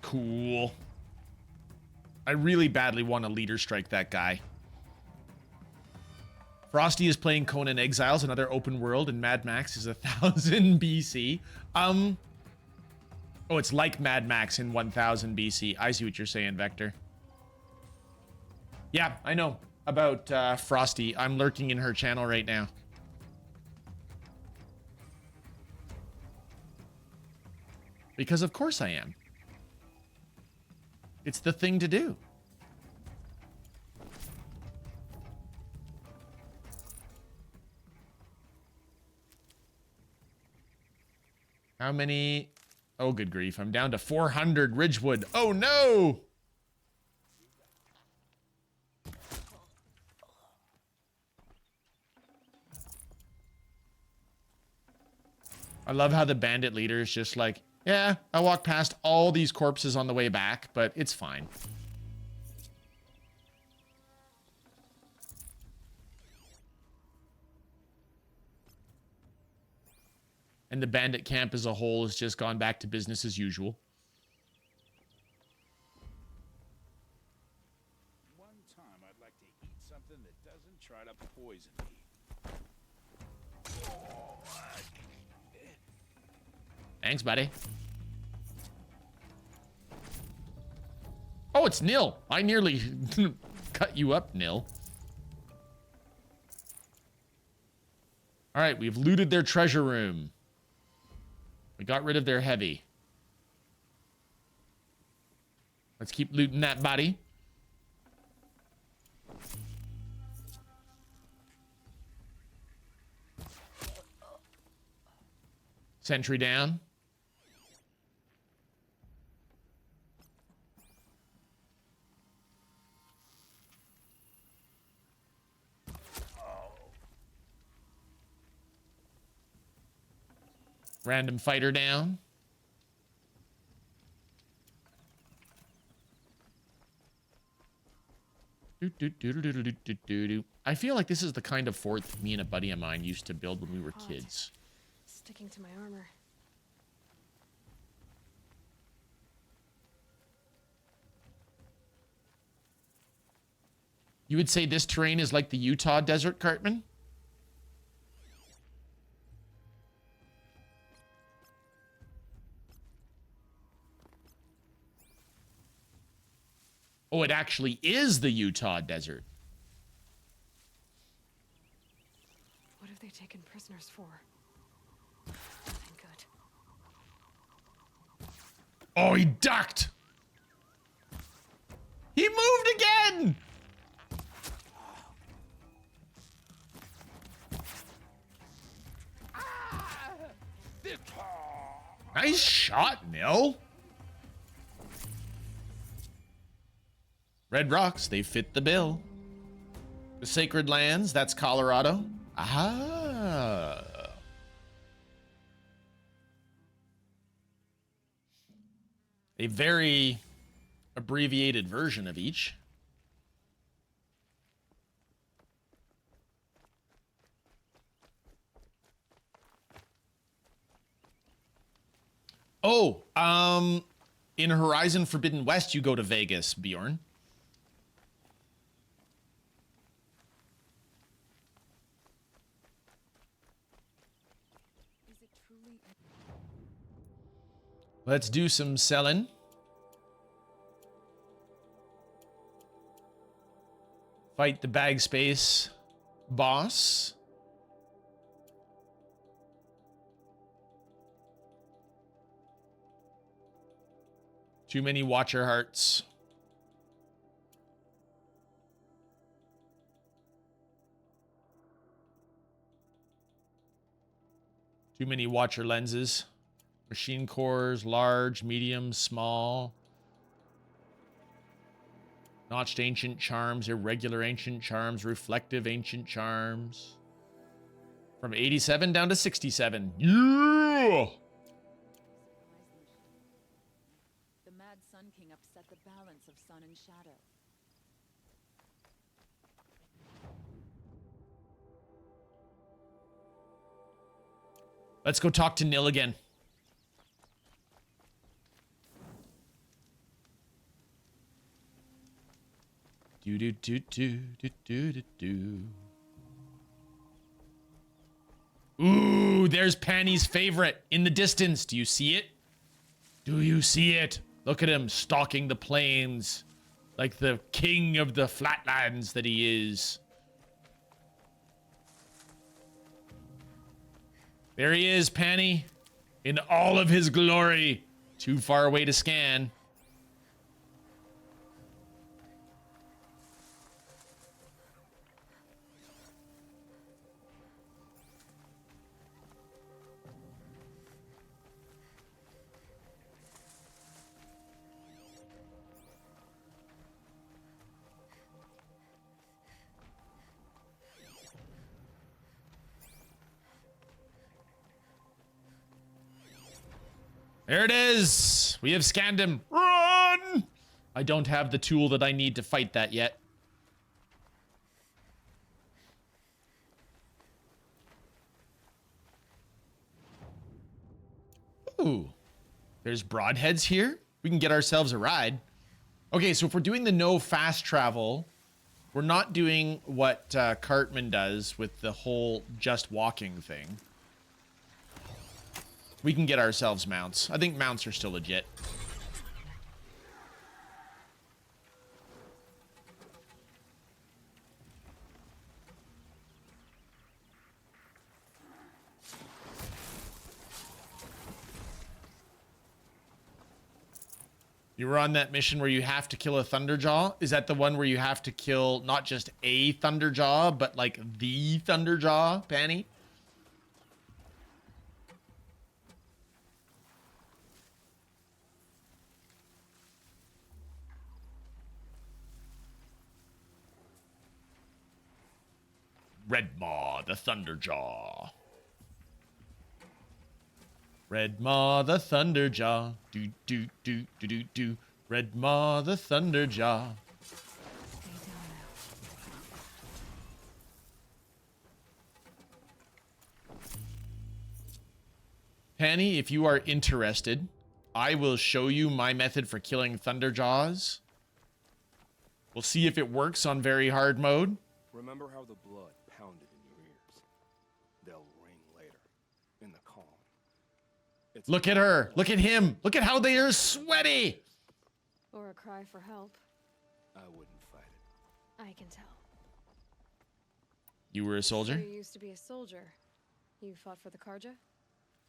Cool. I really badly want to leader strike that guy. Frosty is playing Conan Exiles, another open world, and Mad Max is 1000 BC. Oh, it's like Mad Max in 1000 BC. I see what you're saying, Vector. Yeah, I know about Frosty. I'm lurking in her channel right now. Because of course I am. It's the thing to do. How many? Oh, good grief. I'm down to 400 Ridgewood. Oh, no! I love how the bandit leader is just like, yeah, I walked past all these corpses on the way back, but it's fine. And the bandit camp as a whole has just gone back to business as usual. One time I'd like to eat something that doesn't try to poison me. Thanks, buddy. Oh, it's Nil. I nearly cut you up, Nil. All right, we've looted their treasure room. We got rid of their heavy. Let's keep looting that body. Sentry down. Random fighter down. I feel like this is the kind of fort me and a buddy of mine used to build when we were kids. Sticking to my armor. You would say this terrain is like the Utah desert, Cartman? Oh, it actually is the Utah desert. What have they taken prisoners for? Nothing good. Oh, he ducked. He moved again. Nice shot, Nil. Red rocks, they fit the bill. The sacred lands, that's Colorado. Ah. A very abbreviated version of each. Oh, in Horizon Forbidden West, you go to Vegas, Bjorn. Let's do some selling. Fight the bag space boss. Too many watcher hearts. Too many watcher lenses. Machine cores, large, medium, small. Notched ancient charms, irregular ancient charms, reflective ancient charms. From 87 down to 67. Yeah! The Mad Sun King upset the balance of sun and shadow. Let's go talk to Nil again. Do do do do do do do do. Ooh, there's Panny's favorite in the distance. Do you see it? Do you see it? Look at him stalking the plains like the king of the flatlands that he is. There he is, Panny, in all of his glory. Too far away to scan. There it is. We have scanned him. Run! I don't have the tool that I need to fight that yet. Ooh. There's broadheads here. We can get ourselves a ride. Okay, so if we're doing the no fast travel, we're not doing what Cartman does with the whole just walking thing. We can get ourselves mounts. I think mounts are still legit. You were on that mission where you have to kill a Thunderjaw? Is that the one where you have to kill not just a Thunderjaw, but like the Thunderjaw, Panny? Redmaw, the Thunderjaw. Redmaw, the Thunderjaw. Do, do, do, do, do, do. Redmaw, the Thunderjaw. Panny, if you are interested, I will show you my method for killing Thunderjaws. We'll see if it works on very hard mode. Remember how the blood pounded in your ears? They'll ring later, in the calm. Look at her. Look at him. Look at how they are sweaty. Or a cry for help. I wouldn't fight it. I can tell. You were a soldier? So you used to be a soldier. You fought for the Karja?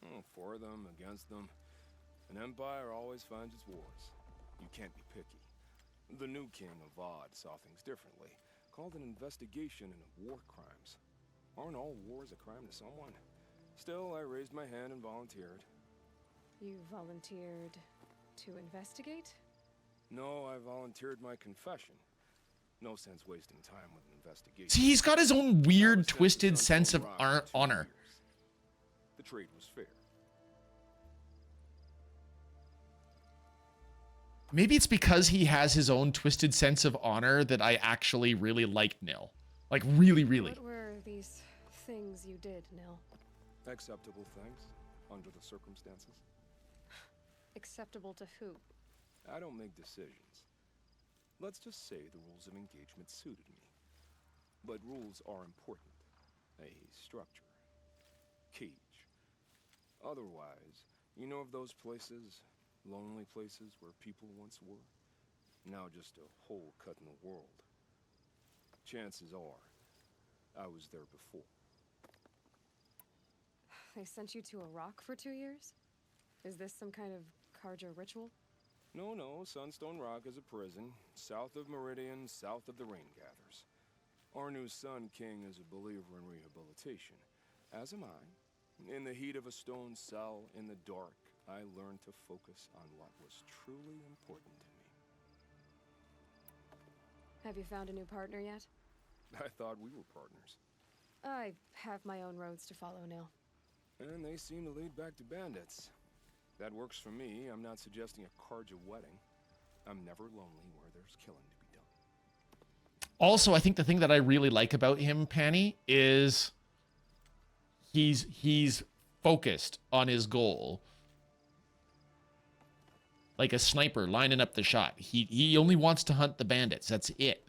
Oh, for them, against them. An empire always finds its wars. You can't be picky. The new king of Odd saw things differently. Called an investigation into war crimes. Aren't all wars a crime to someone? Still, I raised my hand and volunteered. You volunteered to investigate? No, I volunteered my confession. No sense wasting time with an investigation. See, he's got his own weird, twisted sense of honor. The trade was fair. Maybe it's because he has his own twisted sense of honor that I actually really like Nil. Like, really, really. What were these things you did, Nil? Acceptable things, under the circumstances. Acceptable to who? I don't make decisions. Let's just say the rules of engagement suited me. But rules are important. A structure. Cage. Otherwise, you know of those places, lonely places where people once were? Now just a hole cut in the world. Chances are, I was there before. They sent you to a rock for 2 years? Is this some kind of Karja ritual? No, Sunstone Rock is a prison, south of Meridian, south of the Rain Gathers. Our new Sun King is a believer in rehabilitation, as am I. In the heat of a stone cell, in the dark, I learned to focus on what was truly important to me. Have you found a new partner yet? I thought we were partners. I have my own roads to follow, Nil. And they seem to lead back to bandits. That works for me. I'm not suggesting a Karja wedding. I'm never lonely where there's killing to be done. Also, I think the thing that I really like about him, Panny, is he's focused on his goal. Like a sniper lining up the shot. He only wants to hunt the bandits. That's it.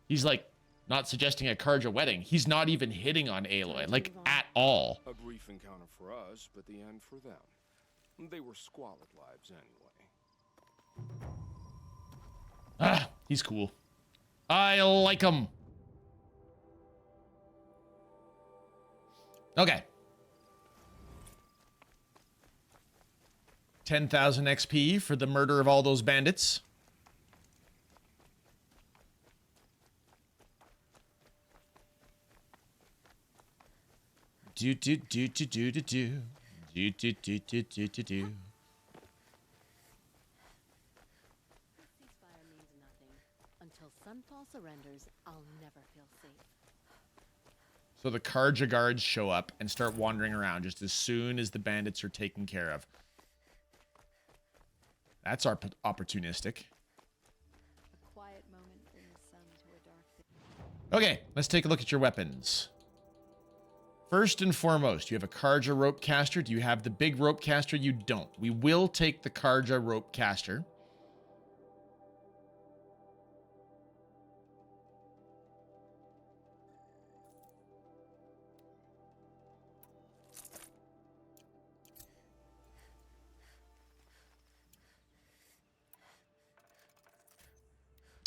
He's like not suggesting a Karja wedding. He's not even hitting on Aloy, like at all. A brief encounter for us, but the end for them. They were squalid lives anyway. Ah, he's cool. I like him. Okay. 10,000 XP for the murder of all those bandits. Do do do do do do do do do do do do do do. Ceasefire means nothing. Until Sunfall surrenders, I'll never feel safe. So the Karja guards show up and start wandering around just as soon as the bandits are taken care of. That's opportunistic. A quiet moment in the sun to a dark day. Okay, let's take a look at your weapons. First and foremost, you have a Karja rope caster. Do you have the big rope caster? You don't. We will take the Karja rope caster.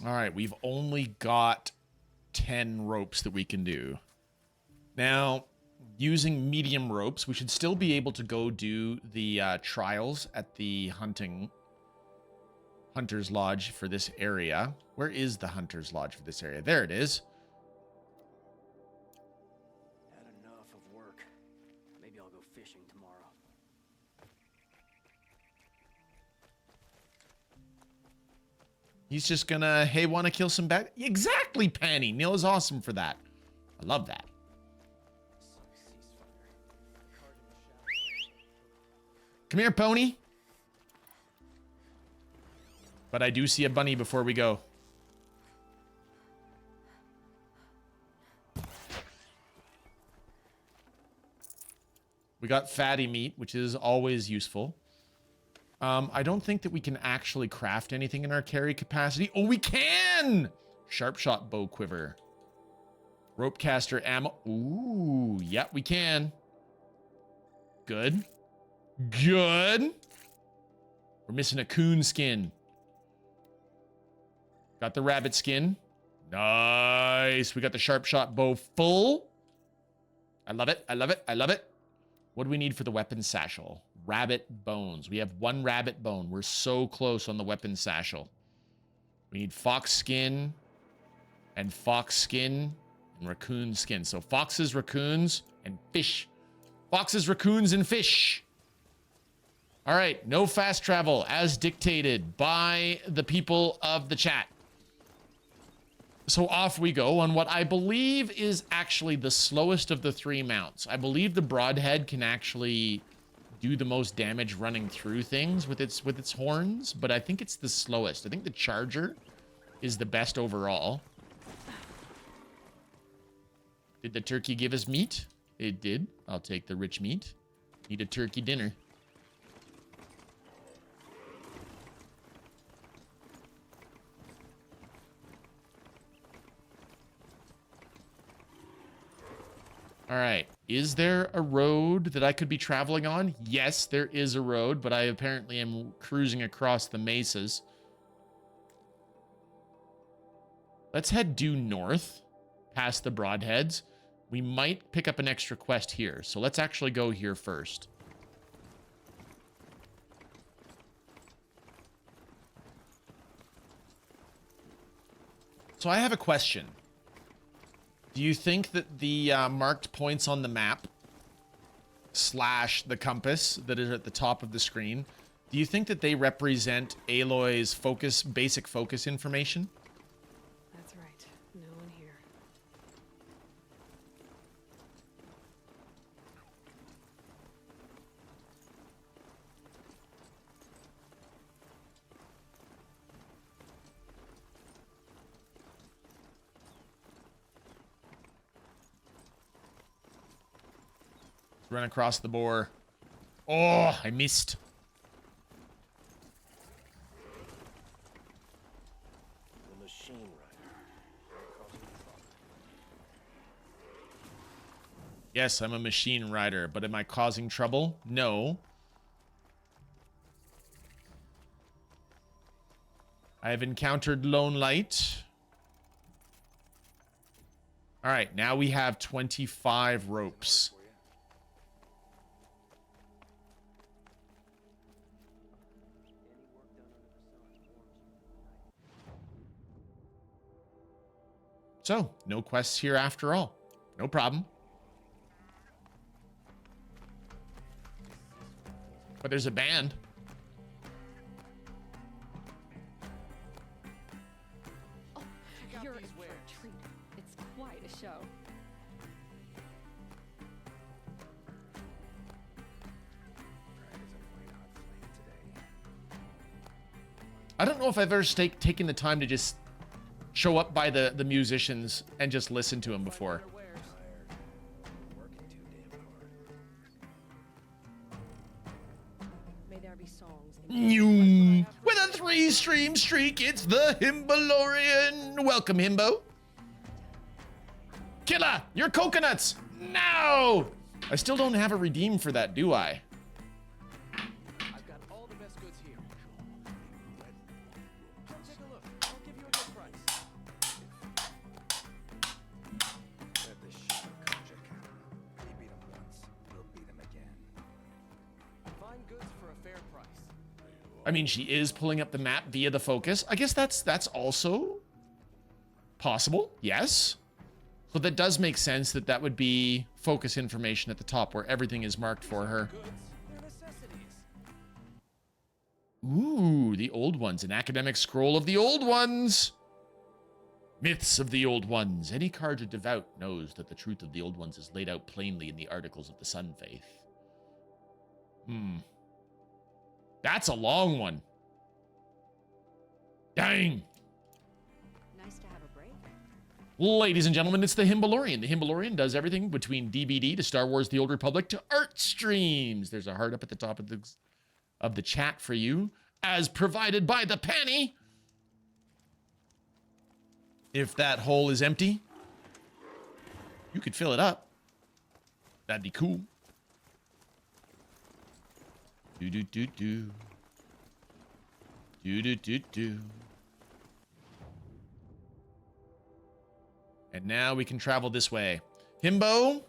All right, we've only got 10 ropes that we can do. Now, using medium ropes, we should still be able to go do the trials at the Hunter's Lodge for this area. Where is the Hunter's Lodge for this area? There it is. Had enough of work. Maybe I'll go fishing tomorrow. He's just gonna, hey, want to kill some bad? Exactly, Panny. Neil is awesome for that. I love that. Come here, pony. But I do see a bunny before we go. We got fatty meat, which is always useful. I don't think that we can actually craft anything in our carry capacity. Oh, we can! Sharp shot bow quiver. Rope caster ammo. Ooh, yeah, we can. Good. Good. We're missing a coon skin. Got the rabbit skin. Nice. We got the sharp shot bow full. I love it. I love it. I love it. What do we need for the weapon satchel? Rabbit bones. We have 1 rabbit bone. We're so close on the weapon satchel. We need fox skin and raccoon skin. So foxes, raccoons, and fish. Foxes, raccoons, and fish. All right. No fast travel as dictated by the people of the chat. So off we go on what I believe is actually the slowest of the 3 mounts. I believe the broadhead can actually do the most damage running through things with its horns, but I think it's the slowest. I think the charger is the best overall. Did the turkey give us meat? It did. I'll take the rich meat. Need a turkey dinner. All right. Is there a road that I could be traveling on? Yes, there is a road, but I apparently am cruising across the mesas. Let's head due north, past the broadheads. We might pick up an extra quest here, so let's actually go here first. So I have a question. Do you think that the marked points on the map / the compass that is at the top of the screen, do you think that they represent Aloy's basic focus information? That's right. No one here. Run across the boar. Oh, I missed. The machine rider. Yes, I'm a machine rider, but am I causing trouble? No. I have encountered Lone Light. All right, now we have 25 ropes. So, no quests here after all. No problem. But there's a band. Oh, you're in for a treat. It's quite a show. I don't know if I've ever taken the time to just show up by the musicians and just listen to them before. May there be songs. With a 3-stream streak, it's the Himbalorian. Welcome, Himbo. Kila, your coconuts, now! I still don't have a redeem for that, do I? I've got all the best goods here. Come take a look. I'll give you a good price. Let the shit come, Jack. We beat him once, we'll beat him again. Fine goods for a fair price. I mean, she is pulling up the map via the focus. I guess that's also possible, yes. So that does make sense that that would be focus information at the top where everything is marked for her. Ooh, the old ones. An academic scroll of the old ones. Myths of the old ones. Any carded devout knows that the truth of the old ones is laid out plainly in the articles of the Sun Faith. That's a long one. Dang. Nice to have a break. Ladies and gentlemen, it's the Himbalorian. The Himbalorian does everything between DBD to Star Wars The Old Republic to art streams. There's a heart up at the top of the chat for you, as provided by the Panny. If that hole is empty, you could fill it up. That'd be cool. Do-do-do-do. Do-do-do-do. And now we can travel this way. Himbo.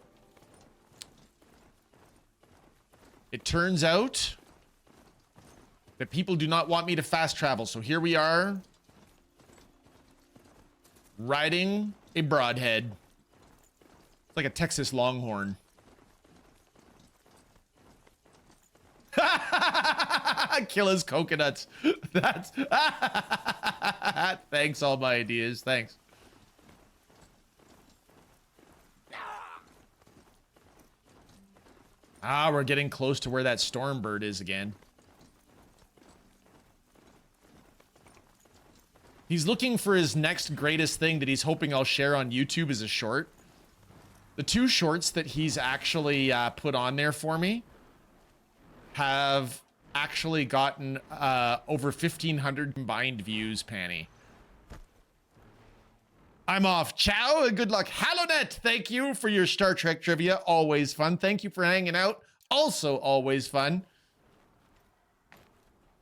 It turns out that people do not want me to fast travel. So here we are. Riding a broadhead. It's like a Texas Longhorn. Killa's coconuts. That's thanks, all my ideas. Thanks. Ah, we're getting close to where that storm bird is again. He's looking for his next greatest thing that he's hoping I'll share on YouTube as a short. The 2 shorts that he's actually put on there for me have actually gotten over 1,500 combined views, Panny. I'm off. Ciao. Good luck. HaloNet, thank you for your Star Trek trivia. Always fun. Thank you for hanging out. Also always fun.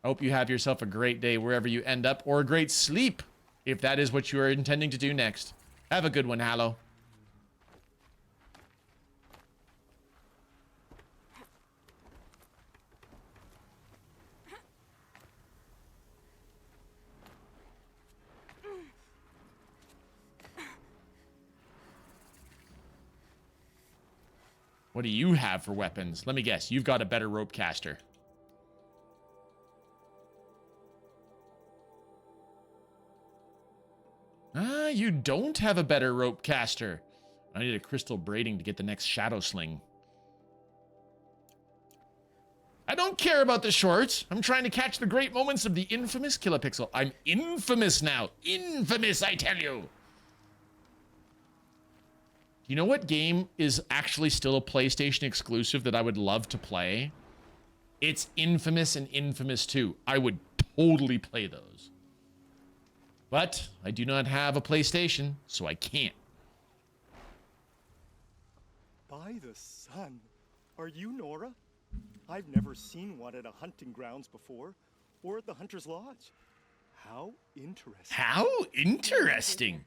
I hope you have yourself a great day wherever you end up, or a great sleep if that is what you are intending to do next. Have a good one, Halo. What do you have for weapons? Let me guess. You've got a better rope caster. Ah, you don't have a better rope caster. I need a crystal braiding to get the next shadow sling. I don't care about the shorts. I'm trying to catch the great moments of the infamous Kilopixel. I'm infamous now. Infamous, I tell you. You know what game is actually still a PlayStation exclusive that I would love to play? It's Infamous and Infamous 2. I would totally play those. But I do not have a PlayStation, so I can't. By the sun, are you Nora? I've never seen one at a hunting grounds before, or at the Hunter's Lodge. How interesting. How interesting.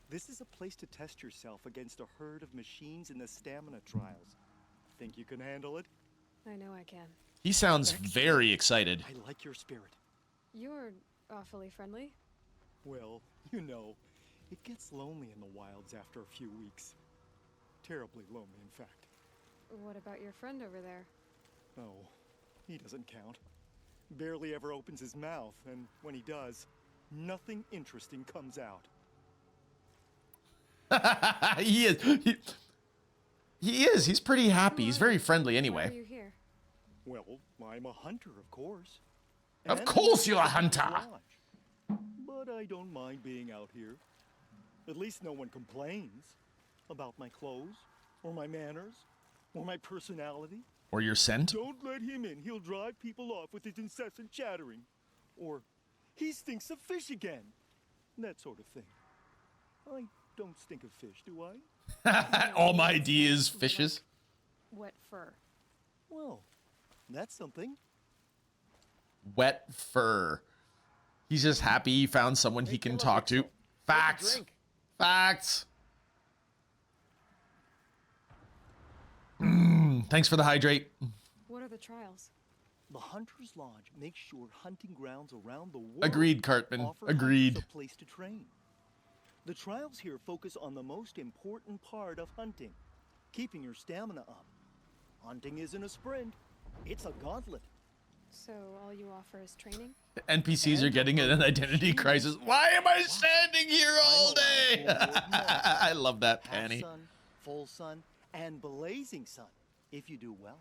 This is a place to test yourself against a herd of machines in the stamina trials. Think you can handle it? I know I can. He sounds very excited. I like your spirit. You're awfully friendly. Well, you know, it gets lonely in the wilds after a few weeks. Terribly lonely, in fact. What about your friend over there? Oh, he doesn't count. Barely ever opens his mouth, and when he does, nothing interesting comes out. He is. He is. He's pretty happy. He's very friendly anyway. Why are you here? Well, I'm a hunter, of course. Of and course you're a to hunter. watch. But I don't mind being out here. At least no one complains about my clothes, or my manners, or my personality. Or your scent? Don't let him in. He'll drive people off with his incessant chattering. Or, he stinks of fish again. That sort of thing. I don't stink of fish, do I? All my ideas, fishes. Wet fur. Well, that's something. Wet fur. He's just happy he found someone he can talk to. Facts. Facts. Thanks for the hydrate. What are the trials? The Hunter's Lodge makes sure hunting grounds around the world Agreed, Cartman. offer Agreed. hunters a place to train. The trials here focus on the most important part of hunting, keeping your stamina up. Hunting isn't a sprint, it's a gauntlet. So all you offer is training? NPCs are getting an identity crisis. Why am I standing here all day? I love that, Penny. Half sun, full sun, and blazing sun, if you do well.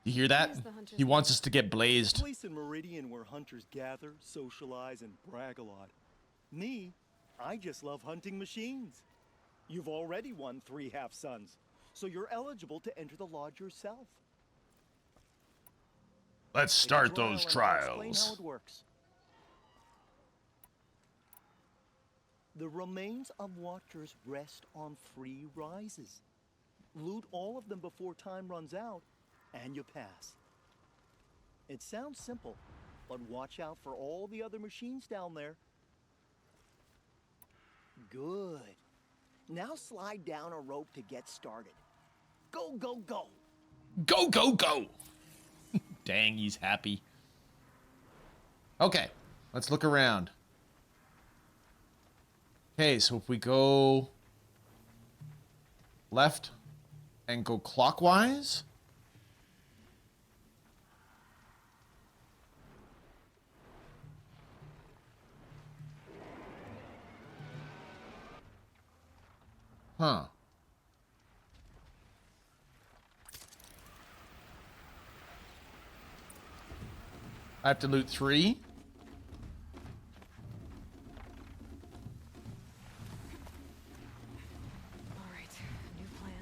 You hear that? He wants us to get blazed. A place in Meridian where hunters gather, socialize, and brag a lot. Me, I just love hunting machines. You've already won 3 half suns, so you're eligible to enter the lodge yourself. Let's start those Explain how trials. it works. The remains of watchers rest on 3 rises. Loot all of them before time runs out, and you pass. It sounds simple, but watch out for all the other machines down there. Good. Now slide down a rope to get started. Go, go, go! Go, go, go! Dang, he's happy. Okay, let's look around. Okay, so if we go left and go clockwise. Huh. I have to loot 3. All right, new plan.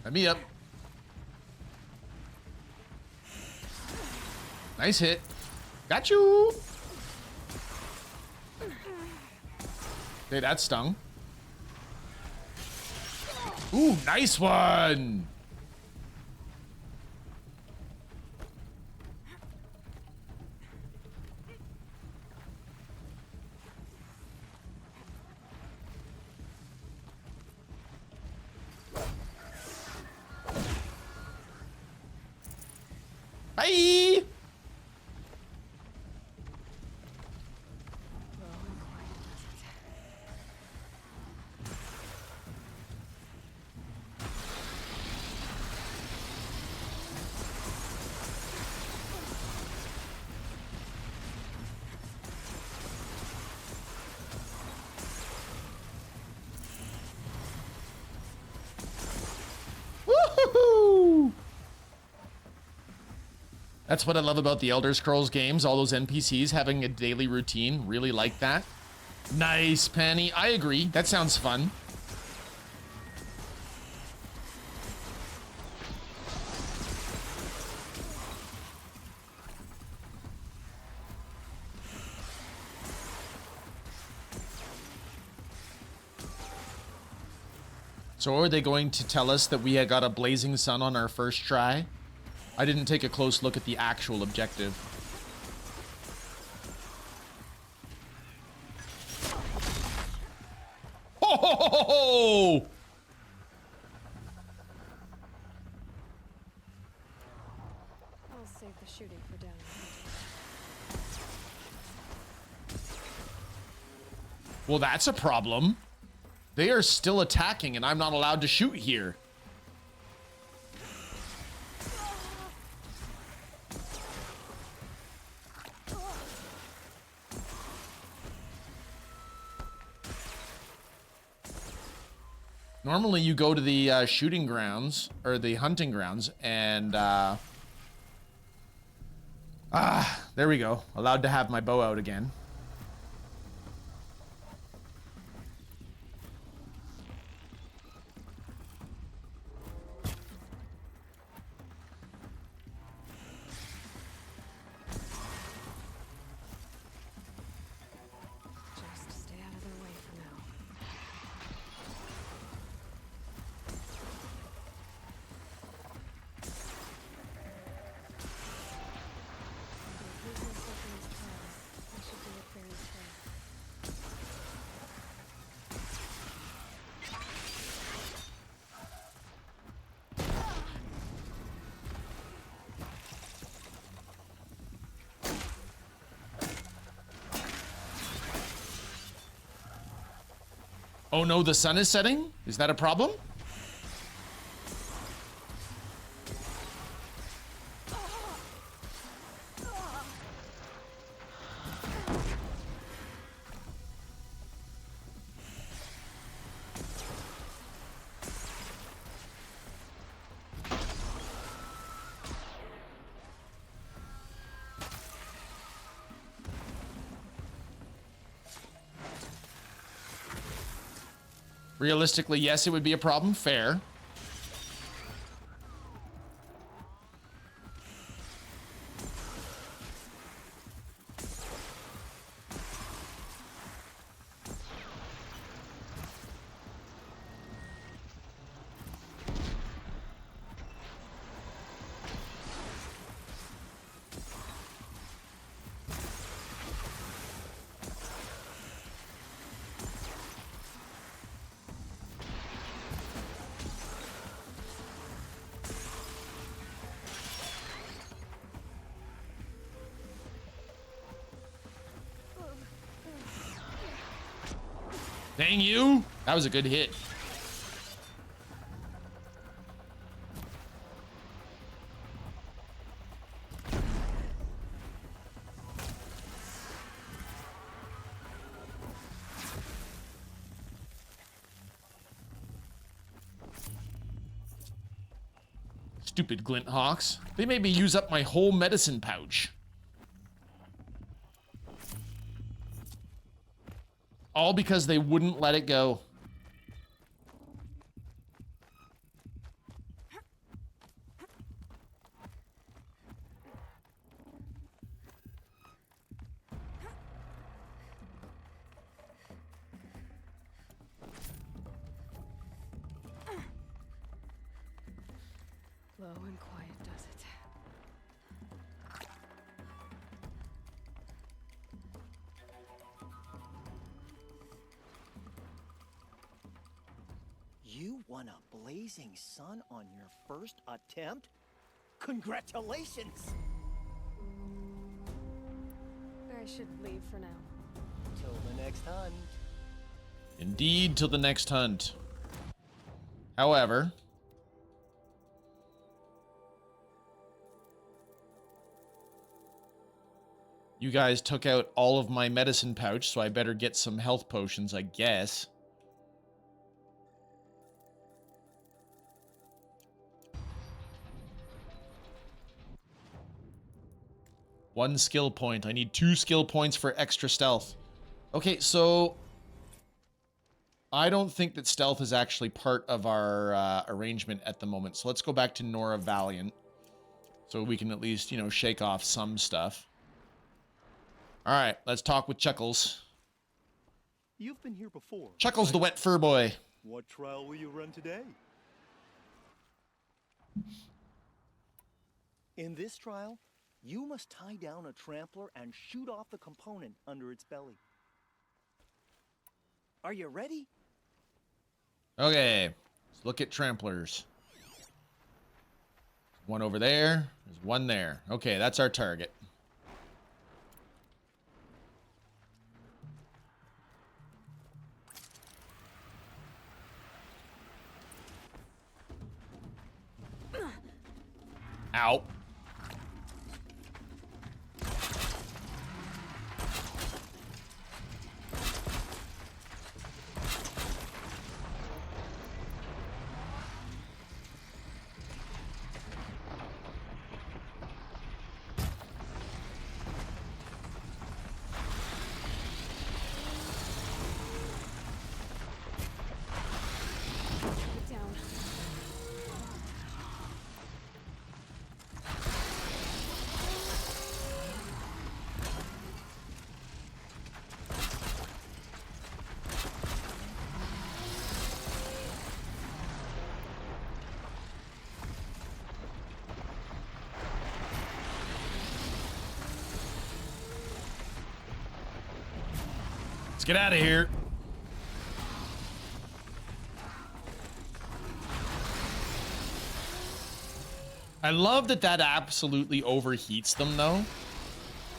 Let me up. Nice hit. Got you. Okay, that stung. Ooh, nice one. Bye. Woohoo! That's what I love about the Elder Scrolls games, all those NPCs having a daily routine. Really like that. Nice, Penny. I agree. That sounds fun. So are they going to tell us that we had got a blazing sun on our first try? I didn't take a close look at the actual objective. Ho ho ho ho ho! I'll save the shooting for down. Well, that's a problem. They are still attacking and I'm not allowed to shoot here. Normally you go to the shooting grounds or the hunting grounds and Ah, there we go. Allowed to have my bow out again. Just stay out of their way for now. Oh no, the sun is setting? Is that a problem? Realistically, yes, it would be a problem. Fair. Dang you! That was a good hit. Stupid glint hawks. They made me use up my whole medicine pouch. All because they wouldn't let it go. Low and quiet does it. You won a blazing sun on your first attempt? Congratulations! I should leave for now. Till the next hunt. Indeed, till the next hunt. However, you guys took out all of my medicine pouch, so I better get some health potions, I guess. One skill point. I need 2 skill points for extra stealth. Okay, so I don't think that stealth is actually part of our arrangement at the moment. So let's go back to Nora Valiant, so we can at least, you know, shake off some stuff. All right, let's talk with Chuckles. You've been here before. Chuckles the wet fur boy. What trial will you run today? In this trial, you must tie down a trampler and shoot off the component under its belly. Are you ready? Okay, let's look at tramplers. One over there. There's one there. Okay, that's our target. Ow. Let's get out of here. I love that that absolutely overheats them, though.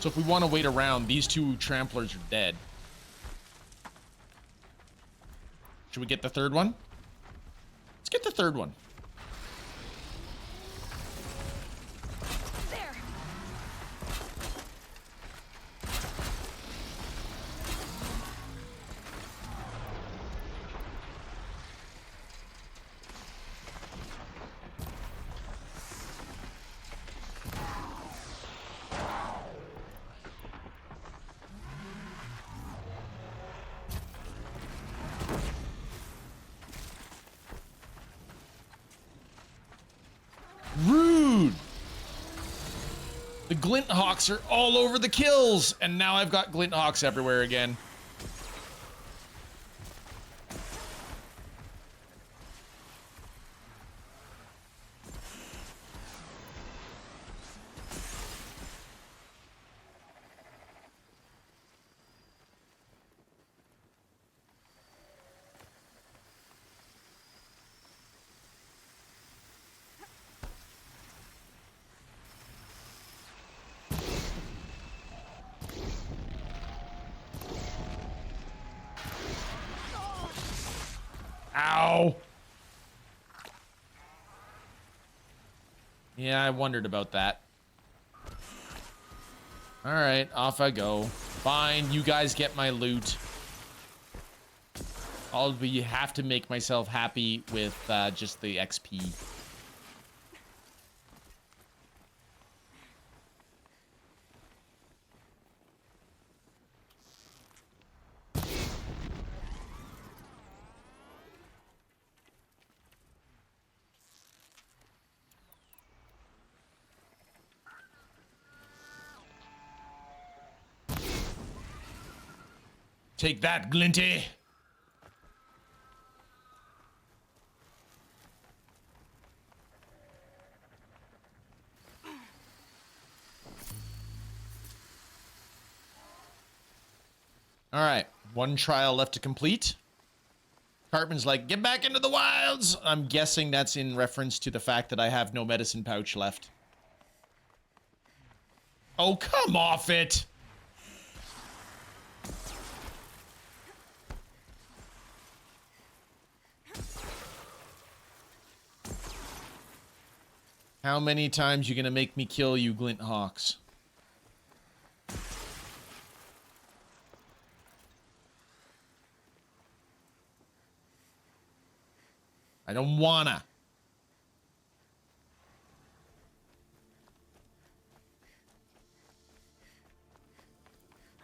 So if we want to wait around, these two tramplers are dead. Should we get the third one? Let's get the third one. There. Rude. The glint hawks are all over the kills, and now I've got glint hawks everywhere again. Ow. Yeah, I wondered about that. All right, off I go. Fine, you guys get my loot. Have to make myself happy with just the XP. Take that, Glinty. All right, one trial left to complete. Cartman's like, get back into the wilds. I'm guessing that's in reference to the fact that I have no medicine pouch left. Oh, come off it. How many times you gonna make me kill you, Glint Hawks? I don't wanna.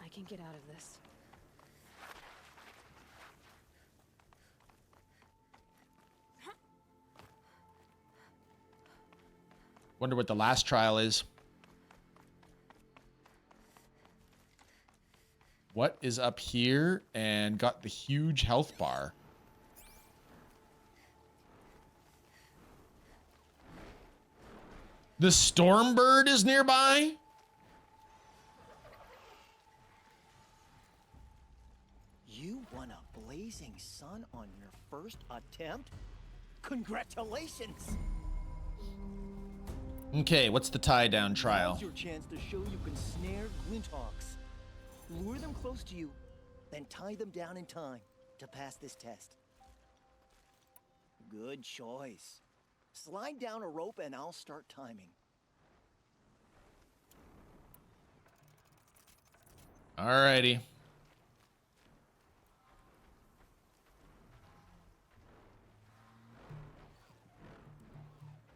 I can get out of this. Wonder what the last trial is. What is up here and got the huge health bar? The Stormbird is nearby? You won a blazing sun on your first attempt? Congratulations! Okay, what's the tie-down trial? Now's your chance to show you can snare Glinthawks. Lure them close to you, then tie them down in time to pass this test. Good choice. Slide down a rope and I'll start timing. Alrighty.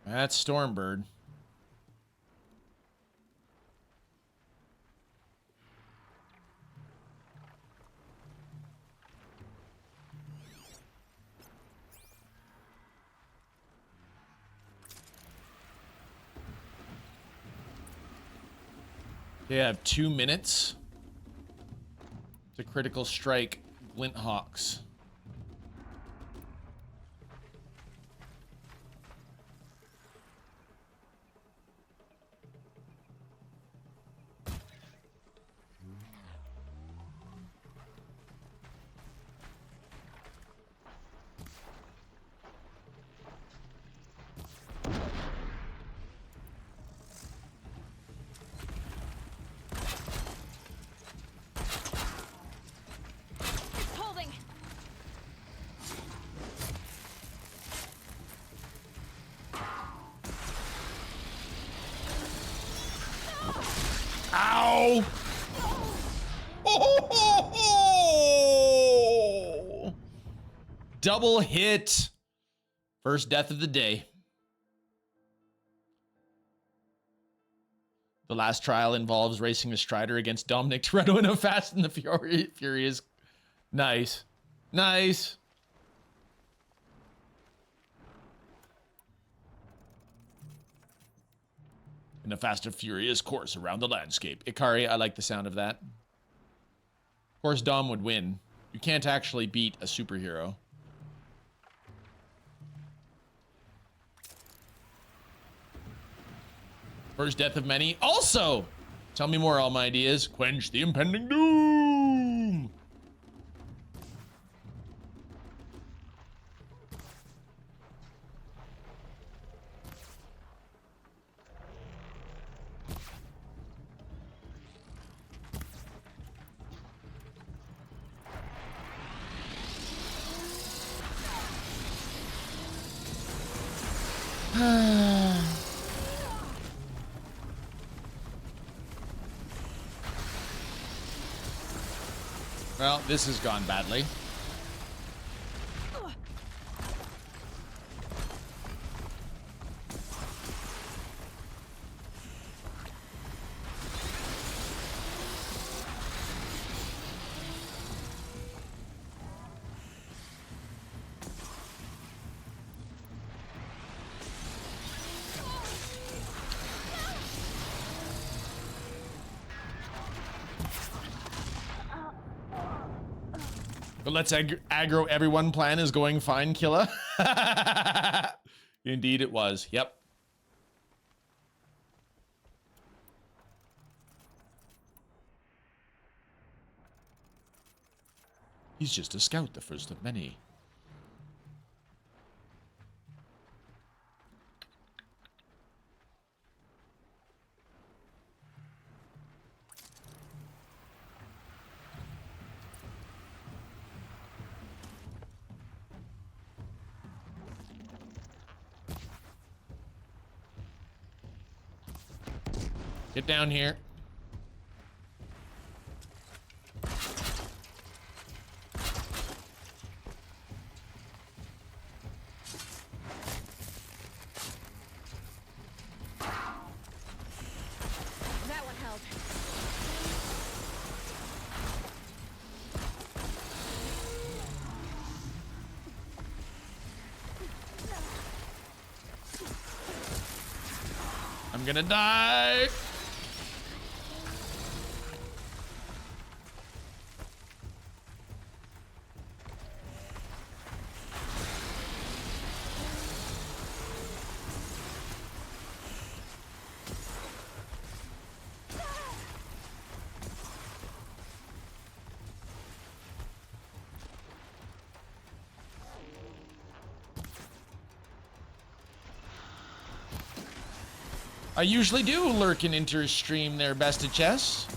That's Stormbird. They have 2 minutes to critical strike Glint Hawks. Ow! Oh! Double hit. First death of the day. The last trial involves racing a Strider against Dominic Toretto in a Fast and the Furious. Nice. Nice. In a Fast and Furious course around the landscape. Ikari, I like the sound of that. Of course, Dom would win. You can't actually beat a superhero. First death of many. Also, tell me more, Almighty. Quench the impending doom. Well, this has gone badly. But let's aggro everyone plan is going fine, Kila. Indeed it was. Yep. He's just a scout, the first of many. Get down here. That one held. I'm gonna die. I usually do lurk and enter stream there, best of chess.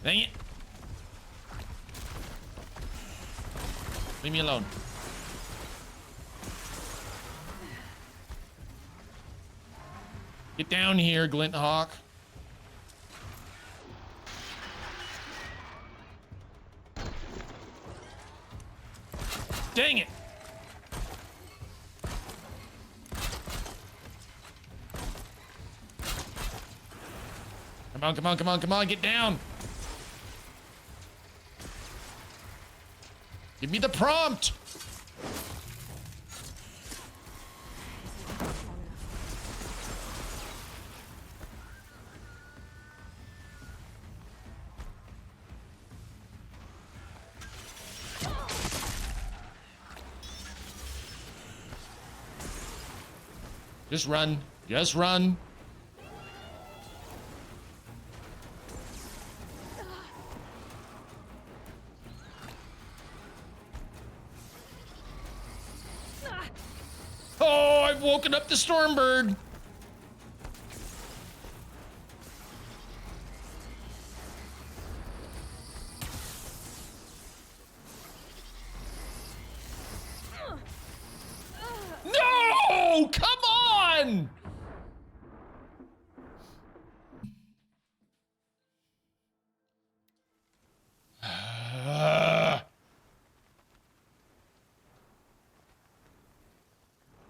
Dang it. Leave me alone. Get down here, Glint Hawk. Dang it. Come on, come on, come on, come on, get down. Give me the prompt. Just run. Just run. Oh, I've woken up the Stormbird.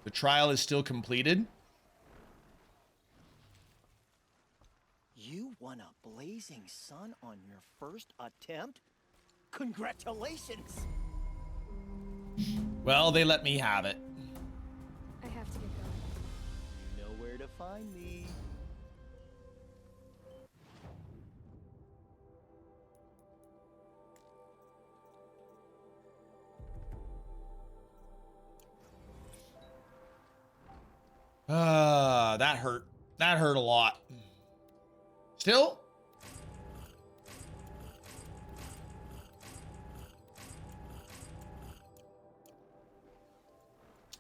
The trial is still completed. You won a blazing sun on your first attempt? Congratulations! Well, they let me have it. I have to get going. You know where to find me. That hurt. That hurt a lot. Still?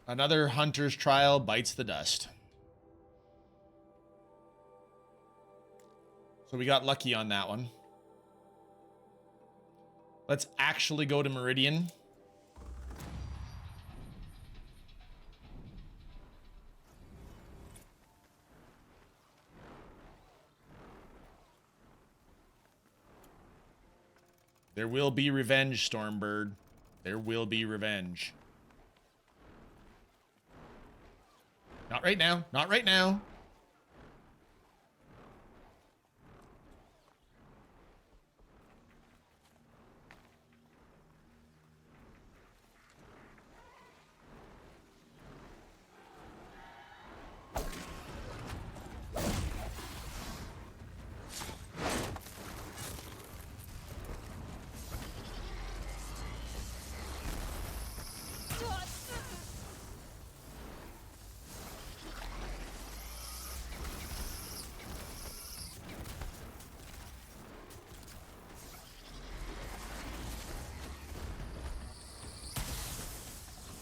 Another hunter's trial bites the dust. So we got lucky on that one. Let's actually go to Meridian. There will be revenge, Stormbird. There will be revenge. Not right now. Not right now.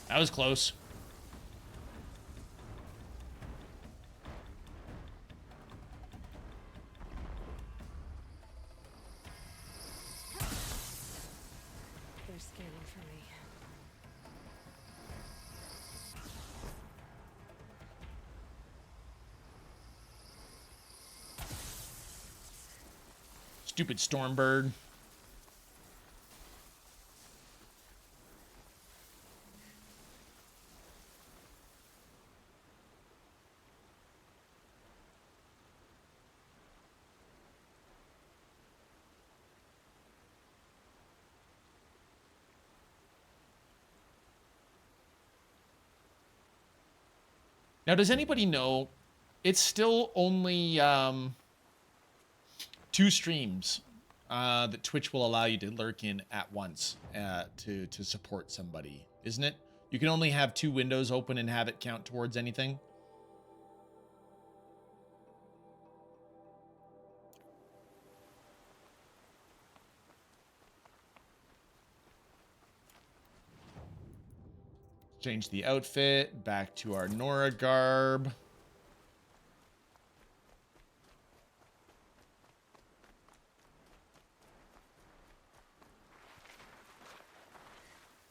That was close. They're scanning for me. Stupid Stormbird. Now, does anybody know it's still only 2 streams that Twitch will allow you to lurk in at once to support somebody, isn't it? You can only have 2 windows open and have it count towards anything. Change the outfit back to our Nora garb.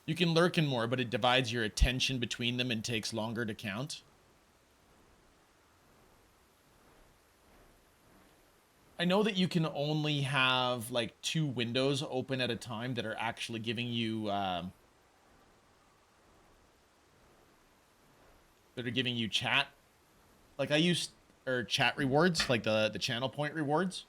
You can lurk in more, but it divides your attention between them and takes longer to count. I know that you can only have like 2 windows open at a time that are actually giving you chat. Like I use chat rewards, like the channel point rewards.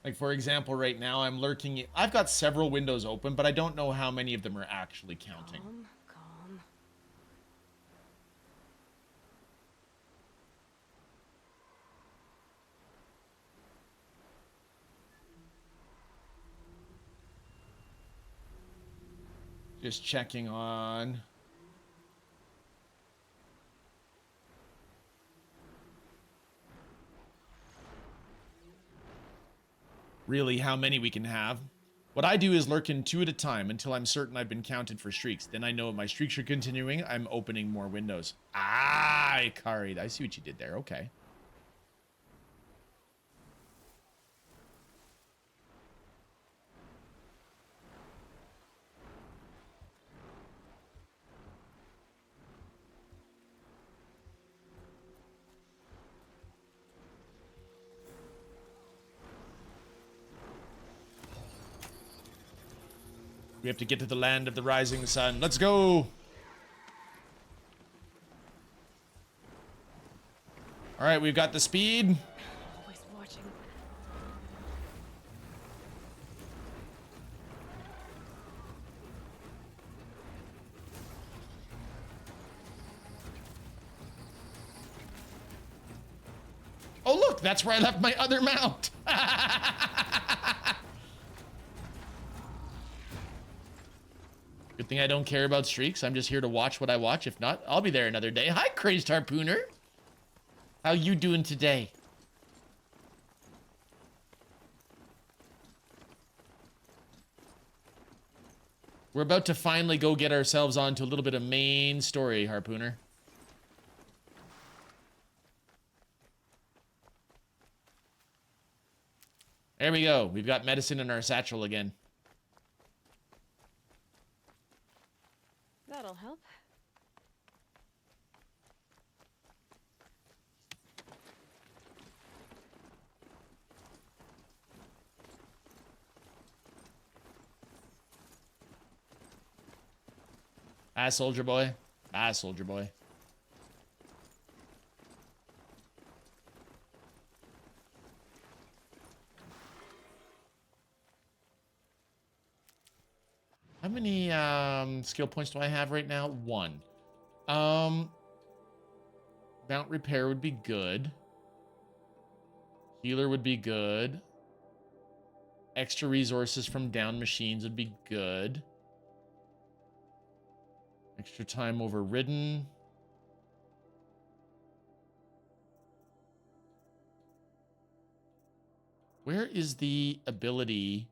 Like, for example, right now I'm lurking. I've got several windows open, but I don't know how many of them are actually counting. Calm. Just checking on. Really, how many we can have. What I do is lurk in 2 at a time until I'm certain I've been counted for streaks. Then I know if my streaks are continuing, I'm opening more windows. Ah, Ikari, I see what you did there. Okay. We have to get to the land of the rising sun. Let's go. All right, we've got the speed. Always watching. Oh, look, that's where I left my other mount. Good thing I don't care about streaks. I'm just here to watch what I watch. If not, I'll be there another day. Hi, Crazed Harpooner. How you doing today? We're about to finally go get ourselves onto a little bit of main story, Harpooner. There we go. We've got medicine in our satchel again. That'll help. Bye, soldier boy. Bye, soldier boy. How many skill points do I have right now? 1. Mount repair would be good. Healer would be good. Extra resources from down machines would be good. Extra time overridden. Where is the ability?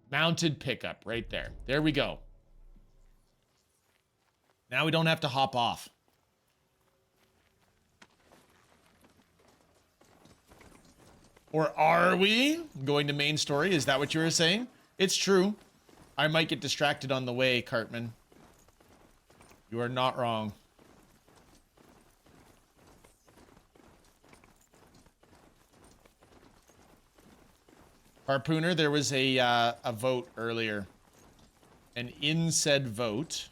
Mounted pickup right there. There we go. Now we don't have to hop off. Or are we going to main story? Is that what you were saying? It's true. I might get distracted on the way, Cartman. You are not wrong. Harpooner, there was a vote earlier. And in said vote,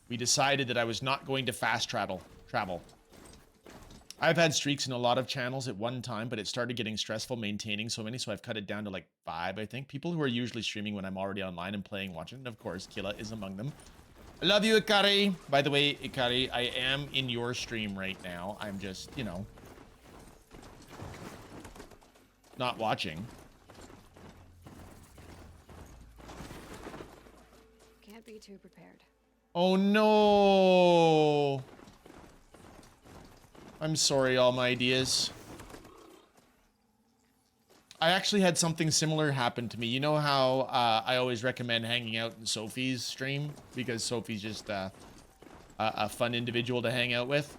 we decided that I was not going to fast travel. I've had streaks in a lot of channels at one time, but it started getting stressful maintaining so many, so I've cut it down to like 5, I think. People who are usually streaming when I'm already online and playing, watching, and of course, Kila is among them. I love you, Ikari. By the way, Ikari, I am in your stream right now. I'm just, you know, not watching. Can't be too prepared. Oh no! I'm sorry, all my ideas. I actually had something similar happen to me. You know how I always recommend hanging out in Sophie's stream? Because Sophie's just a fun individual to hang out with.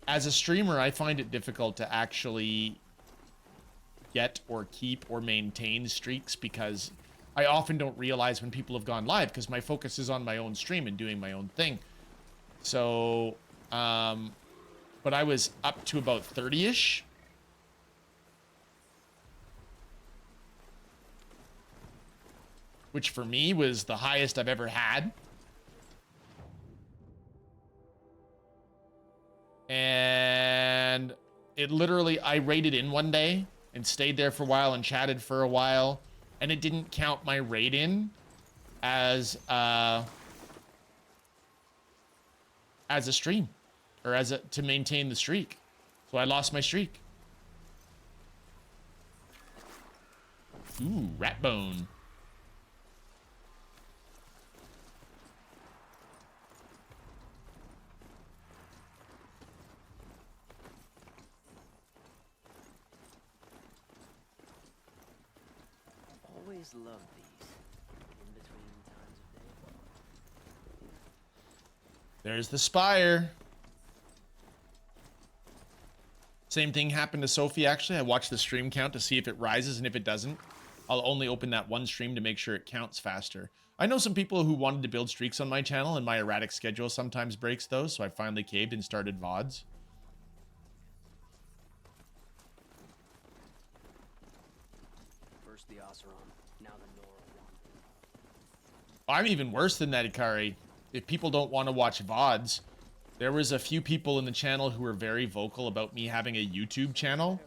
As a streamer, I find it difficult to actually get or keep or maintain streaks because I often don't realize when people have gone live because my focus is on my own stream and doing my own thing. So, but I was up to about 30-ish. Which for me was the highest I've ever had. And it literally, I raided in one day and stayed there for a while and chatted for a while. And it didn't count my raid in as a stream or to maintain the streak. So I lost my streak. Ooh, rat bone. Always love these in between times of day. There's the spire. Same thing happened to Sophie, actually. I watched the stream count to see if it rises, and if it doesn't, I'll only open that one stream to make sure it counts faster. I know some people who wanted to build streaks on my channel, and my erratic schedule sometimes breaks those, so I finally caved and started VODs. the Oseram. Now the Nora want them. I'm even worse than that, Ikari. If people don't want to watch VODs, there was a few people in the channel who were very vocal about me having a YouTube channel.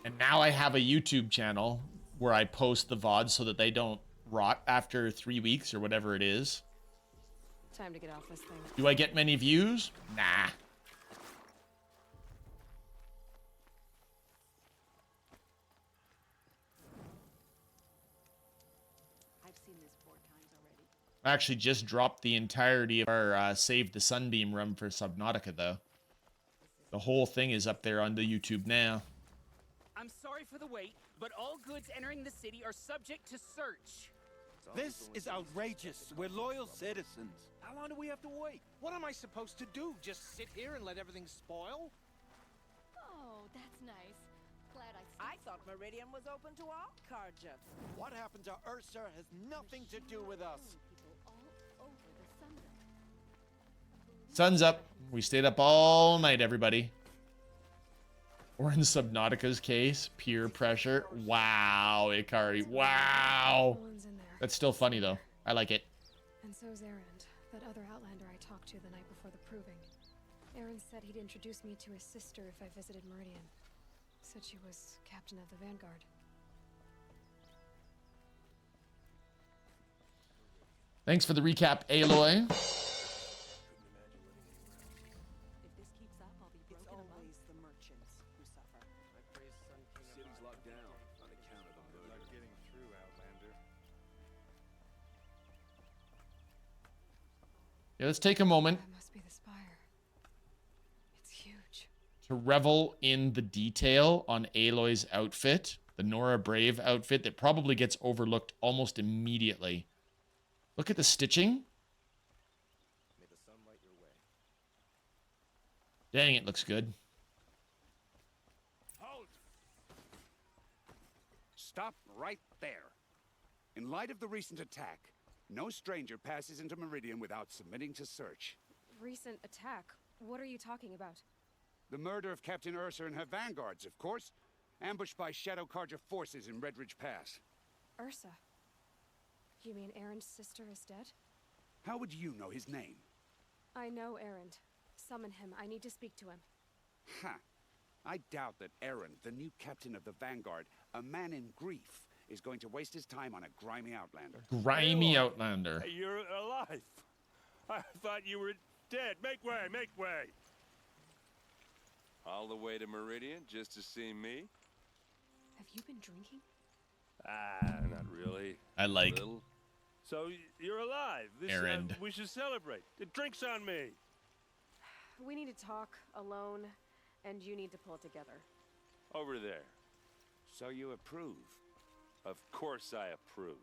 And now I have a YouTube channel where I post the VODs so that they don't rot after 3 weeks or whatever it is. Time to get off this thing. Do I get many views? Nah. I actually just dropped the entirety of our Save the Sunbeam run for Subnautica, though. The whole thing is up there on the YouTube now. I'm sorry for the wait, but all goods entering the city are subject to search. This is outrageous. We're loyal citizens. How long do we have to wait? What am I supposed to do? Just sit here and let everything spoil? Oh, that's nice. Glad I thought Meridian was open to all Carja. What happened to Ursa has nothing to do with us. Sun's up. We stayed up all night, everybody. Or in Subnautica's case, peer pressure. Wow, Ikari. Wow. That's still funny, though. I like it. And so's Erend, that other Outlander I talked to the night before the proving. Erend said he'd introduce me to his sister if I visited Meridian. Said she was captain of the Vanguard. Thanks for the recap, Aloy. Yeah, let's take a moment That must be the spire. It's huge. to revel in the detail on Aloy's outfit, the Nora Brave outfit that probably gets overlooked almost immediately. Look at the stitching. May the sun light your way. Dang, it looks good. Halt! Stop right there. In light of the recent attack, no stranger passes into Meridian without submitting to search. Recent attack? What are you talking about? The murder of Captain Ursa and her vanguards, of course. Ambushed by Shadow Carja forces in Redridge Pass. Ursa? You mean Erend's sister is dead? How would you know his name? I know Erend. Summon him. I need to speak to him. Ha! I doubt that Erend, the new captain of the Vanguard, a man in grief, is going to waste his time on a grimy outlander. Grimy outlander. Hey, you're alive. I thought you were dead. Make way, make way. All the way to Meridian just to see me? Have you been drinking? Not really. I like Little. So you're alive. This, Erend. We should celebrate. The drink's on me. We need to talk alone, and you need to pull it together. Over there. So you approve? Of course I approve.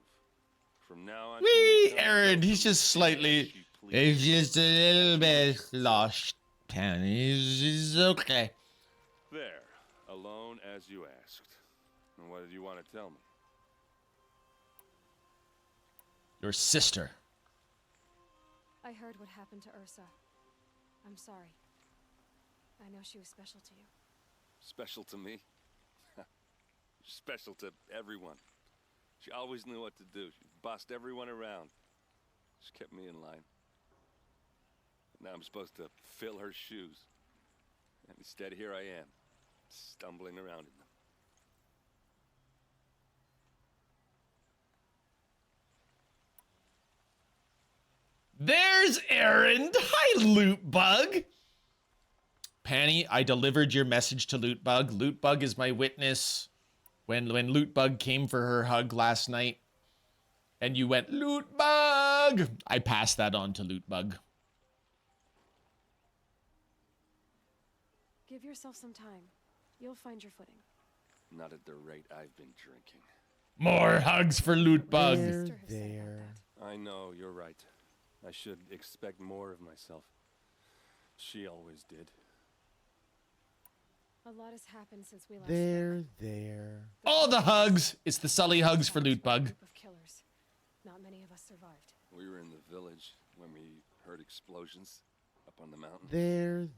From now on... Wee, Erend, he's just slightly... He's just a little bit lost. He's okay. There. Alone as you asked. And what did you want to tell me? Your sister. I heard what happened to Ursa. I'm sorry. I know she was special to you. Special to me? Special to everyone. She always knew what to do. She bossed everyone around. She kept me in line. Now I'm supposed to fill her shoes. And instead, here I am, stumbling around in them. There's Erend. Hi, Loot Bug. Panny, I delivered your message to Loot Bug. Loot Bug is my witness. When Loot Bug came for her hug last night, and you went, Loot Bug! I passed that on to Loot Bug. Give yourself some time. You'll find your footing. Not at the rate I've been drinking. More hugs for Loot Bug. I know, you're right. I should expect more of myself. She always did. A lot has happened since we last There. All the hugs. It's the Sully hugs for Loot Bug. group of killers. Not many of us survived. We were in the village when we heard explosions. A on the mountain. There.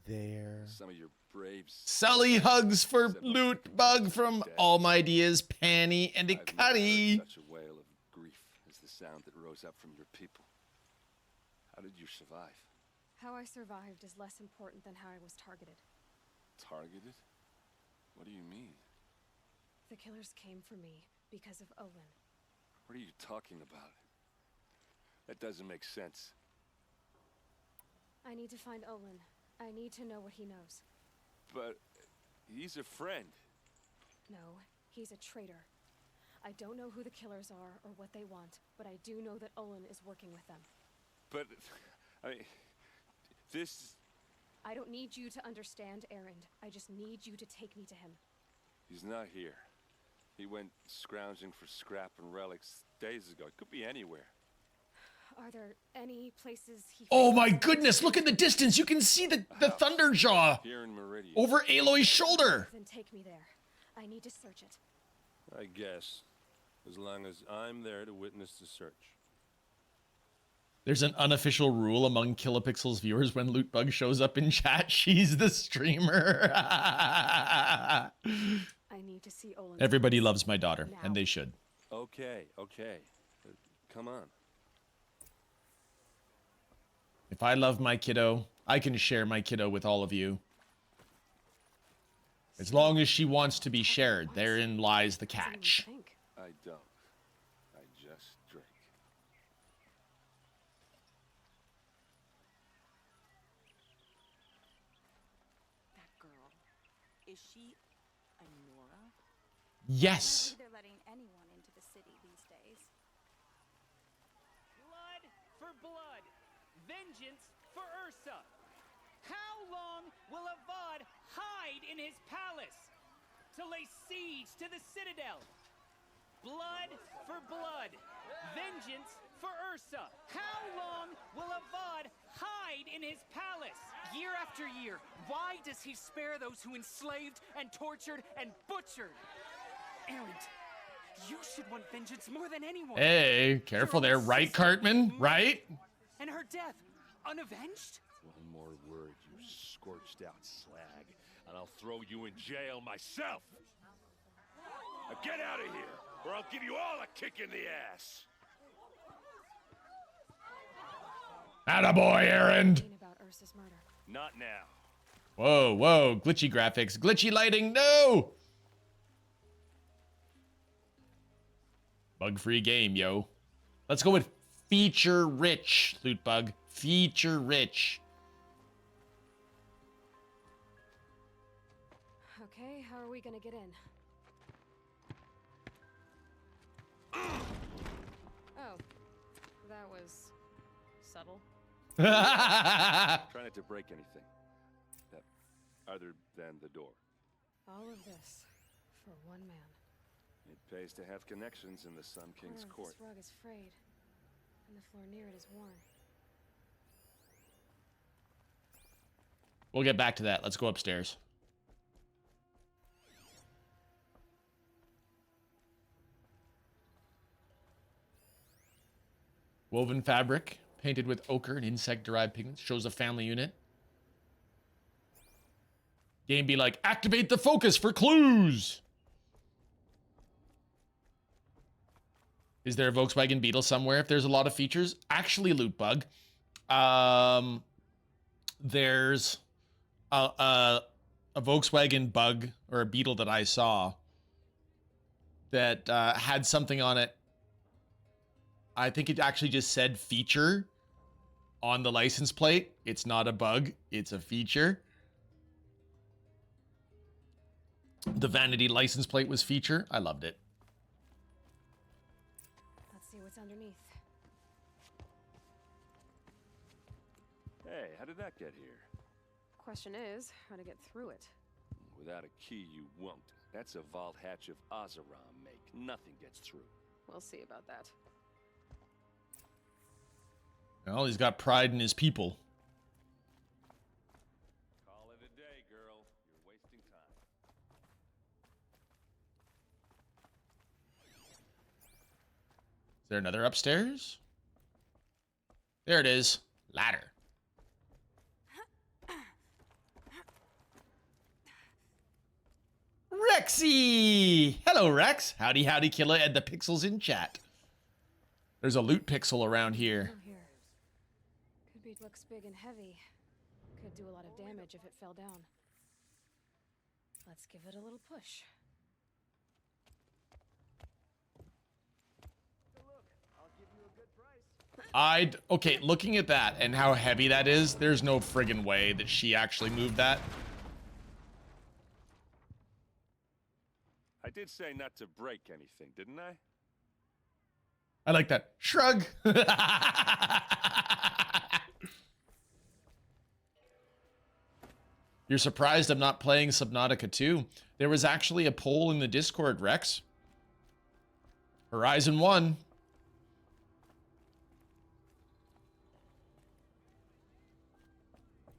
Some of your braves. Sully hugs for Loot Bug from All My Ideas, Panny, and a I've never Cuddy. heard such a wail of grief as the sound that rose up from your people. How did you survive? How I survived is less important than how I was targeted. Targeted? What do you mean? The killers came for me because of Olin. What are you talking about? That doesn't make sense. I need to find Olin. I need to know what he knows. But he's a friend. No, he's a traitor. I don't know who the killers are or what they want, but I do know that Olin is working with them. But, I mean, this... I don't need you to understand, Erend. I just need you to take me to him. He's not here. He went scrounging for scrap and relics days ago. It could be anywhere. Are there any places he... Oh my goodness, look at the distance. You can see the Thunderjaw Here in Meridian. over Aloy's shoulder. Then take me there. I need to search it. I guess. As long as I'm there to witness the search. There's an unofficial rule among Kilopixel's viewers: when Lootbug shows up in chat, she's the streamer. I need to see Olin. Everybody loves my daughter, and they should. Okay. Come on. If I love my kiddo, I can share my kiddo with all of you. As long as she wants to be shared, therein lies the catch. I don't. I just drink. That girl. Is she a Nora? Yes. They're letting anyone into the city these days. Blood for blood. Vengeance for Ursa. How long will Avad hide in his palace to lay siege to the citadel? Blood for blood. Vengeance for Ursa. How long will Avad hide in his palace? Year after year, why does he spare those who enslaved and tortured and butchered? Erend, you should want vengeance more than anyone. Hey, careful there, right, Cartman? Right? And her death, unavenged? One more word, you scorched out slag, and I'll throw you in jail myself! Now get out of here, or I'll give you all a kick in the ass! Attaboy, Erend! About Ursa's murder. Not now. Whoa, glitchy graphics, glitchy lighting, no! Bug-free game, yo. Let's go with feature-rich, Lootbug. Feature-rich. Okay, how are we gonna get in? Oh, that was subtle. Try not to break anything. Other than the door. All of this for one man. It pays to have connections in the Sun King's court. This rug is frayed, and the floor near it is worn. We'll get back to that. Let's go upstairs. Woven fabric, painted with ochre and insect-derived pigments, shows a family unit. Game be like, activate the focus for clues! Is there a Volkswagen Beetle somewhere if there's a lot of features? Actually, Lootbug, there's a Volkswagen Bug or a Beetle that I saw that had something on it. I think it actually just said feature on the license plate. It's not a bug, it's a feature. The vanity license plate was feature. I loved it. Let's see what's underneath. Hey, how did that get here? Question is, how to get through it. Without a key, you won't. That's a vault hatch of Ozeram make. Nothing gets through. We'll see about that. Well, he's got pride in his people. Call it a day, girl. You're wasting time. Is there another upstairs? There it is. Ladder. Rexy! Hello, Rex. Howdy, howdy, Kila, and the pixels in chat. There's a loot pixel around here. Oh, here. Could be. Looks big and heavy. Could do a lot of damage if it fell down. Let's give it a little push. Okay, looking at that and how heavy that is, there's no friggin' way that she actually moved that. I did say not to break anything, didn't I? I like that. Shrug. You're surprised I'm not playing Subnautica 2? There was actually a poll in the Discord, Rex. Horizon 1.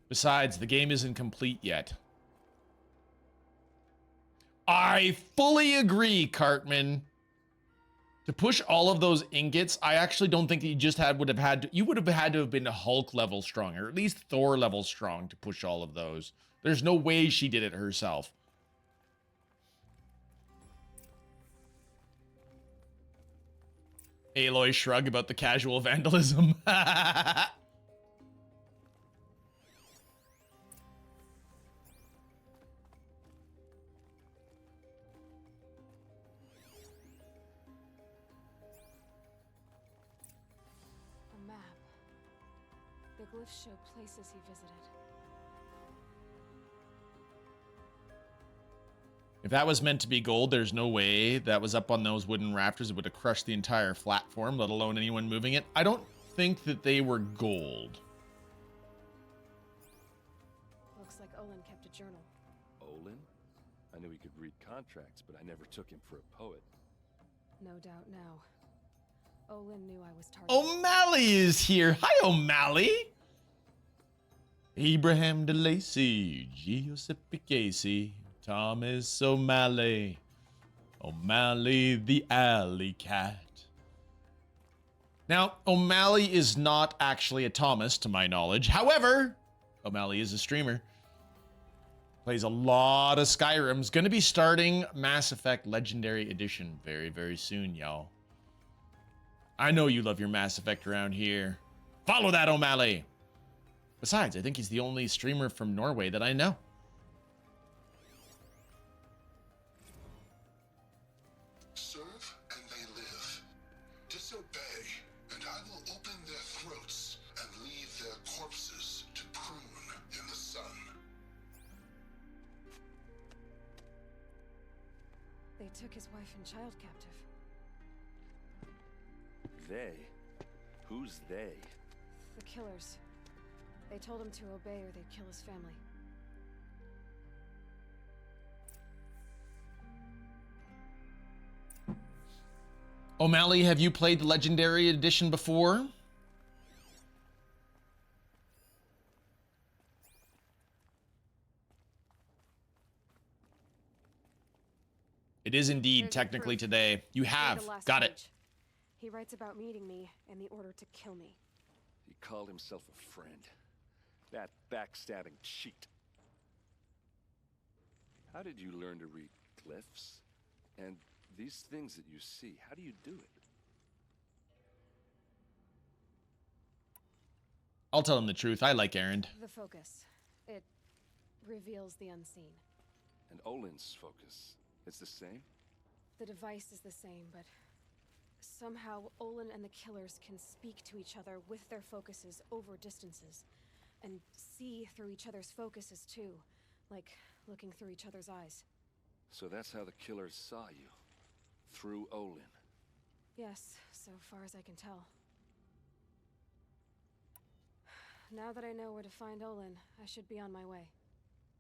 Besides, the game isn't complete yet. I fully agree, Cartman. To push all of those ingots, I actually don't think that you just would have had to have been Hulk level strong, or at least Thor level strong to push all of those. There's no way she did it herself. Aloy shrug about the casual vandalism. The glyphs show places he visited. If that was meant to be gold, there's no way that was up on those wooden rafters. It would have crushed the entire platform, let alone anyone moving it. I don't think that they were gold. Looks like Olin kept a journal. Olin? I knew he could read contracts, but I never took him for a poet. No doubt now. Olin knew I was targeted. O'Malley is here. Hi, O'Malley. Abraham DeLacy, Giuseppe Casey, Thomas O'Malley, O'Malley the alley cat. Now, O'Malley is not actually a Thomas, to my knowledge. However, O'Malley is a streamer. Plays a lot of Skyrim's. Going to be starting Mass Effect Legendary Edition very, very soon, y'all. I know you love your Mass Effect around here. Follow that, O'Malley. Besides, I think he's the only streamer from Norway that I know. Serve and they live. Disobey, and I will open their throats and leave their corpses to prune in the sun. They took his wife and child captive. They? Who's they? The killers. They told him to obey or they'd kill his family. O'Malley, have you played the Legendary Edition before? It is indeed technically today. You have. Got it. He writes about meeting me and the order to kill me. He called himself a friend. That backstabbing cheat. How did you learn to read glyphs? And these things that you see, how do you do it? I'll tell him the truth. I like Erend. The focus. It reveals the unseen. And Olin's focus, it's the same? The device is the same, but somehow Olin and the killers can speak to each other with their focuses over distances. And see through each other's focuses too. Like looking through each other's eyes. So that's how the killers saw you. Through Olin. Yes, so far as I can tell. Now that I know where to find Olin, I should be on my way.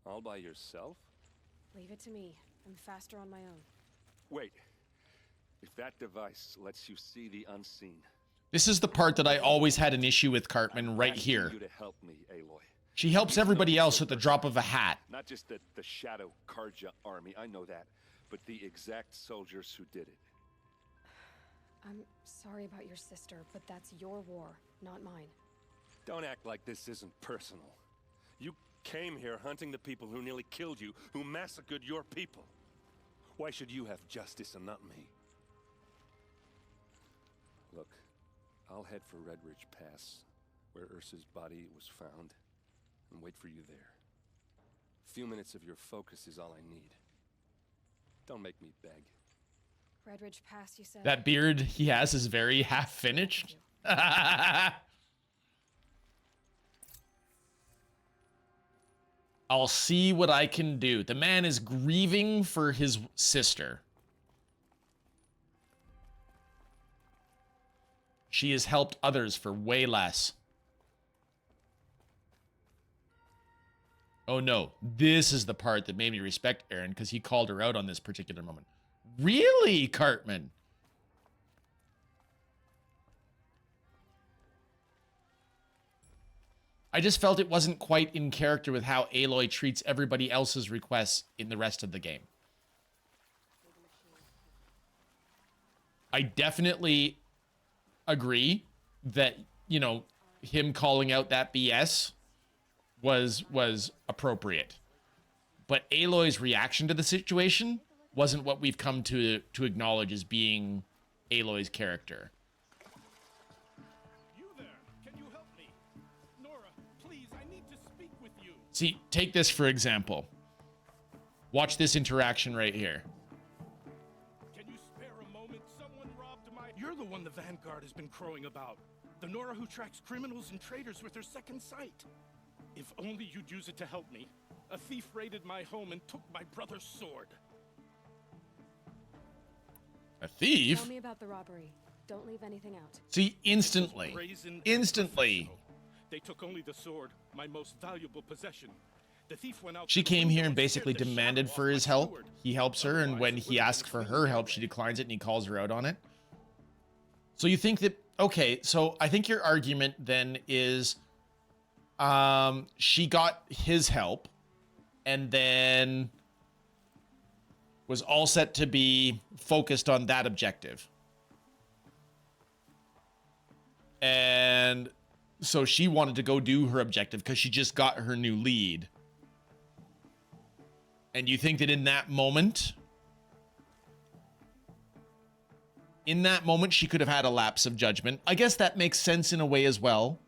All by yourself? Leave it to me. I'm faster on my own. Wait. If that device lets you see the unseen. This is the part that I always had an issue with, Cartman, right here. You to help me, Aloy. She helps everybody else at the drop of a hat. Not just the Shadow Karja army, I know that, but the exact soldiers who did it. I'm sorry about your sister, but that's your war, not mine. Don't act like this isn't personal. You came here hunting the people who nearly killed you, who massacred your people. Why should you have justice and not me? Look, I'll head for Red Ridge Pass, where Ursa's body was found, and wait for you there. A few minutes of your focus is all I need. Don't make me beg. Red Ridge Pass, you said? That beard he has is very half-finished. I'll see what I can do. The man is grieving for his sister. She has helped others for way less. Oh no, this is the part that made me respect Aaron, because he called her out on this particular moment. Really, Cartman? I just felt it wasn't quite in character with how Aloy treats everybody else's requests in the rest of the game. I definitely agree that, you know, him calling out that BS was appropriate. But Aloy's reaction to the situation wasn't what we've come to acknowledge as being Aloy's character. You there? Can you help me? Nora, please, I need to speak with you. See, take this for example. Watch this interaction right here. Can you spare a moment? Someone robbed my... You're the one the Vanguard has been crowing about. The Nora who tracks criminals and traitors with her second sight. If only you'd use it to help me. A thief raided my home and took my brother's sword. A thief? Tell me about the robbery. Don't leave anything out. See, instantly. Instantly. They took only the sword, my most valuable possession. The thief went out. She came here and basically demanded for his help. He helps her, and when he asks for her help, she declines it and he calls her out on it. So you think that, okay, so I think your argument then is she got his help and then was all set to be focused on that objective. And so she wanted to go do her objective because she just got her new lead. And you think that in that moment, she could have had a lapse of judgment. I guess that makes sense in a way as well.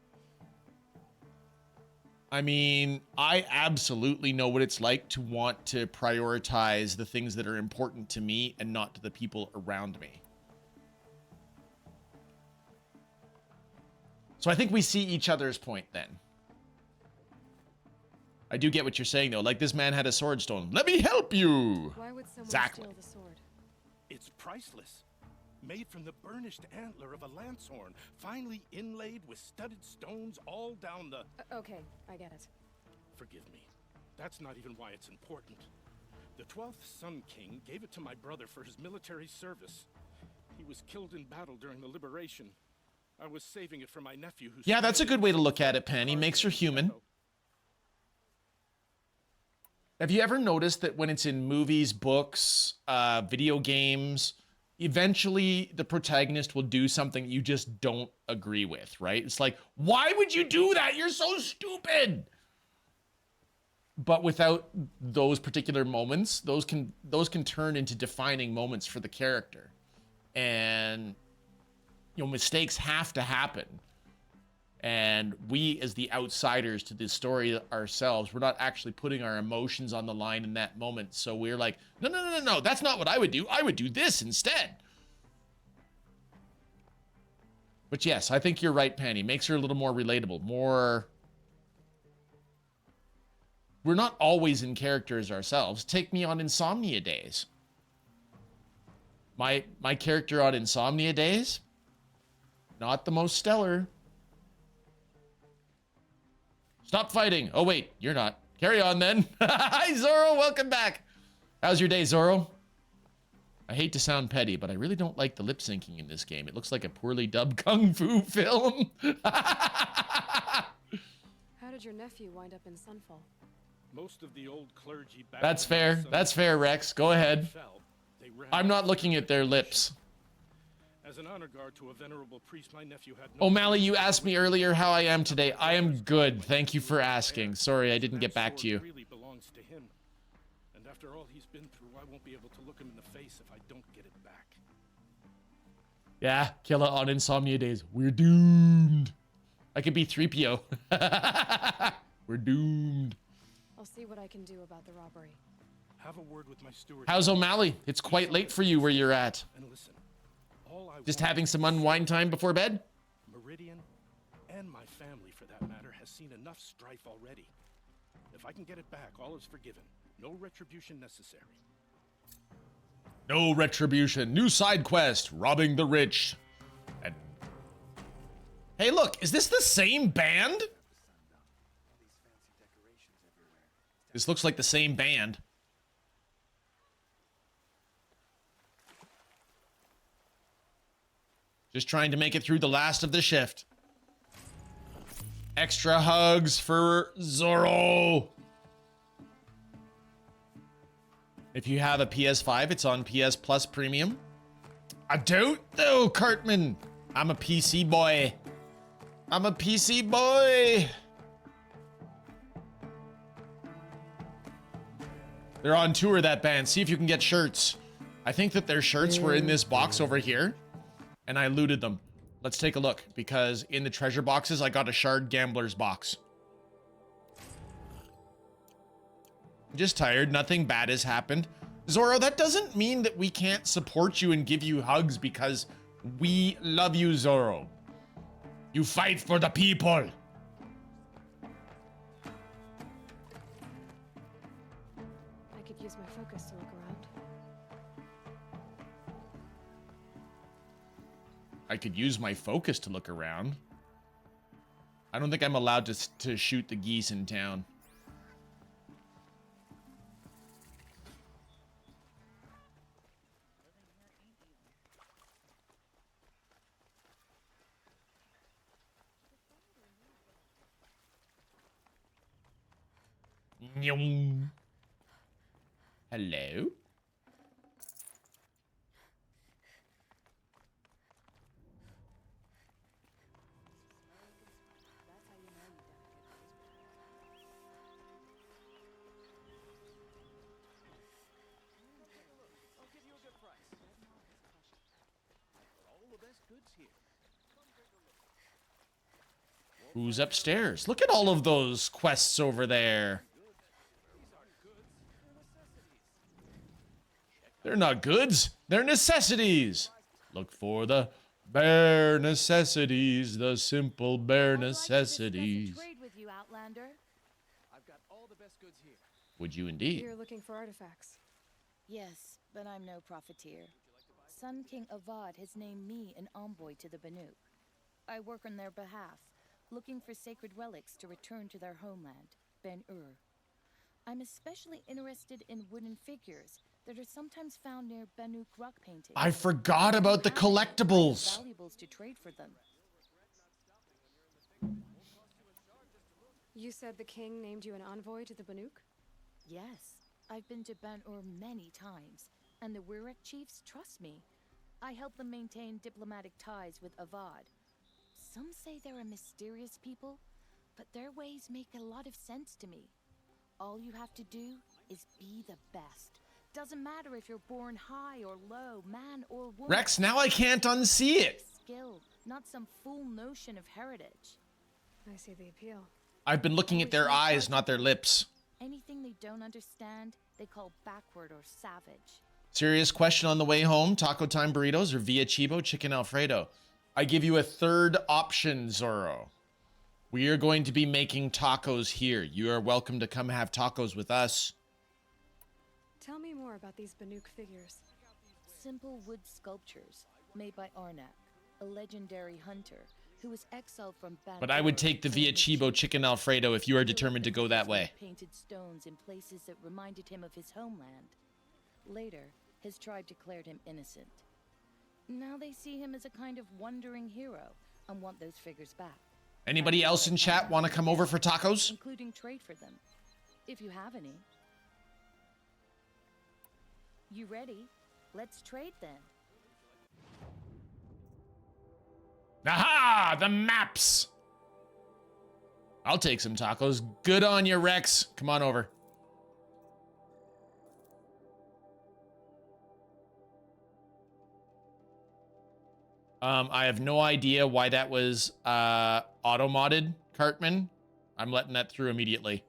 I mean, I absolutely know what it's like to want to prioritize the things that are important to me and not to the people around me. So I think we see each other's point then. I do get what you're saying though. Like, this man had a sword stolen. Let me help you. Why would someone Exactly. steal the sword? It's priceless. Made from the burnished antler of a lancehorn, finely inlaid with studded stones all down the... Okay, I get it. Forgive me. That's not even why it's important. The 12th Sun King gave it to my brother for his military service. He was killed in battle during the liberation. I was saving it for my nephew who... Yeah, that's a good way to look at it, Penny. Makes her human. Have you ever noticed that when it's in movies, books, video games, eventually the protagonist will do something you just don't agree with, right? It's like, why would you do that? You're so stupid. But without those particular moments, those can turn into defining moments for the character. And, you know, mistakes have to happen. And we, as the outsiders to this story ourselves, we're not actually putting our emotions on the line in that moment. So we're like, no, that's not what I would do. I would do this instead. But yes, I think you're right, Penny. Makes her a little more relatable, more... We're not always in characters ourselves. Take me on Insomnia Days. My character on Insomnia Days, not the most stellar. Stop fighting. Oh, wait, you're not. Carry on, then. Hi, Zoro. Welcome back. How's your day, Zoro? I hate to sound petty, but I really don't like the lip syncing in this game. It looks like a poorly dubbed kung fu film. How did your nephew wind up in Sunfall? Most of the old clergy... That's fair. That's fair, Rex. Go ahead. I'm not looking at their lips. As an honor guard to a venerable priest, my nephew had no... O'Malley, you asked me earlier how I am today. I am good. Thank you for asking. Sorry, I didn't get back to you. Really belongs to him. And after all he's been through, I won't be able to look him in the face if I don't get it back. Yeah, Kila on Insomnia days. We're doomed. I could be 3PO. We're doomed. I'll see what I can do about the robbery. Have a word with my steward. How's O'Malley? It's quite late for you where you're at. And listen, all I Just want having some unwind time before bed? Meridian, and my family for that matter, has seen enough strife already. If I can get it back, all is forgiven. No retribution necessary. No retribution. New side quest. Robbing the rich. And... Hey, look. Is this the same band? This looks like the same band. Just trying to make it through the last of the shift. Extra hugs for Zorro. If you have a PS5, it's on PS Plus Premium. I don't though, Cartman. I'm a PC boy. I'm a PC boy. They're on tour, that band. See if you can get shirts. I think that their shirts were in this box over here, and I looted them. Let's take a look, because in the treasure boxes, I got a Shard Gambler's box. I'm just tired. Nothing bad has happened. Zorro, that doesn't mean that we can't support you and give you hugs because we love you, Zorro. You fight for the people. I could use my focus to look around. I could use my focus to look around. I don't think I'm allowed to shoot the geese in town. Nyong. Hello? Who's upstairs? Look at all of those quests over there. They're not goods. They're necessities. Look for the bare necessities, the simple bare necessities. Trade with you, Outlander. I've got all the best goods here. Would you indeed? You're looking for artifacts. Yes, but I'm no profiteer. Sun King Avad has named me an envoy to the Banuk. I work on their behalf, looking for sacred relics to return to their homeland, Ben-Ur. I'm especially interested in wooden figures that are sometimes found near Banuk rock paintings. I forgot about the collectibles. Valuables to trade for them. You said the king named you an envoy to the Banuk? Yes, I've been to Ben-Ur many times, and the Wirek chiefs trust me. I help them maintain diplomatic ties with Avad. Some say they're a mysterious people, but their ways make a lot of sense to me. All you have to do is be the best. Doesn't matter if you're born high or low, man or woman. Rex, now I can't unsee it. Skill, not some fool notion of heritage. I see the appeal. I've been looking at their eyes, not their lips. Anything they don't understand, they call backward or savage. Serious question on the way home. Taco Time burritos or Via Chibo chicken Alfredo? I give you a third option, Zorro. We are going to be making tacos here. You are welcome to come have tacos with us. Tell me more about these Banuk figures. Simple wood sculptures made by Arnak, a legendary hunter who was exiled from Bandit. But I would take the Via Chibo chicken Alfredo if you are determined to go that way. Painted stones in places that reminded him of his homeland. Later, his tribe declared him innocent. Now they see him as a kind of wandering hero and want those figures back. Anybody else in chat want to come over for tacos? Including trade for them, if you have any. You ready? Let's trade then. Aha! The maps! I'll take some tacos. Good on you, Rex. Come on over. I have no idea why that was auto-modded, Cartman. I'm letting that through immediately.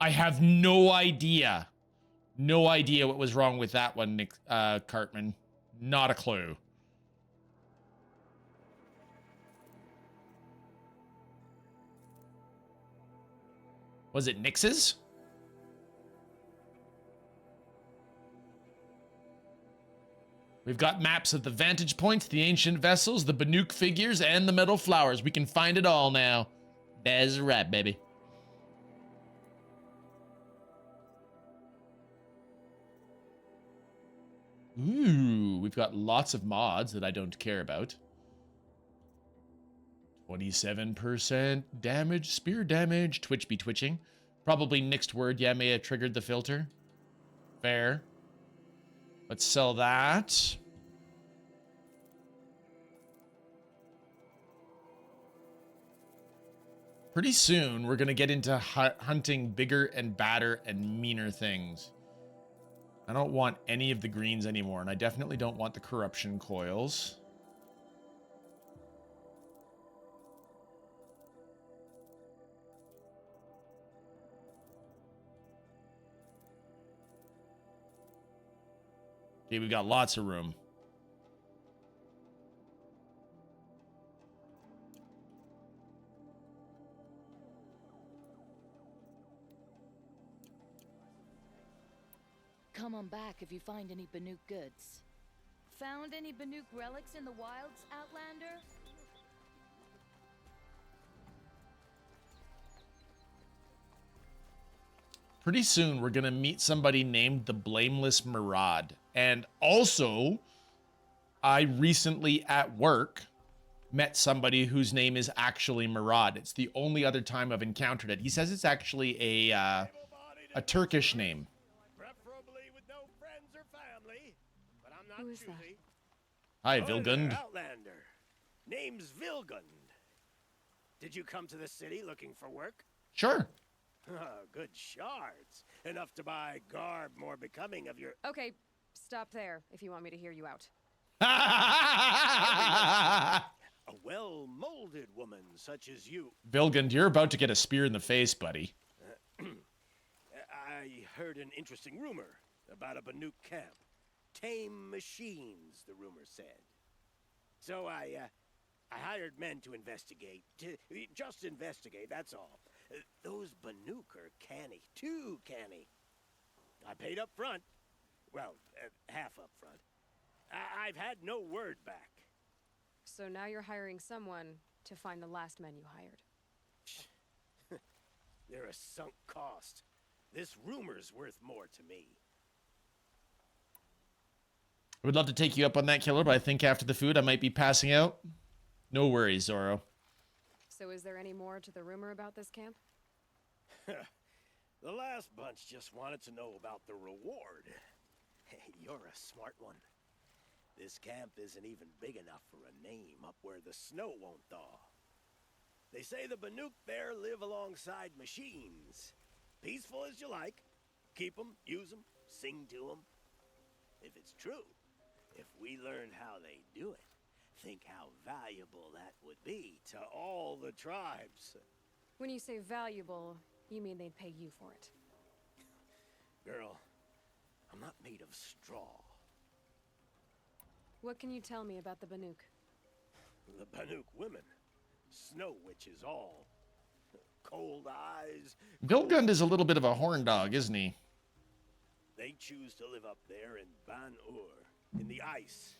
I have no idea. No idea what was wrong with that one, Nick, Cartman. Not a clue. Was it Nix's? We've got maps of the vantage points, the ancient vessels, the Banuk figures, and the metal flowers. We can find it all now. That's right, baby. Ooh, we've got lots of mods that I don't care about. 27% damage, spear damage, Twitch be twitching. Probably next word, yeah, may have triggered the filter. Fair. Let's sell that. Pretty soon, we're going to get into hunting bigger and badder and meaner things. I don't want any of the greens anymore, and I definitely don't want the corruption coils. Okay, we've got lots of room. Come on back if you find any Banuk goods. Found any Banuk relics in the wilds, Outlander? Pretty soon, we're going to meet somebody named the Blameless Murad. And also, I recently at work met somebody whose name is actually Murad. It's the only other time I've encountered it. He says it's actually a Turkish name. Who is that? Hi, Vilgund. Outlander. Name's Vilgund. Did you come to the city looking for work? Sure. Good shards. Enough to buy garb more becoming of your... Okay, stop there if you want me to hear you out. A well-molded woman such as you. Vilgund, you're about to get a spear in the face, buddy. I heard an interesting rumor about a Banuk camp. Tame machines, the rumor said. So I hired men to investigate. Just investigate, that's all. Those Banuk are canny, too canny. I paid up front. Well, half up front. I've had no word back. So now you're hiring someone to find the last men you hired. They're a sunk cost. This rumor's worth more to me. I would love to take you up on that, Killer, but I think after the food I might be passing out. No worries, Zoro. So is there any more to the rumor about this camp? The last bunch just wanted to know about the reward. Hey, you're a smart one. This camp isn't even big enough for a name up where the snow won't thaw. They say the Banuk there live alongside machines. Peaceful as you like. Keep them, use them, sing to them. If it's true, if we learned how they do it, think how valuable that would be to all the tribes. When you say valuable, you mean they'd pay you for it. Girl, I'm not made of straw. What can you tell me about the Banuk? The Banuk women. Snow witches all. Cold eyes. Vilgund is a little bit of a horn dog, isn't he? They choose to live up there in Ban-Ur, in the ice.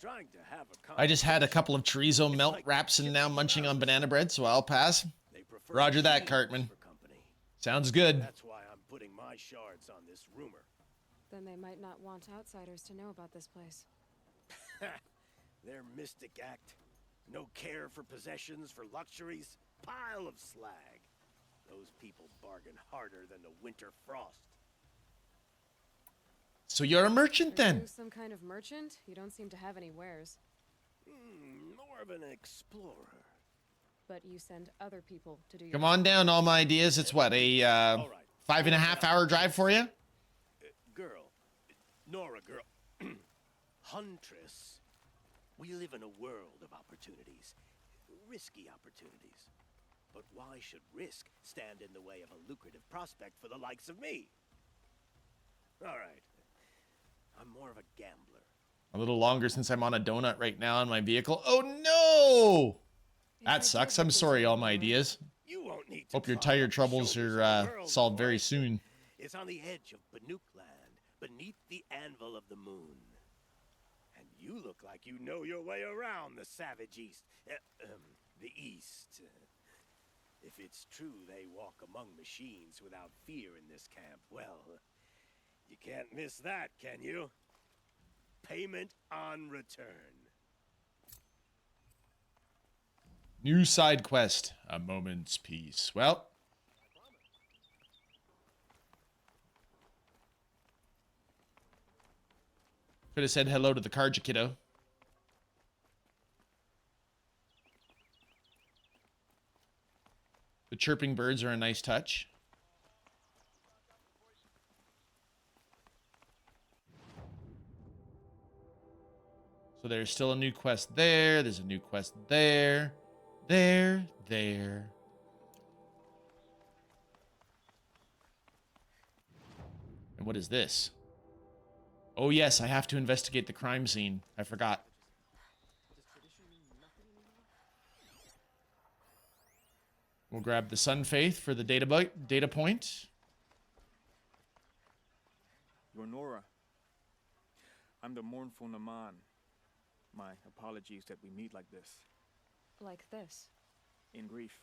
Trying to have a I just had a couple of chorizo melt wraps and now munching on banana bread, so I'll pass. Roger that, Cartman. Sounds good. That's why I'm putting my shards on this rumor. Then they might not want outsiders to know about this place. Their mystic act. No care for possessions, for luxuries. Pile of slag. Those people bargain harder than the winter frost. So you're a merchant Are then? you some kind of merchant? You don't seem to have any wares. More of an explorer. But you send other people to do your Come on down, all my ideas. It's what, a 5.5 hour drive for you? Girl. Nora, girl. Huntress. We live in a world of opportunities. Risky opportunities. But why should risk stand in the way of a lucrative prospect for the likes of me? All right. I'm more of a gambler. A little longer since I'm on a donut right now in my vehicle. Oh no! That sucks. I'm sorry, all my ideas. You won't need to Hope your climb tire up the troubles shoulders are of the world solved for very it. soon. It's on the edge of Banuk land, beneath the anvil of the moon. And you look like you know your way around the savage east. The east. If it's true they walk among machines without fear in this camp, well, you can't miss that, can you? Payment on return. New side quest. A moment's peace. Well. Could have said hello to the Karja kiddo. The chirping birds are a nice touch. So there's still a new quest there. There's a new quest there. There. And what is this? Oh yes, I have to investigate the crime scene. I forgot. We'll grab the Sun Faith for the data point. You're Nora. I'm the mournful Naman. My apologies that we meet like this. Like this. In grief.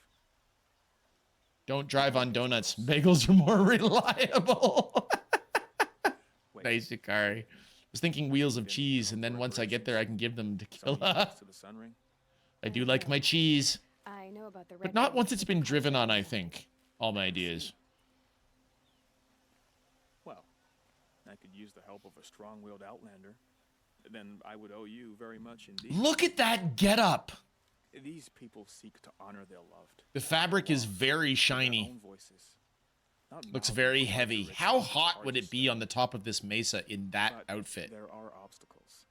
Don't drive on donuts. Bagels are more reliable. Nice, Ikari. I was thinking wheels of cheese, and then once I get there, I can give them to Kila. To the sun ring. I do like my cheese. I know about the But not once it's been driven on, I think. All my ideas. Well, I could use the help of a strong-willed outlander. Then I would owe you very much indeed. Look at that getup. These people seek to honor their loved. The fabric is very shiny. Looks very heavy. How hot would it be on the top of this mesa in that outfit? There are obstacles.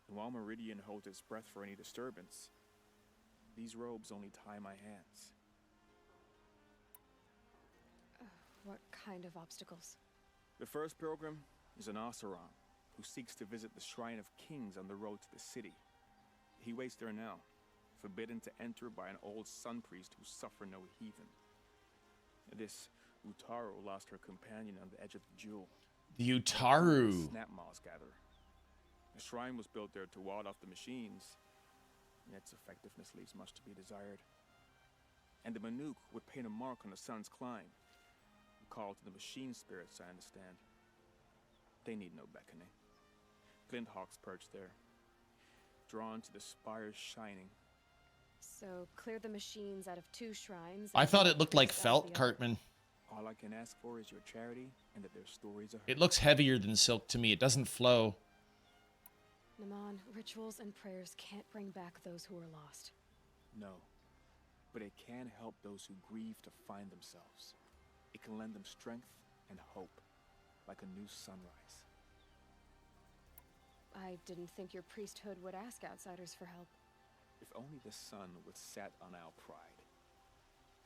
And while Meridian holds its breath for any disturbance, these robes only tie my hands. What kind of obstacles? The first pilgrim is an Oseram who seeks to visit the Shrine of Kings on the road to the city. He waits there now, forbidden to enter by an old sun priest who suffer no heathen. This Utaru lost her companion on the edge of the jewel. The Utaru. Snap moths gather. The shrine was built there to ward off the machines, yet its effectiveness leaves much to be desired. And the Manuk would paint a mark on the sun's climb, called to the machine spirits, I understand. They need no beckoning. Glint hawks perch there, drawn to the spire's shining. So clear the machines out of 2 shrines. I thought it looked like felt, Cartman. All I can ask for is your charity and that their stories are heard. It looks heavier than silk to me. It doesn't flow. Naman, rituals and prayers can't bring back those who are lost. No, but it can help those who grieve to find themselves. It can lend them strength and hope, like a new sunrise. I didn't think your priesthood would ask outsiders for help. If only the sun would set on our pride.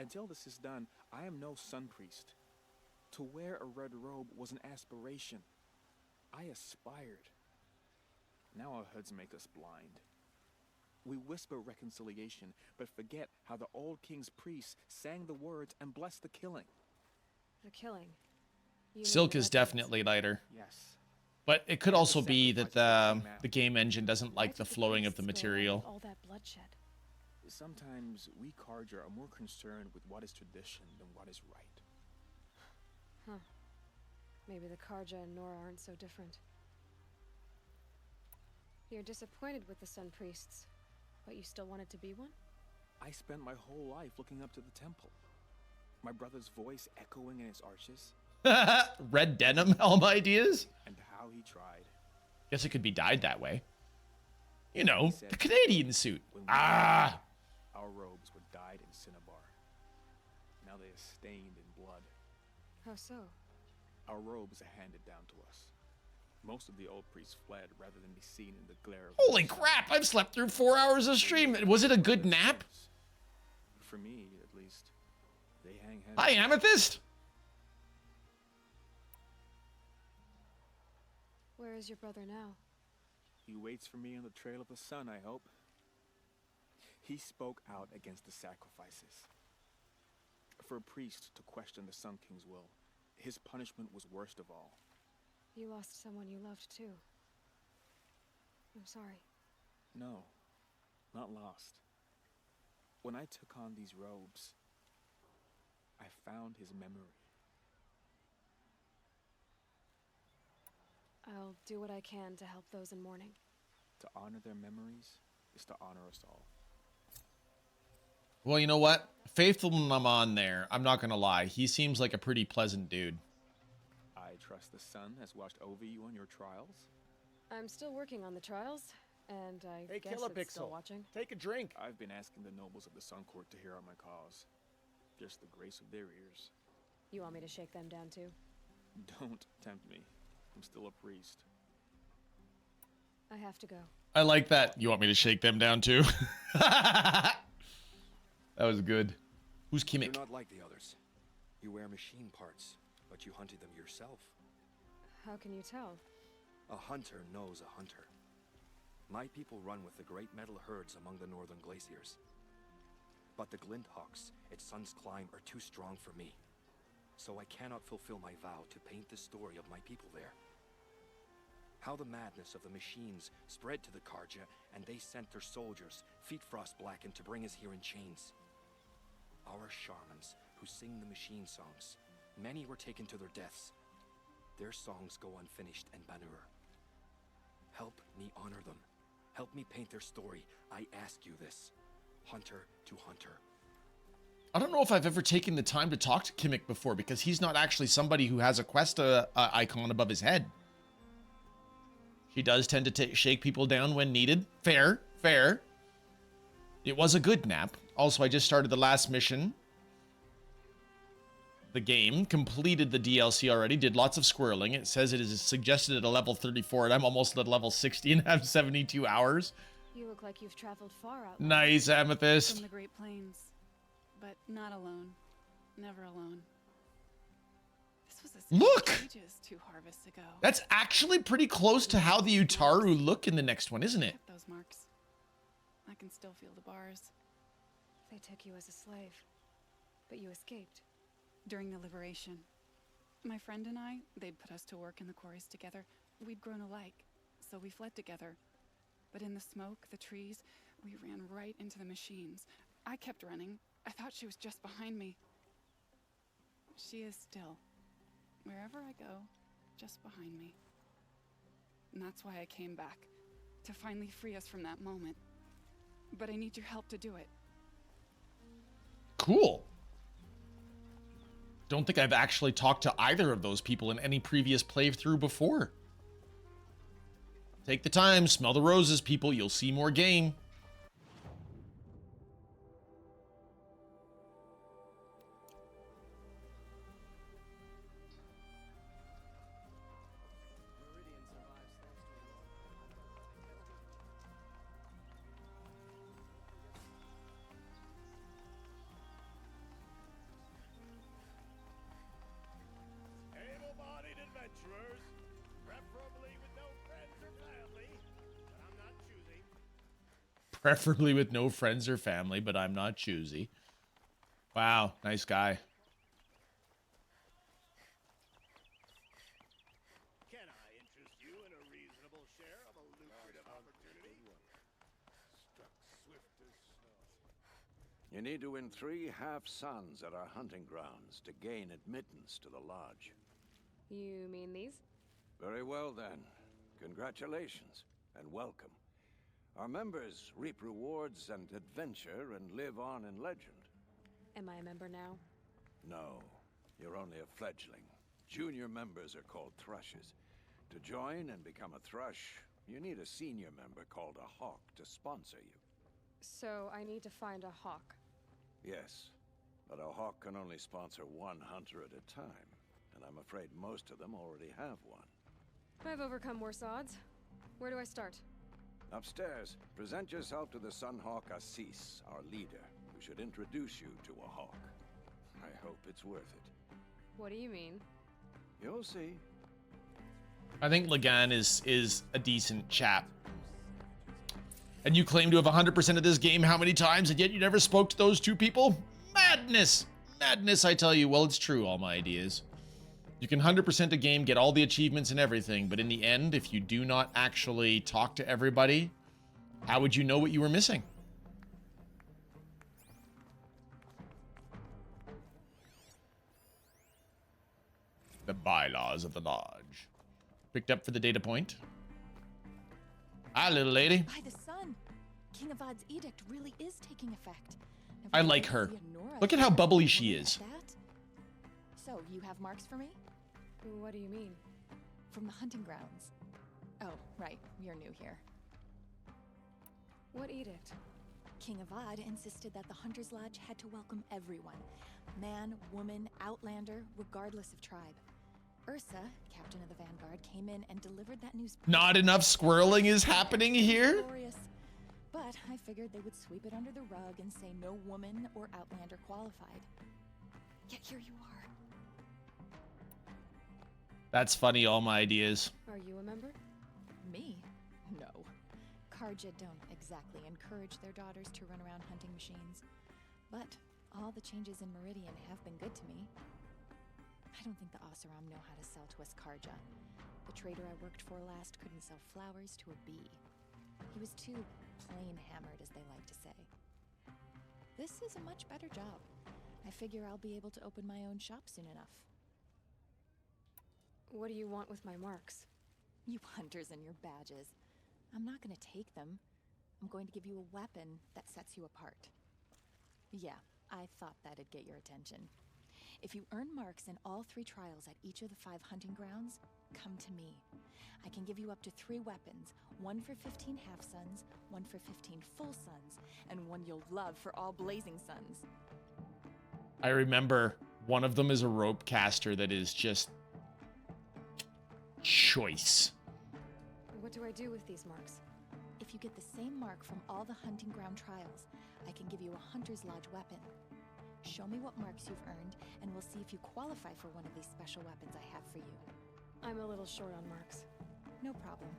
Until this is done, I am no sun priest. To wear a red robe was an aspiration. I aspired. Now our hoods make us blind. We whisper reconciliation, but forget how the old king's priests sang the words and blessed the killing. The killing? Silk is definitely lighter. Yes. But it could also be that the game engine doesn't like the flowing of the material. All that bloodshed. Sometimes we Karja are more concerned with what is tradition than what is right. Huh. Maybe the Karja and Nora aren't so different. You're disappointed with the Sun Priests, but you still wanted to be one? I spent my whole life looking up to the temple. My brother's voice echoing in its arches. Red denim helm ideas? And how he tried. Guess it could be dyed that way. You know, the Canadian suit. Ah! Our robes were dyed in cinnabar. Now they are stained in blood. How so? Our robes are handed down to us. Most of the old priests fled rather than be seen in the glare of... Holy crap, I've slept through 4 hours of stream. Was it a good nap? For me, at least, they hang heavy. Hi, Amethyst. Where is your brother now? He waits for me on the trail of the sun, I hope. He spoke out against the sacrifices. For a priest to question the Sun King's will, his punishment was worst of all. You lost someone you loved too. I'm sorry. No, not lost. When I took on these robes, I found his memory. I'll do what I can to help those in mourning. To honor their memories is to honor us all. Well, you know what? Faithful when I'm on there, I'm not going to lie. He seems like a pretty pleasant dude. I trust the sun has watched over you on your trials. I'm still working on the trials, and I Hey, guess Kila it's still Pixel, watching. take a drink. I've been asking the nobles of the Sun Court to hear out my cause. Just the grace of their ears. You want me to shake them down too? Don't tempt me. I'm still a priest. I have to go. I like that. You want me to shake them down too? That was good. Who's Kimmik? You're not like the others. You wear machine parts, but you hunted them yourself. How can you tell? A hunter knows a hunter. My people run with the great metal herds among the northern glaciers. But the Glinthawks at Sun's Climb are too strong for me. So I cannot fulfill my vow to paint the story of my people there. How the madness of the machines spread to the Karja, and they sent their soldiers, feet frost blackened, to bring us here in chains. Our shamans, who sing the machine songs, many were taken to their deaths. Their songs go unfinished in Banur. Help me honor them. Help me paint their story. I ask you this. Hunter to hunter. I don't know if I've ever taken the time to talk to Kimmik before, because he's not actually somebody who has a quest icon above his head. He does tend to shake people down when needed. Fair, fair. It was a good nap. Also, I just started the last mission. The game, completed the DLC already, did lots of squirreling. It says it is suggested at a level 34, and I'm almost at level 60 and have 72 hours. You look like you've traveled far out. Nice, Amethyst. From the Great Plains, but not alone. Never alone. This was a Look! ages 2 harvests ago. That's actually pretty close to how the Utaru look in the next one, isn't it? Those marks. I can still feel the bars. They took you as a slave, but you escaped. During the liberation, my friend and I, they'd put us to work in the quarries together. We'd grown alike, so we fled together. But in the smoke, the trees, we ran right into the machines. I kept running. I thought she was just behind me. She is still. Wherever I go, just behind me. And that's why I came back, to finally free us from that moment. But I need your help to do it. Cool. Don't think I've actually talked to either of those people in any previous playthrough before. Take the time, smell the roses, people. You'll see more game. Able-bodied adventurers, preferably with no friends or family, but I'm not choosy. Preferably with no friends or family, but I'm not choosy. Wow, nice guy. Can I interest you in a reasonable share of a lucrative opportunity? Struck swift as snow. You need to win 3 half-suns at our hunting grounds to gain admittance to the lodge. You mean these? Very well, then. Congratulations, and welcome. Our members reap rewards and adventure and live on in legend. Am I a member now? No, you're only a fledgling. Junior members are called thrushes. To join and become a thrush, you need a senior member called a hawk to sponsor you. So I need to find a hawk. Yes, but a hawk can only sponsor 1 hunter at a time, and I'm afraid most of them already have one. I've overcome worse odds. Where do I start? Upstairs, present yourself to the Sunhawk Assis, our leader, who should introduce you to a hawk. I hope it's worth it. What do you mean? You'll see. I think Lagan is a decent chap. And you claim to have 100% of this game how many times, and yet you never spoke to those two people? Madness! Madness, I tell you. Well, it's true, all my ideas. You can 100% a game, get all the achievements and everything, but in the end, if you do not actually talk to everybody, how would you know what you were missing? The bylaws of the lodge. Picked up for the data point. Hi, little lady. By the sun, King Avad's edict really is taking effect. I like her. Look at how bubbly she is. So, you have marks for me? What do you mean? From the hunting grounds. Oh, right. You're new here. What edict? King Avad insisted that the Hunter's Lodge had to welcome everyone. Man, woman, outlander, regardless of tribe. Ursa, captain of the Vanguard, came in and delivered that news. Not enough squirreling is happening here? Glorious. But I figured they would sweep it under the rug and say no woman or outlander qualified. Yet here you are. That's funny, all my ideas. Are you a member? Me? No. Karja don't exactly encourage their daughters to run around hunting machines. But all the changes in Meridian have been good to me. I don't think the Oseram know how to sell to us Karja. The trader I worked for last couldn't sell flowers to a bee. He was too plain hammered, as they like to say. This is a much better job. I figure I'll be able to open my own shop soon enough. What do you want with my marks? You hunters and your badges. I'm not going to take them. I'm going to give you a weapon that sets you apart. Yeah, I thought that'd get your attention. If you earn marks in all 3 trials at each of the 5 hunting grounds, come to me. I can give you up to 3 weapons, one for 15 half-suns, one for 15 full suns, and one you'll love for all blazing suns. I remember one of them is a rope caster that is just choice. What do I do with these marks? If you get the same mark from all the hunting ground trials, I can give you a Hunter's Lodge weapon. Show me what marks you've earned, and we'll see if you qualify for one of these special weapons I have for you. I'm a little short on marks. No problem.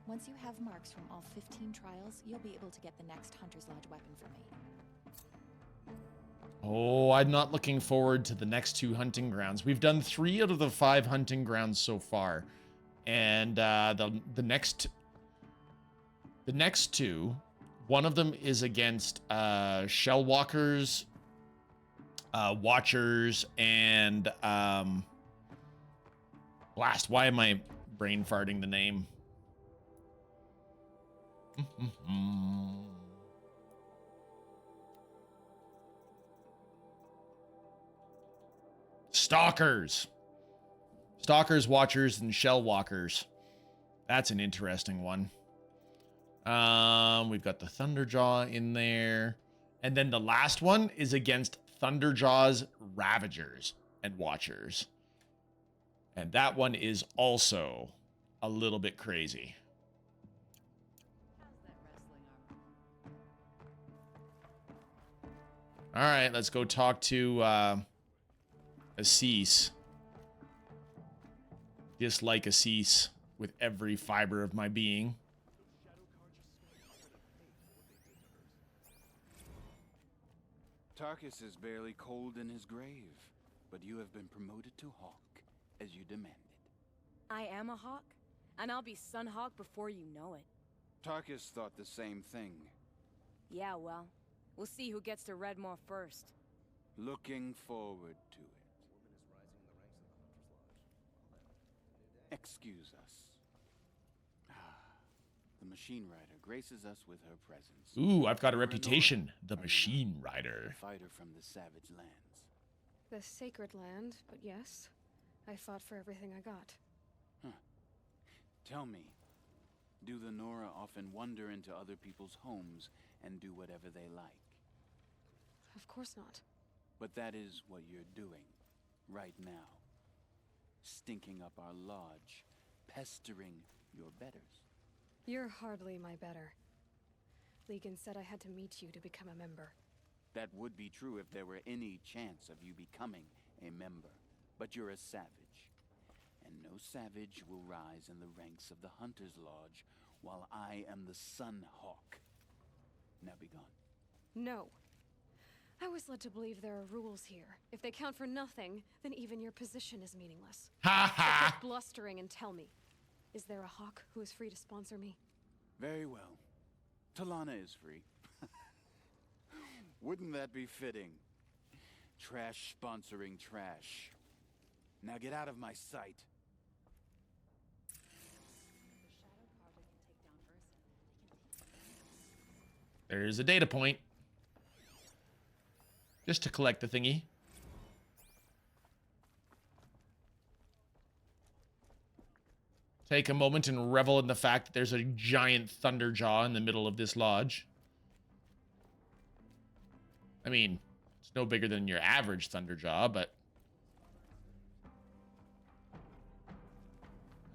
Once you have marks from all 15 trials, you'll be able to get the next Hunter's Lodge weapon from me. Oh, I'm not looking forward to the next 2 hunting grounds. We've done 3 out of the 5 hunting grounds so far. And the next 2, one of them is against shell walkers, watchers, and blast. Why am I brain farting the name? Stalkers. Stalkers, watchers, and shell walkers. That's an interesting one. We've got the Thunderjaw in there. And then the last one is against Thunderjaw's Ravagers and Watchers. And that one is also a little bit crazy. All right, let's go talk to Assis. Dislike Assis with every fiber of my being. Tarkus is barely cold in his grave, but you have been promoted to Hawk, as you demanded. I am a Hawk, and I'll be Sunhawk before you know it. Tarkus thought the same thing. Yeah, well, we'll see who gets to Redmore first. Looking forward to it. Excuse us. The Machine Rider graces us with her presence. Ooh, I've got a reputation. The Machine Rider. Fighter from the Savage Lands. The Sacred Land, but yes. I fought for everything I got. Huh. Tell me, do the Nora often wander into other people's homes and do whatever they like? Of course not. But that is what you're doing, right now. Stinking up our lodge, pestering your betters. You're hardly my better. Legan said I had to meet you to become a member. That would be true if there were any chance of you becoming a member. But you're a savage. And no savage will rise in the ranks of the Hunter's Lodge while I am the Sun Hawk. Now be gone. No. I was led to believe there are rules here. If they count for nothing, then even your position is meaningless. Ha ha! So quit blustering and tell me, is there a hawk who is free to sponsor me? Very well. Talana is free. Wouldn't that be fitting? Trash sponsoring trash. Now get out of my sight. There's a data point. Just to collect the thingy. Take a moment and revel in the fact that there's a giant thunderjaw in the middle of this lodge. I mean, it's no bigger than your average thunderjaw, but...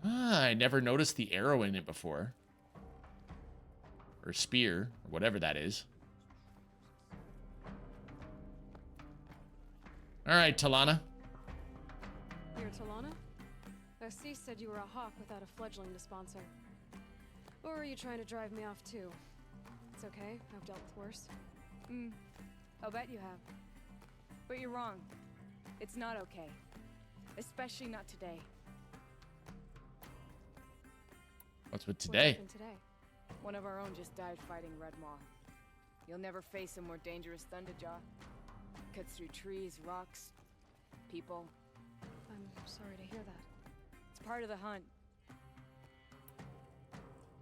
I never noticed the arrow in it before. Or spear, or whatever that is. Alright, Talana. You're Talana? Assis said you were a hawk without a fledgling to sponsor. Or are you trying to drive me off too? It's okay, I've dealt with worse. I'll bet you have. But you're wrong. It's not okay. Especially not today. What's with today? What happened today? One of our own just died fighting Red Maw. You'll never face a more dangerous Thunderjaw. Cuts through trees, rocks, people. I'm sorry to hear that. It's part of the hunt.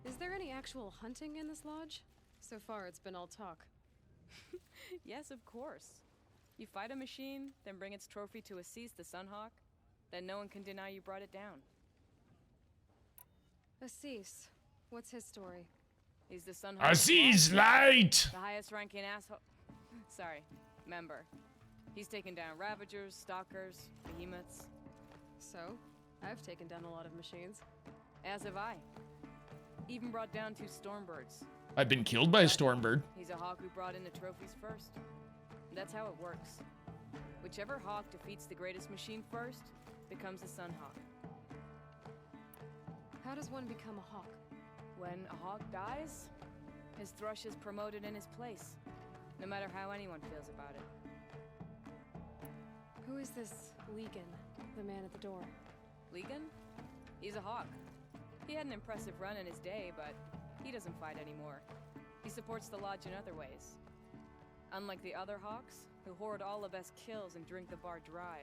Is there any actual hunting in this lodge? So far, it's been all talk. Yes, of course. You fight a machine, then bring its trophy to Assis the Sunhawk, then no one can deny you brought it down. Assis, what's his story? He's the Sunhawk. Assis Light! The highest ranking asshole. Sorry, member. He's taken down Ravagers, Stalkers, Behemoths. So, I've taken down a lot of machines. As have I. Even brought down 2 Stormbirds. I've been killed by a Stormbird. He's a hawk who brought in the trophies first. That's how it works. Whichever hawk defeats the greatest machine first becomes a Sunhawk. How does one become a hawk? When a hawk dies, his thrush is promoted in his place, no matter how anyone feels about it. Who is this Legan, the man at the door? Legan? He's a hawk. He had an impressive run in his day, but he doesn't fight anymore. He supports the lodge in other ways. Unlike the other hawks, who hoard all the best kills and drink the bar dry.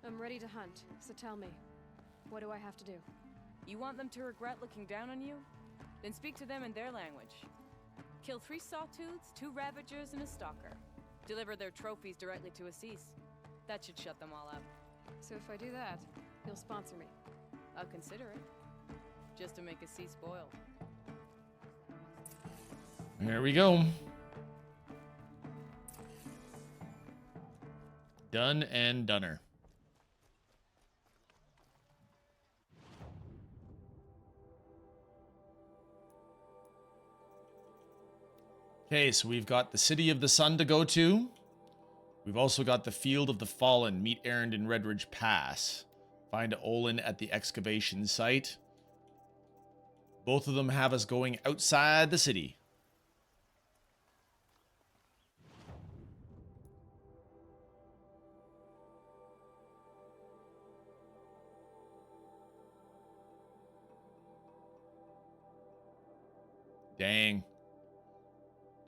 I'm ready to hunt, so tell me, what do I have to do? You want them to regret looking down on you? Then speak to them in their language. Kill 3 Sawtooths, 2 Ravagers, and a Stalker. Deliver their trophies directly to Assis. That should shut them all up. So if I do that, you'll sponsor me? I'll consider it. Just to make Assis spoiled. Here we go. Done and doner. Okay, so we've got the City of the Sun to go to. We've also got the Field of the Fallen. Meet Erend in Redridge Pass. Find Olin at the excavation site. Both of them have us going outside the city. Dang.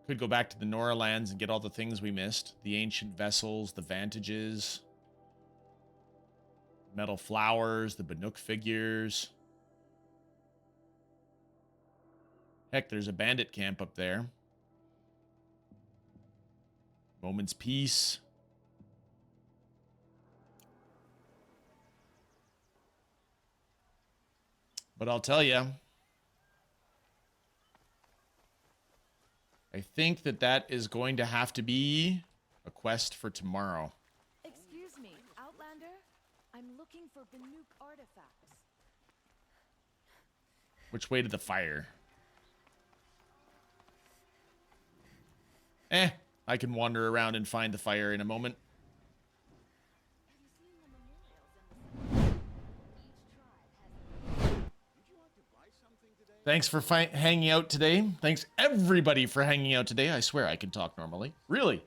Could go back to the Nora lands and get all the things we missed. The ancient vessels, the vantages, metal flowers, the Banuk figures. Heck, there's a bandit camp up there. Moment's Peace. But I'll tell you, I think that is going to have to be a quest for tomorrow. Excuse me, Outlander? I'm looking for Banuk artifacts. Which way to the fire? I can wander around and find the fire in a moment. Thanks for hanging out today. Thanks everybody for hanging out today. I swear I can talk normally. Really.